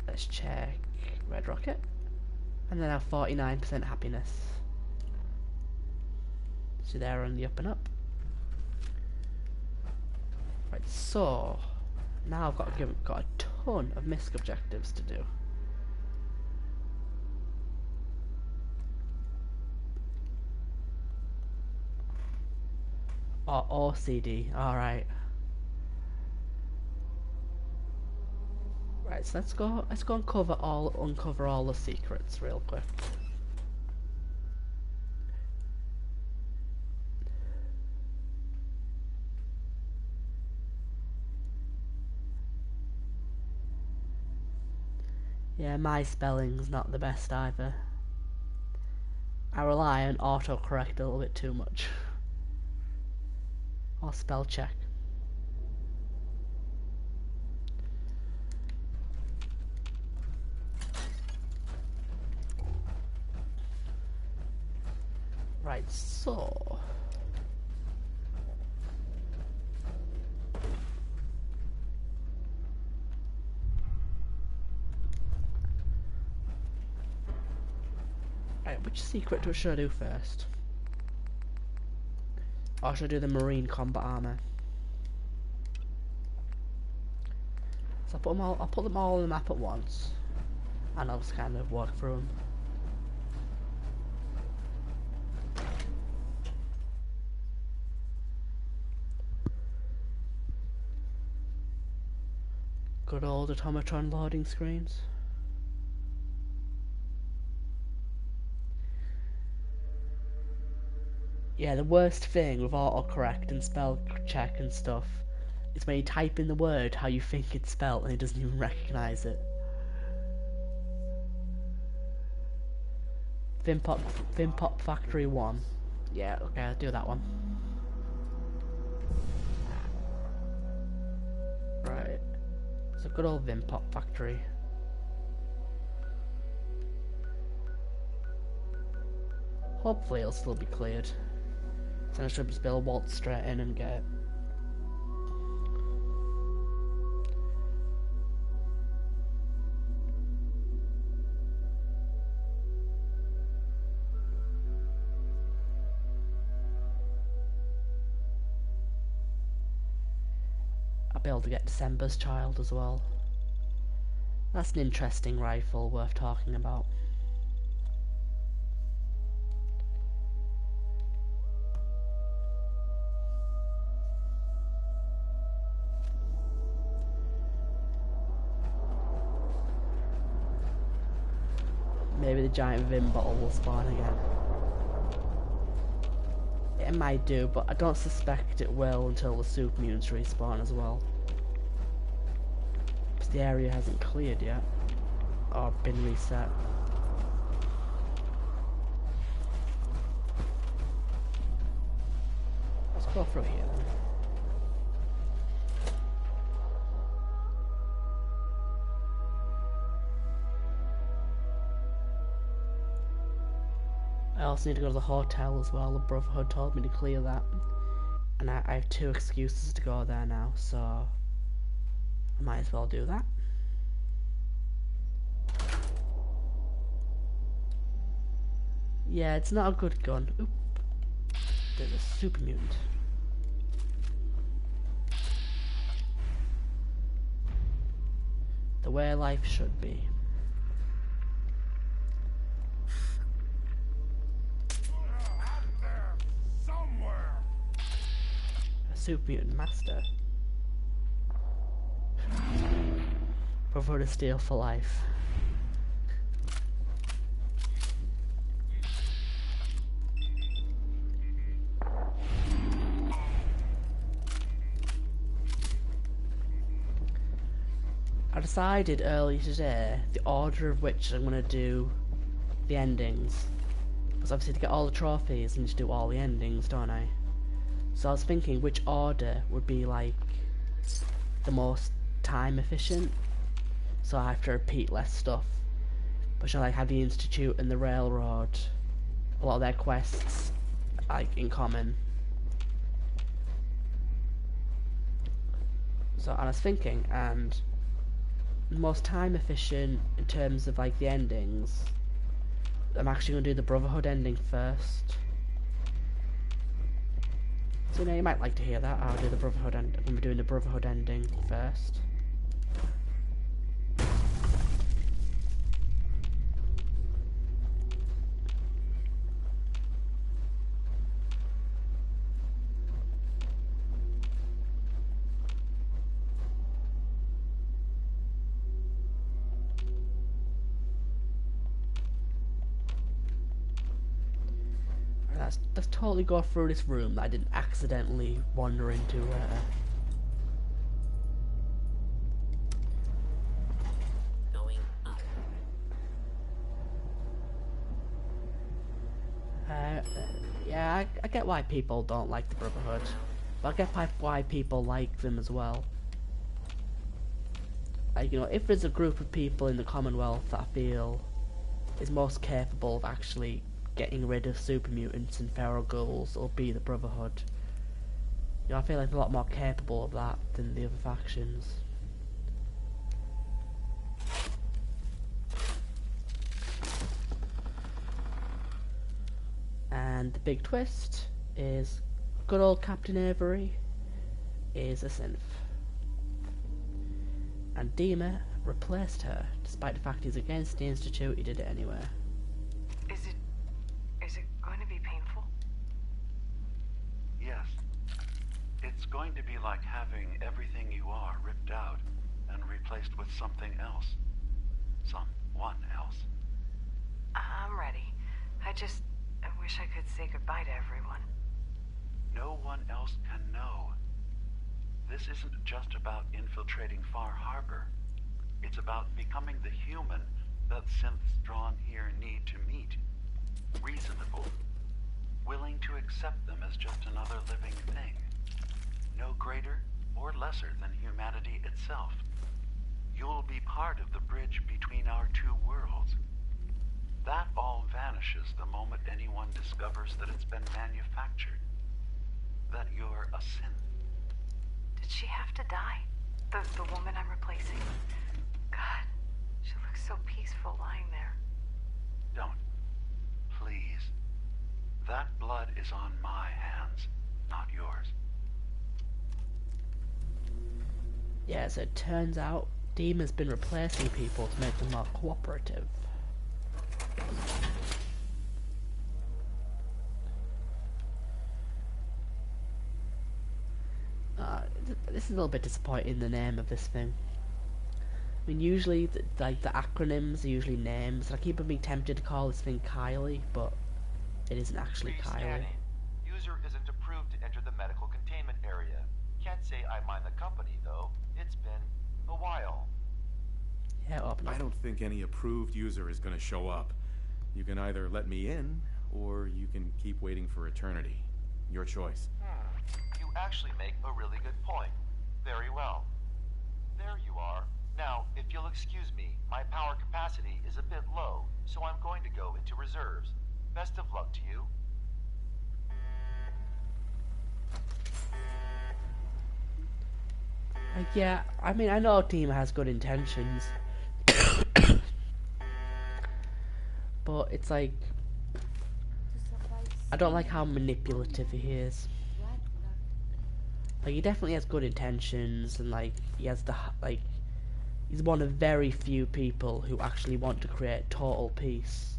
Let's check Red Rocket. And then have 49% happiness. So they're on the up and up. Right, so now I've got a ton of MISC objectives to do. Oh, OCD, alright. Right, so let's go and uncover all the secrets real quick. Yeah, my spelling's not the best either. I rely on autocorrect a little bit too much. Or spell check. Right, so... Right, which secret should I do first? Or should I do the marine combat armor? So I'll put them all on the map at once. And I'll just kind of work through them. Good old automatron loading screens. Yeah, the worst thing with autocorrect and spell check and stuff is when you type in the word how you think it's spelled and it doesn't even recognise it. Vimpop Factory 1. Yeah, okay, I'll do that one. Right. So good old Vimpop Factory. Hopefully it'll still be cleared. So I should just be able to waltz straight in and get it. I'll be able to get December's Child as well. That's an interesting rifle worth talking about. Maybe the giant Vim bottle will spawn again. It might do, but I don't suspect it will until the super mutants respawn as well. Because the area hasn't cleared yet. Or been reset. Let's go through here then. I also need to go to the hotel as well. The Brotherhood told me to clear that. And I have 2 excuses to go there now, so I might as well do that. Yeah, it's not a good gun. Oop. There's a super mutant. The way life should be. Super Mutant Master. Brotherhood of Steel for life. I decided earlier today the order of which I'm going to do the endings. Because obviously to get all the trophies I need to do all the endings, don't I? So I was thinking which order would be like the most time efficient, so I have to repeat less stuff. But should I have the Institute and the Railroad, a lot of their quests like in common. So and I was thinking, and the most time efficient in terms of like the endings, I'm actually going to do the Brotherhood ending first. So now you might like to hear that. I'll do the Brotherhood end. I'm going to be doing the Brotherhood ending first. Let's totally go through this room that I didn't accidentally wander into. Going up. Yeah, I get why people don't like the Brotherhood, but I get why people like them as well. Like, you know, if there's a group of people in the Commonwealth that I feel is most capable of actually getting rid of super mutants and feral ghouls, it'll be the Brotherhood. You know, I feel like they're a lot more capable of that than the other factions. And the big twist is good old Captain Avery is a synth. And Dima replaced her, despite the fact he's against the Institute, he did it anyway. Is it going to be painful? Yes. It's going to be like having everything you are ripped out and replaced with something else. Someone else. I'm ready. I wish I could say goodbye to everyone. No one else can know. This isn't just about infiltrating Far Harbor. It's about becoming the human that synths drawn here need to meet. Reasonable. Willing to accept them as just another living thing. No greater or lesser than humanity itself. You'll be part of the bridge between our two worlds. That all vanishes the moment anyone discovers that it's been manufactured. That you're a synth. Did she have to die? The woman I'm replacing? God, she looks so peaceful lying there. Don't. Please. That blood is on my hands, not yours. Yeah, so it turns out Dima's been replacing people to make them more cooperative. This is a little bit disappointing, the name of this thing. I mean, usually, the acronyms are usually names. I keep on being tempted to call this thing Kylie, but it isn't actually Kylie. Scanning. User isn't approved to enter the medical containment area. Can't say I mind the company, though. It's been a while. Yeah, I don't think any approved user is going to show up. You can either let me in, or you can keep waiting for eternity. Your choice. You actually make a really good point. Very well. There you are. Now, if you'll excuse me, my power capacity is a bit low, so I'm going to go into reserves. Best of luck to you. Yeah, I mean, I know Dima has good intentions. But it's like, I don't like how manipulative he is. Like, he definitely has good intentions, and like, he has he's one of very few people who actually want to create total peace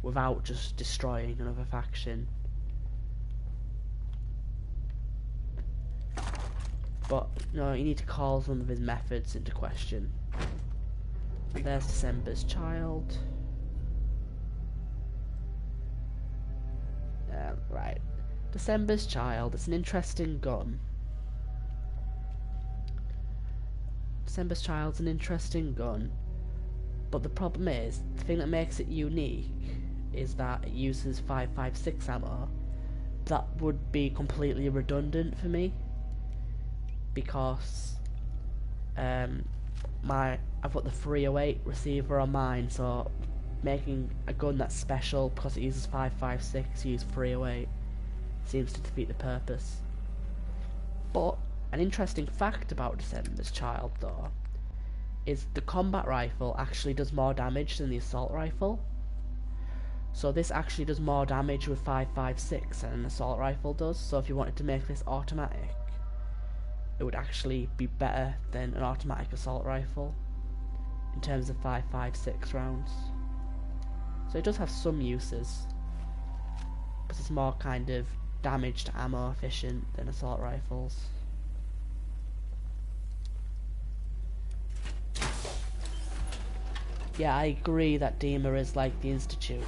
without just destroying another faction. But, you know, you need to call some of his methods into question. There's December's child. Right. December's child. It's an interesting gun. December's child's an interesting gun. But the problem is, the thing that makes it unique is that it uses 5.56 ammo. That would be completely redundant for me. Because I've got the 308 receiver on mine, so making a gun that's special because it uses 5.56, use 308 seems to defeat the purpose. But an interesting fact about December's child, though, is the combat rifle actually does more damage than the assault rifle. So this actually does more damage with 5.56 than an assault rifle does. So if you wanted to make this automatic, it would actually be better than an automatic assault rifle in terms of 5.56 rounds. So it does have some uses, but it's more kind of damage to ammo efficient than assault rifles. Yeah, I agree that Dima is like the Institute.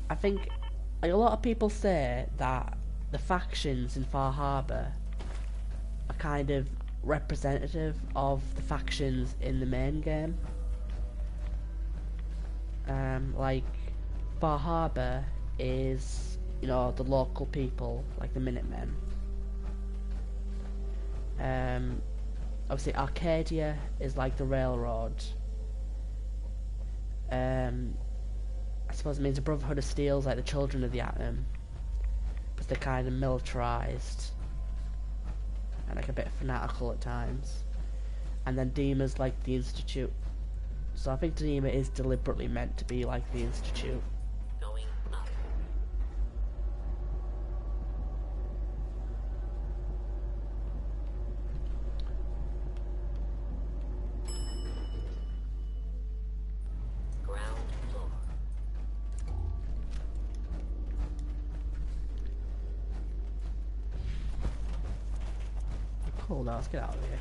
I think like, a lot of people say that the factions in Far Harbor are kind of representative of the factions in the main game. Like Far Harbor is, you know, the local people, like the Minutemen. Obviously Arcadia is like the railroad. I suppose it means the Brotherhood of Steel is like the Children of the Atom, because they're kind of militarized and like a bit fanatical at times. And then Dima's like the Institute. So I think Dima is deliberately meant to be like the Institute. Going up. Ground floor. Cool, now let's get out of here.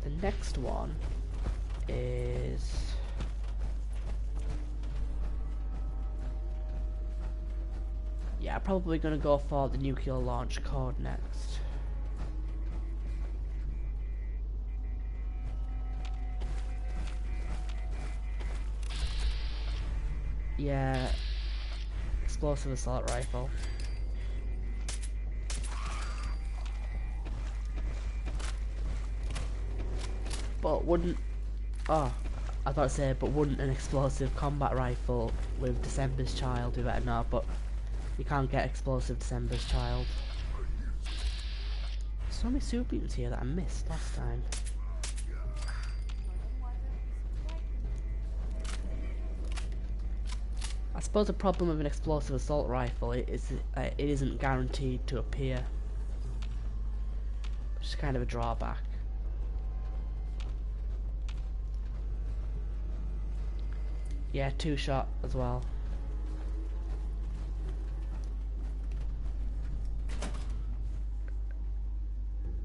The next one is... yeah, probably gonna go for the nuclear launch code next. Yeah, explosive assault rifle. But wouldn't... oh, I thought to say, but wouldn't an explosive combat rifle with December's Child do better? No, but you can't get explosive December's Child. So many super mutants here that I missed last time. I suppose the problem with an explosive assault rifle is it isn't guaranteed to appear. Which is kind of a drawback. Yeah, 2-shot as well.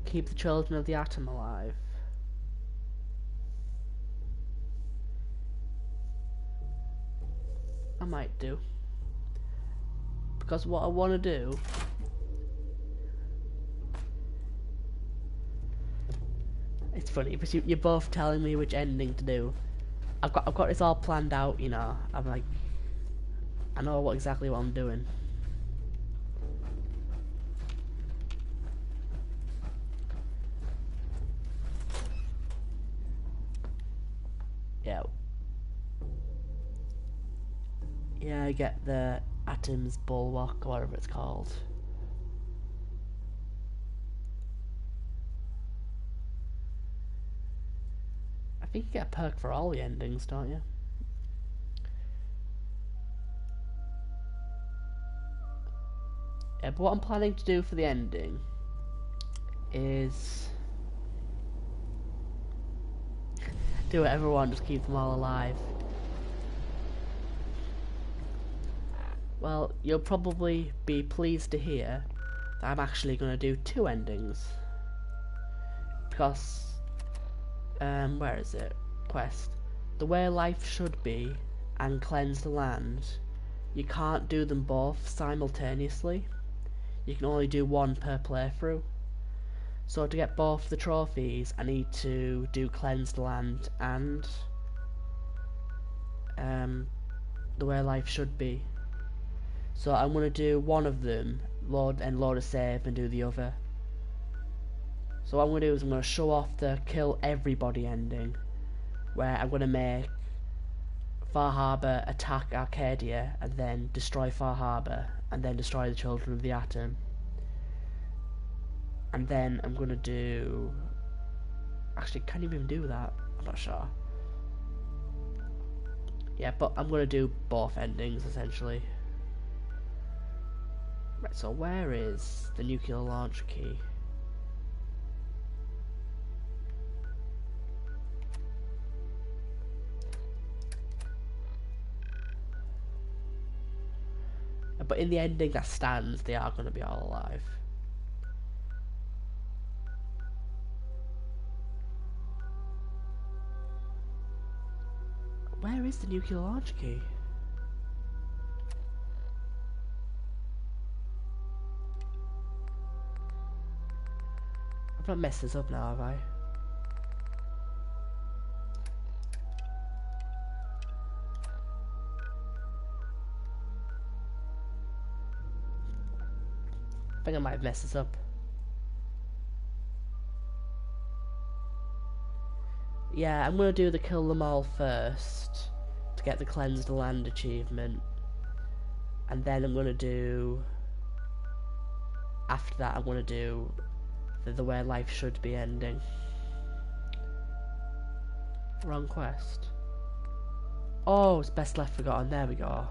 Keep the Children of the Atom alive. I might do. Because what I want to do... it's funny, because you're both telling me which ending to do. I've got this all planned out, you know. I'm like, I know exactly what I'm doing. Yeah. Yeah, I get the Atom's Bulwark, or whatever it's called. I think you get a perk for all the endings, don't you? Yeah, but what I'm planning to do for the ending is do whatever I want, just keep them all alive. Well, you'll probably be pleased to hear that I'm actually going to do 2 endings. Because where is it? Quest. The Way Life Should Be and Cleanse the Land. You can't do them both simultaneously. You can only do one per playthrough. So to get both the trophies, I need to do Cleanse the Land and The Way Life Should Be. So I'm going to do one of them, load a save, and do the other. So what I'm going to do is I'm going to show off the kill everybody ending, where I'm going to make Far Harbor attack Arcadia and then destroy Far Harbor and then destroy the Children of the Atom. And then I'm going to do... actually, can't even do that. I'm not sure. Yeah, but I'm going to do both endings essentially. Right, so where is the nuclear launch key? But in the ending that stands, they are going to be all alive. Where is the nuclear launch key? I've not messed this up now, have I? think I might have messed this up. Yeah, I'm gonna do the kill them all first to get the cleanse the land achievement, and then I'm gonna do, after that I'm gonna do the way life should be ending. Wrong quest. Oh, it's best left forgotten. There we go.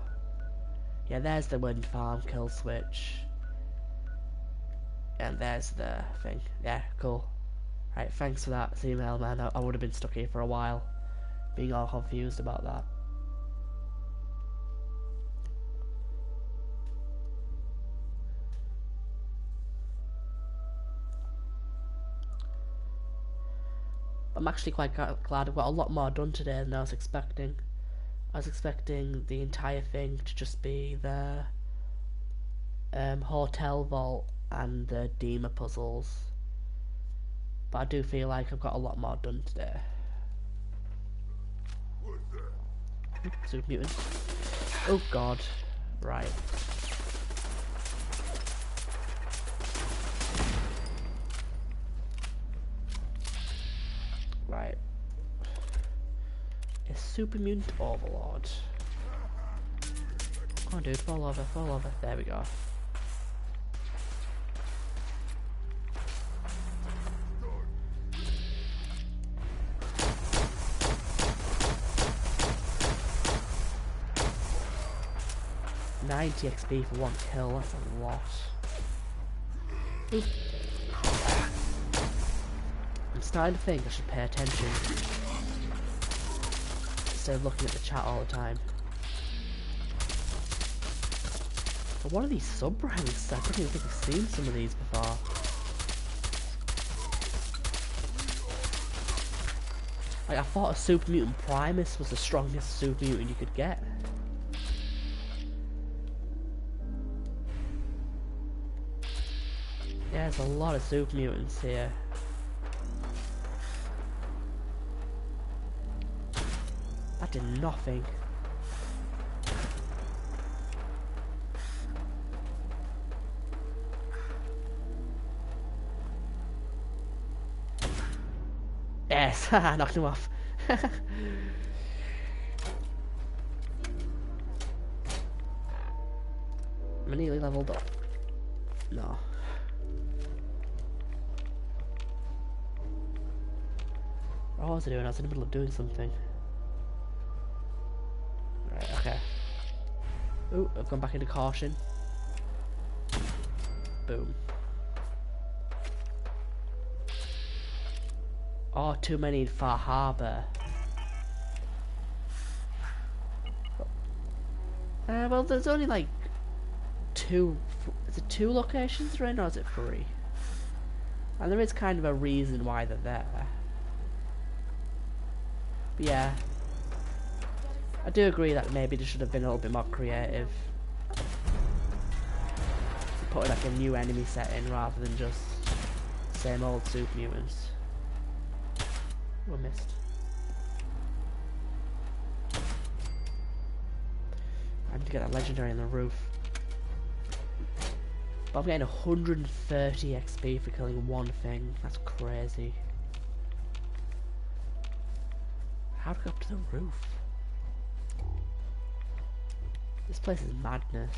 Yeah, there's the wind farm kill switch. And there's the thing. Yeah, cool. Right, thanks for that, email man. I would have been stuck here for a while, being all confused about that. I'm actually quite glad I've got a lot more done today than I was expecting. I was expecting the entire thing to just be the hotel vault and the Dima puzzles, but I do feel like I've got a lot more done today. Super mutant. Oh god. Right. Right. A super mutant overlord. Come on dude, fall over, fall over. There we go. $90 XP for one kill, that's a lot. Oop. I'm starting to think I should pay attention instead of looking at the chat all the time. But what are these sub-ranks? I don't even think I've seen some of these before. Like, I thought a Super Mutant Primus was the strongest Super Mutant you could get. Yeah, there's a lot of Super Mutants here. That did nothing. Yes, haha, knocked him off. I'm nearly leveled up. No. What was I doing? I was in the middle of doing something. Right, okay. Ooh, I've gone back into caution. Boom. Oh, too many in Far Harbor. Well, there's only like two. Is it 2 locations right now, or is it 3? And there is kind of a reason why they're there. But yeah, I do agree that maybe they should have been a little bit more creative. Put like a new enemy setting rather than just same old Super Mutants. Oh, I missed. I need to get that legendary on the roof. But I'm getting 130 XP for killing one thing. That's crazy. How to go up to the roof? This place is madness.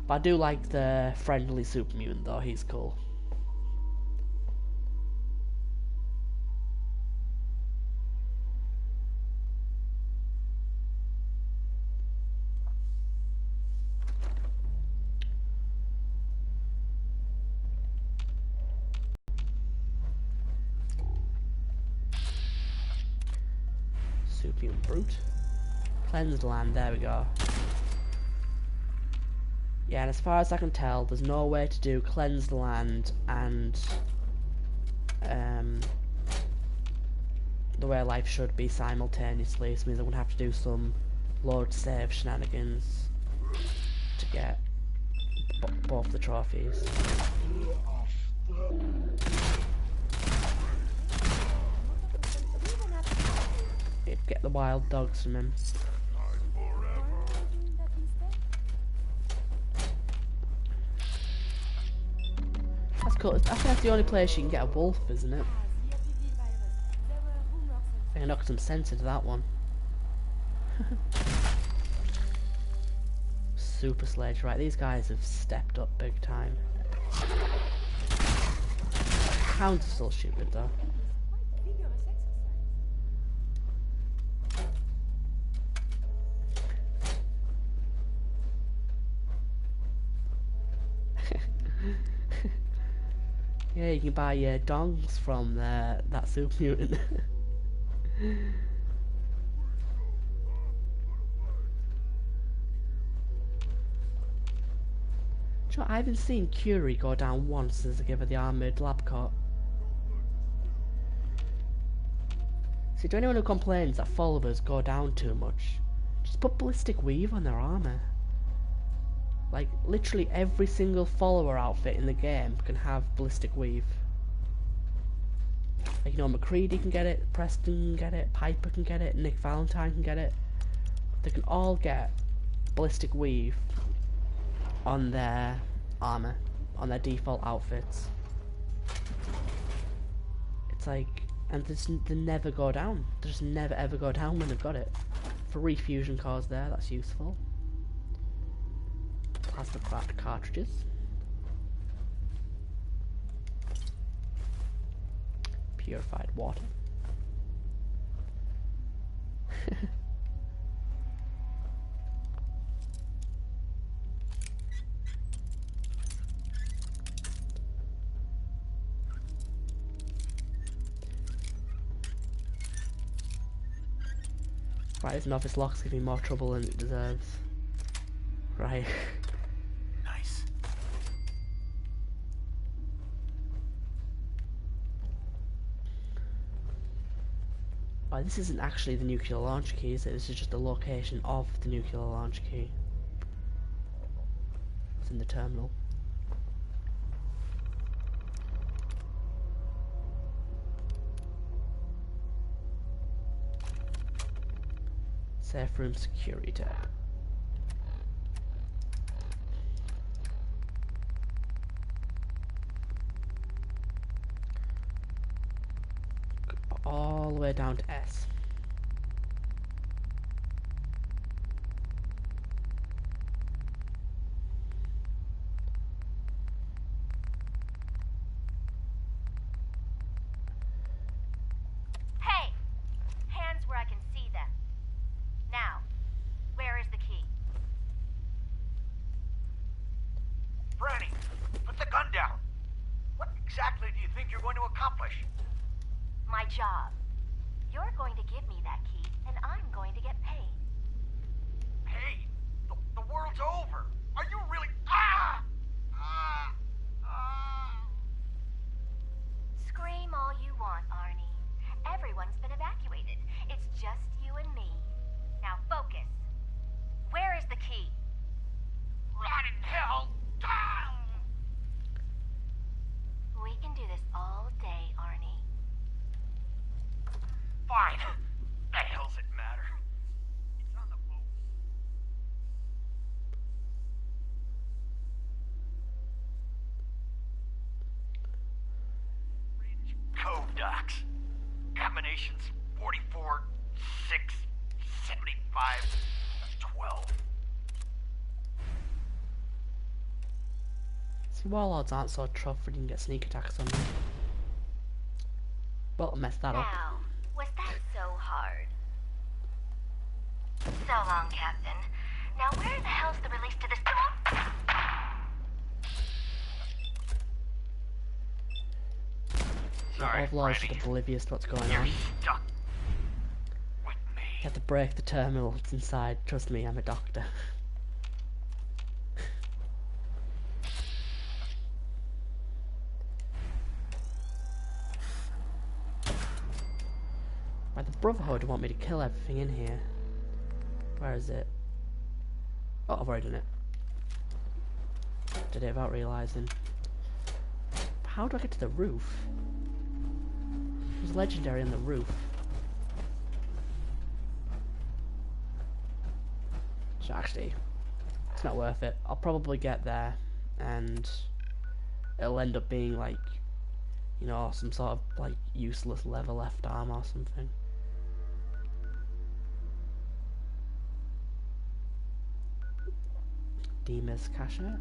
But I do like the friendly Super Mutant though, he's cool. Super Mutant Brute. Cleansed land, there we go. Yeah, and as far as I can tell, there's no way to do Cleansed Land and the way life should be simultaneously. So it means I'm gonna have to do some load save shenanigans to get both the trophies. Get the wild dogs from him. That's cool. I think that's the only place you can get a wolf, isn't it? I can knock some sense into that one. Super sledge, right? These guys have stepped up big time. Hounds are still stupid though. Yeah, you can buy dongs from that super mutant. Do you know, I haven't seen Curie go down once since I gave her the armoured lab coat. See, to anyone who complains that followers go down too much, just put ballistic weave on their armour. Like, literally every single follower outfit in the game can have ballistic weave. Like, you know, McCready can get it, Preston can get it, Piper can get it, Nick Valentine can get it. They can all get ballistic weave on their armour, on their default outfits. It's like, and they never go down. They just never ever go down when they've got it. For refusion cores there, that's useful. Plasma craft cartridges. Purified water. Right, this novice lock's giving me more trouble than it deserves. Right. Nice. Oh, this isn't actually the nuclear launch key, is it? This is just the location of the nuclear launch key. It's in the terminal. Safe room security tab. All the way down to S. Hey! Hands where I can see them. Now, where is the key? Franny, put the gun down. What exactly do you think you're going to accomplish? My job. You're going to give me that key, and I'm going to get paid. Hey, the world's over. Are you really... Ah! Ah! Ah! Scream all you want, Arnie. Everyone's been evacuated. It's just you and me. Now focus. Where is the key? Rot in hell! Ah! We can do this all day, Arnie. Fine. The hell's it matter? It's on the boat. Ridge Cove docks. Combinations 44, 6, 75, 12. See, warlords aren't so tough when you can get sneak attacks on them. Well, I messed that up. Now, was that so hard? So long, Captain. Now where the hell's the release to this... Sorry, Overlord's Franny. just oblivious to what's going You're on. stuck with me. You have to break the terminal, it's inside. Trust me, I'm a doctor. Right, the Brotherhood want me to kill everything in here. Where is it? Oh, I've already done it. Did it without realising. How do I get to the roof? It was legendary on the roof. So actually, it's not worth it. I'll probably get there and it'll end up being like, you know, some sort of like useless leather left arm or something. Demas Kasha.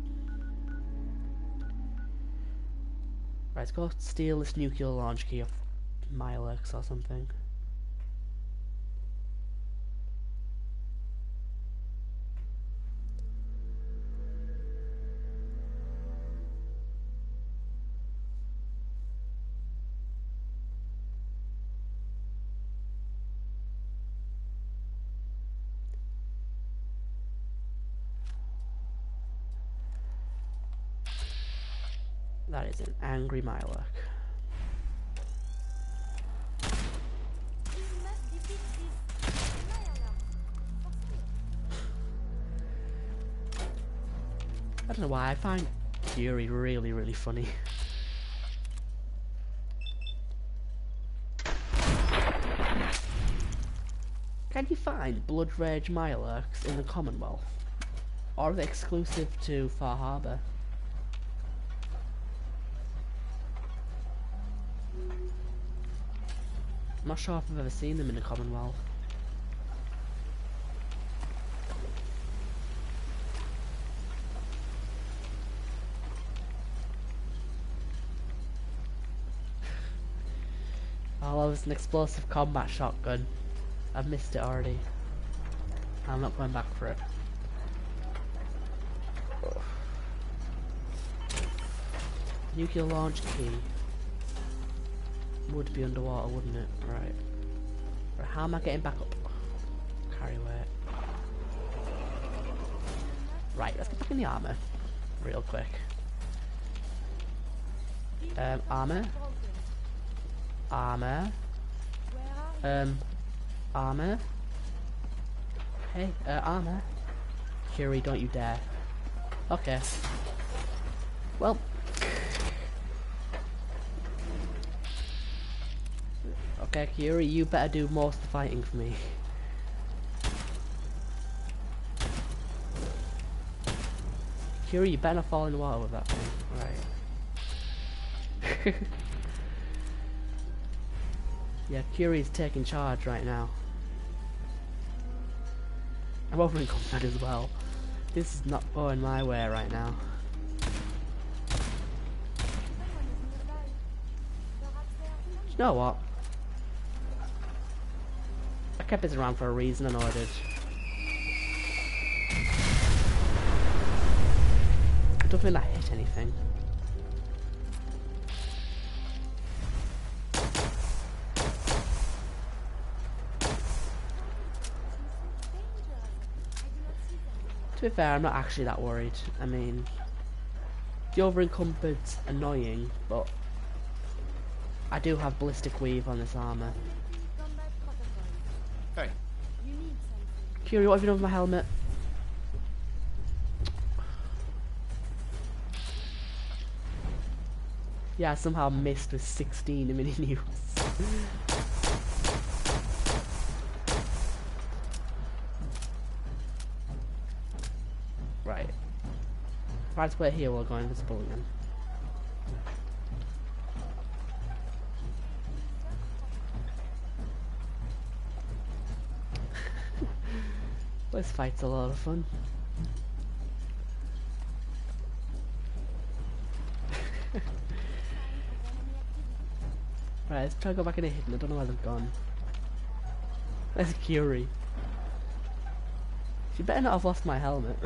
Right, let's go steal this nuclear launch key off Milex or something. That is an angry Mylock. I don't know why, I find Curie really, really funny. Can you find Blood Rage Mylocks in the Commonwealth? Or are they exclusive to Far Harbor? I'm not sure if I've ever seen them in the Commonwealth. Oh, it's an explosive combat shotgun. I've missed it already. I'm not going back for it. Nuclear launch key. Would be underwater, wouldn't it? Right. Right, how am I getting back up? Carry weight. Right, let's get back in the armor. Real quick. Armor. Armor. Armor. Hey, armor. Curie, don't you dare. Okay. Well. Okay, Curie, you better do most of the fighting for me. Curie, you better not fall in the water with that thing. Right. Yeah, Curie's taking charge right now. I'm over in combat as well. This is not going my way right now. You know what? I kept this around for a reason, I know I did. I don't think that hit anything. To be fair, I'm not actually that worried. I mean, the over-encumbered's annoying, but I do have ballistic weave on this armor. Hey. Curie, what have you done with my helmet? Yeah, I somehow missed with 16 in mini news. Right. Let's wait here while we're going invisible again. This fight's a lot of fun. Right, let's try to go back in a hidden. I don't know where they've gone. There's Curie. She better not have lost my helmet.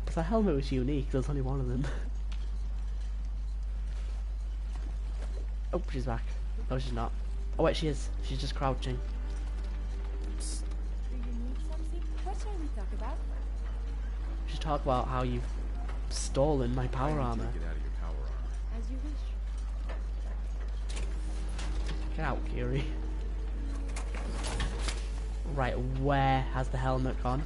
Because that helmet was unique, there's only one of them. Oh, she's back. No, she's not. Oh wait, she is. She's just crouching. What shall we talk about? We should talk about how you've stolen my power armor. Get out of your power armor. As you wish. Get out, Curie. Right, where has the helmet gone?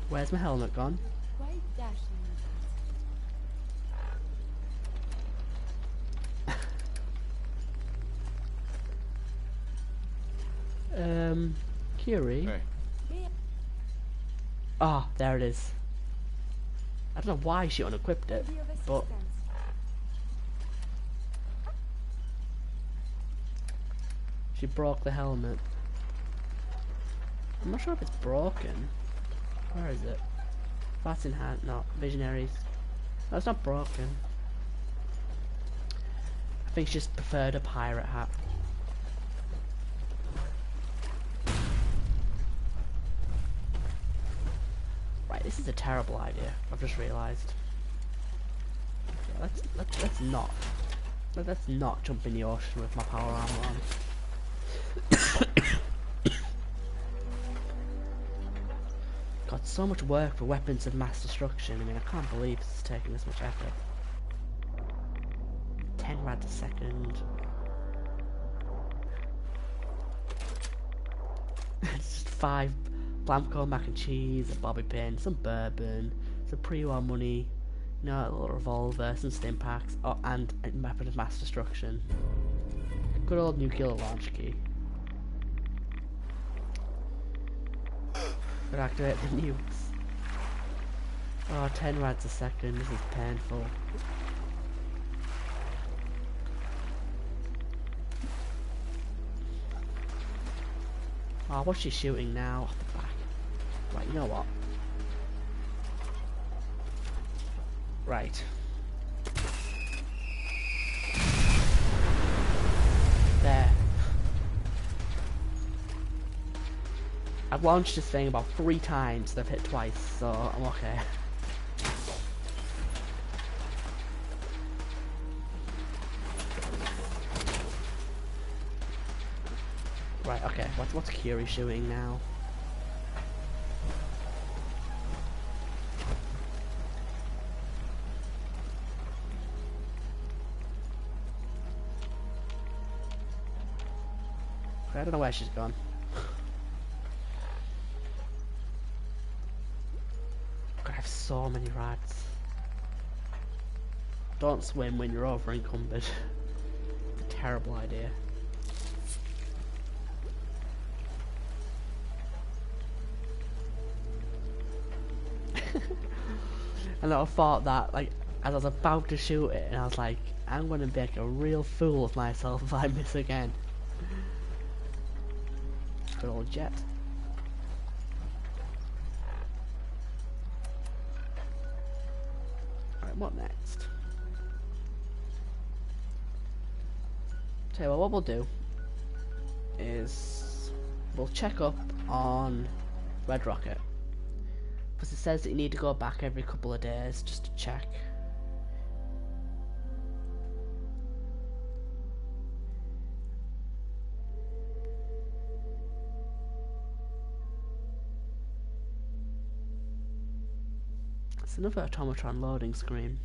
Where's my helmet gone? Quite dashing. Curie. Hey. Ah, there it is. I don't know why she unequipped it, but she broke the helmet. I'm not sure if it's broken. Where is it? That's in hand. No, Visionaries. No, it's not broken. I think she just preferred a pirate hat. Right, this is a terrible idea. I've just realised. Yeah, let's not jump in the ocean with my power armor on. Got so much work for weapons of mass destruction. I mean, I can't believe this is taking this much effort. 10 rads a second. It's just 5 Blamco mac and cheese, a bobby pin, some bourbon, some pre-war money, you know, a little revolver, some stim packs, oh, and a weapon of mass destruction. Good old nuclear launch key. Could activate the nukes. Oh, 10 rads a second, this is painful. Oh, what's she shooting now? Off the back. Right, you know what? Right. There. I've launched this thing about 3 times, they've hit twice, so I'm okay. Right, okay, what's Curie shooting now? I don't know where she's gone. God, I have so many rads. Don't swim when you're over encumbered. It's a terrible idea. And I thought that, like, as I was about to shoot it, and I was like, I'm gonna make a real fool of myself if I miss again. Good old jet. Alright, what next? Tell you what we'll do is we'll check up on Red Rocket. Because it says that you need to go back every couple of days just to check. It's another automatron loading screen.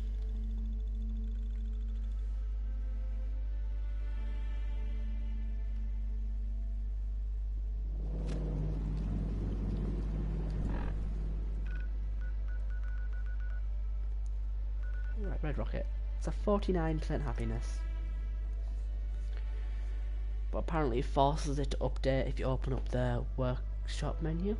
Right, Red Rocket. It's a 49% happiness. But apparently it forces it to update if you open up the workshop menu.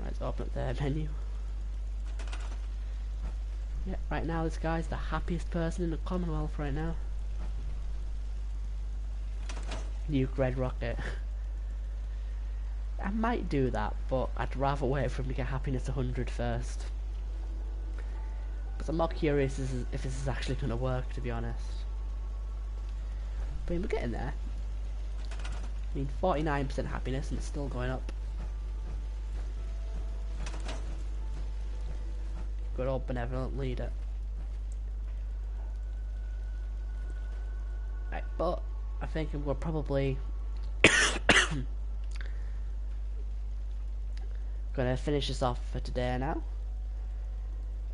Let's open up their menu. Yeah, right now this guy's the happiest person in the Commonwealth right now. Nuke Red Rocket. I might do that, but I'd rather wait for him to get happiness 100 first. Because I'm more curious if this is actually going to work, to be honest. But we're getting there. I mean, 49% happiness and it's still going up. Good old benevolent leader. Right, but I think I'm going to probably going to finish this off for today now.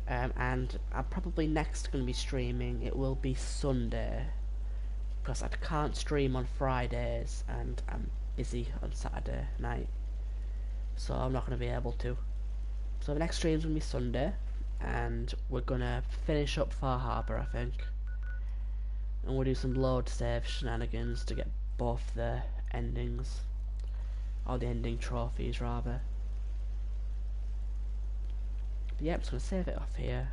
And I'm probably next going to be streaming. It will be Sunday, because I can't stream on Fridays and I'm busy on Saturday night, so I'm not going to be able to. So the next stream's going to be Sunday, and we're going to finish up Far Harbor, I think, and we'll do some load save shenanigans to get both the endings, or the ending trophies rather. But yeah, I'm just going to save it off here.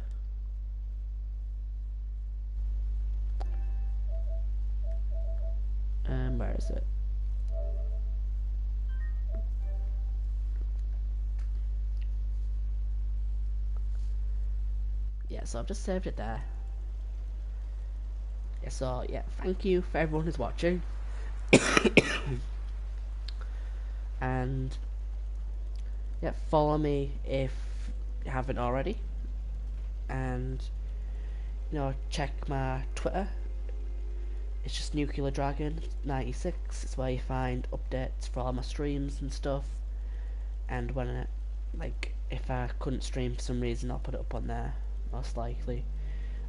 Where is it? Yeah, so I've just saved it there. Yeah, so yeah, thank you for everyone who's watching. And yeah, follow me if you haven't already, and you know, check my Twitter. It's just Nuclear Dragon 96. It's where you find updates for all my streams and stuff, and when if I couldn't stream for some reason, I'll put it up on there most likely.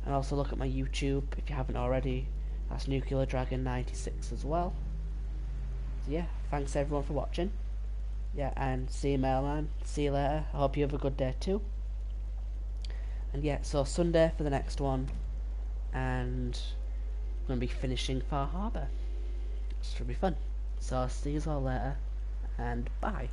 And also look at my YouTube if you haven't already. That's Nuclear Dragon 96 as well. So yeah, thanks everyone for watching. Yeah, and see you, Mailman. See you later. I hope you have a good day too. And yeah, so Sunday for the next one, and I'm going to be finishing Far Harbor. It should be fun. So I'll see you all later, and bye.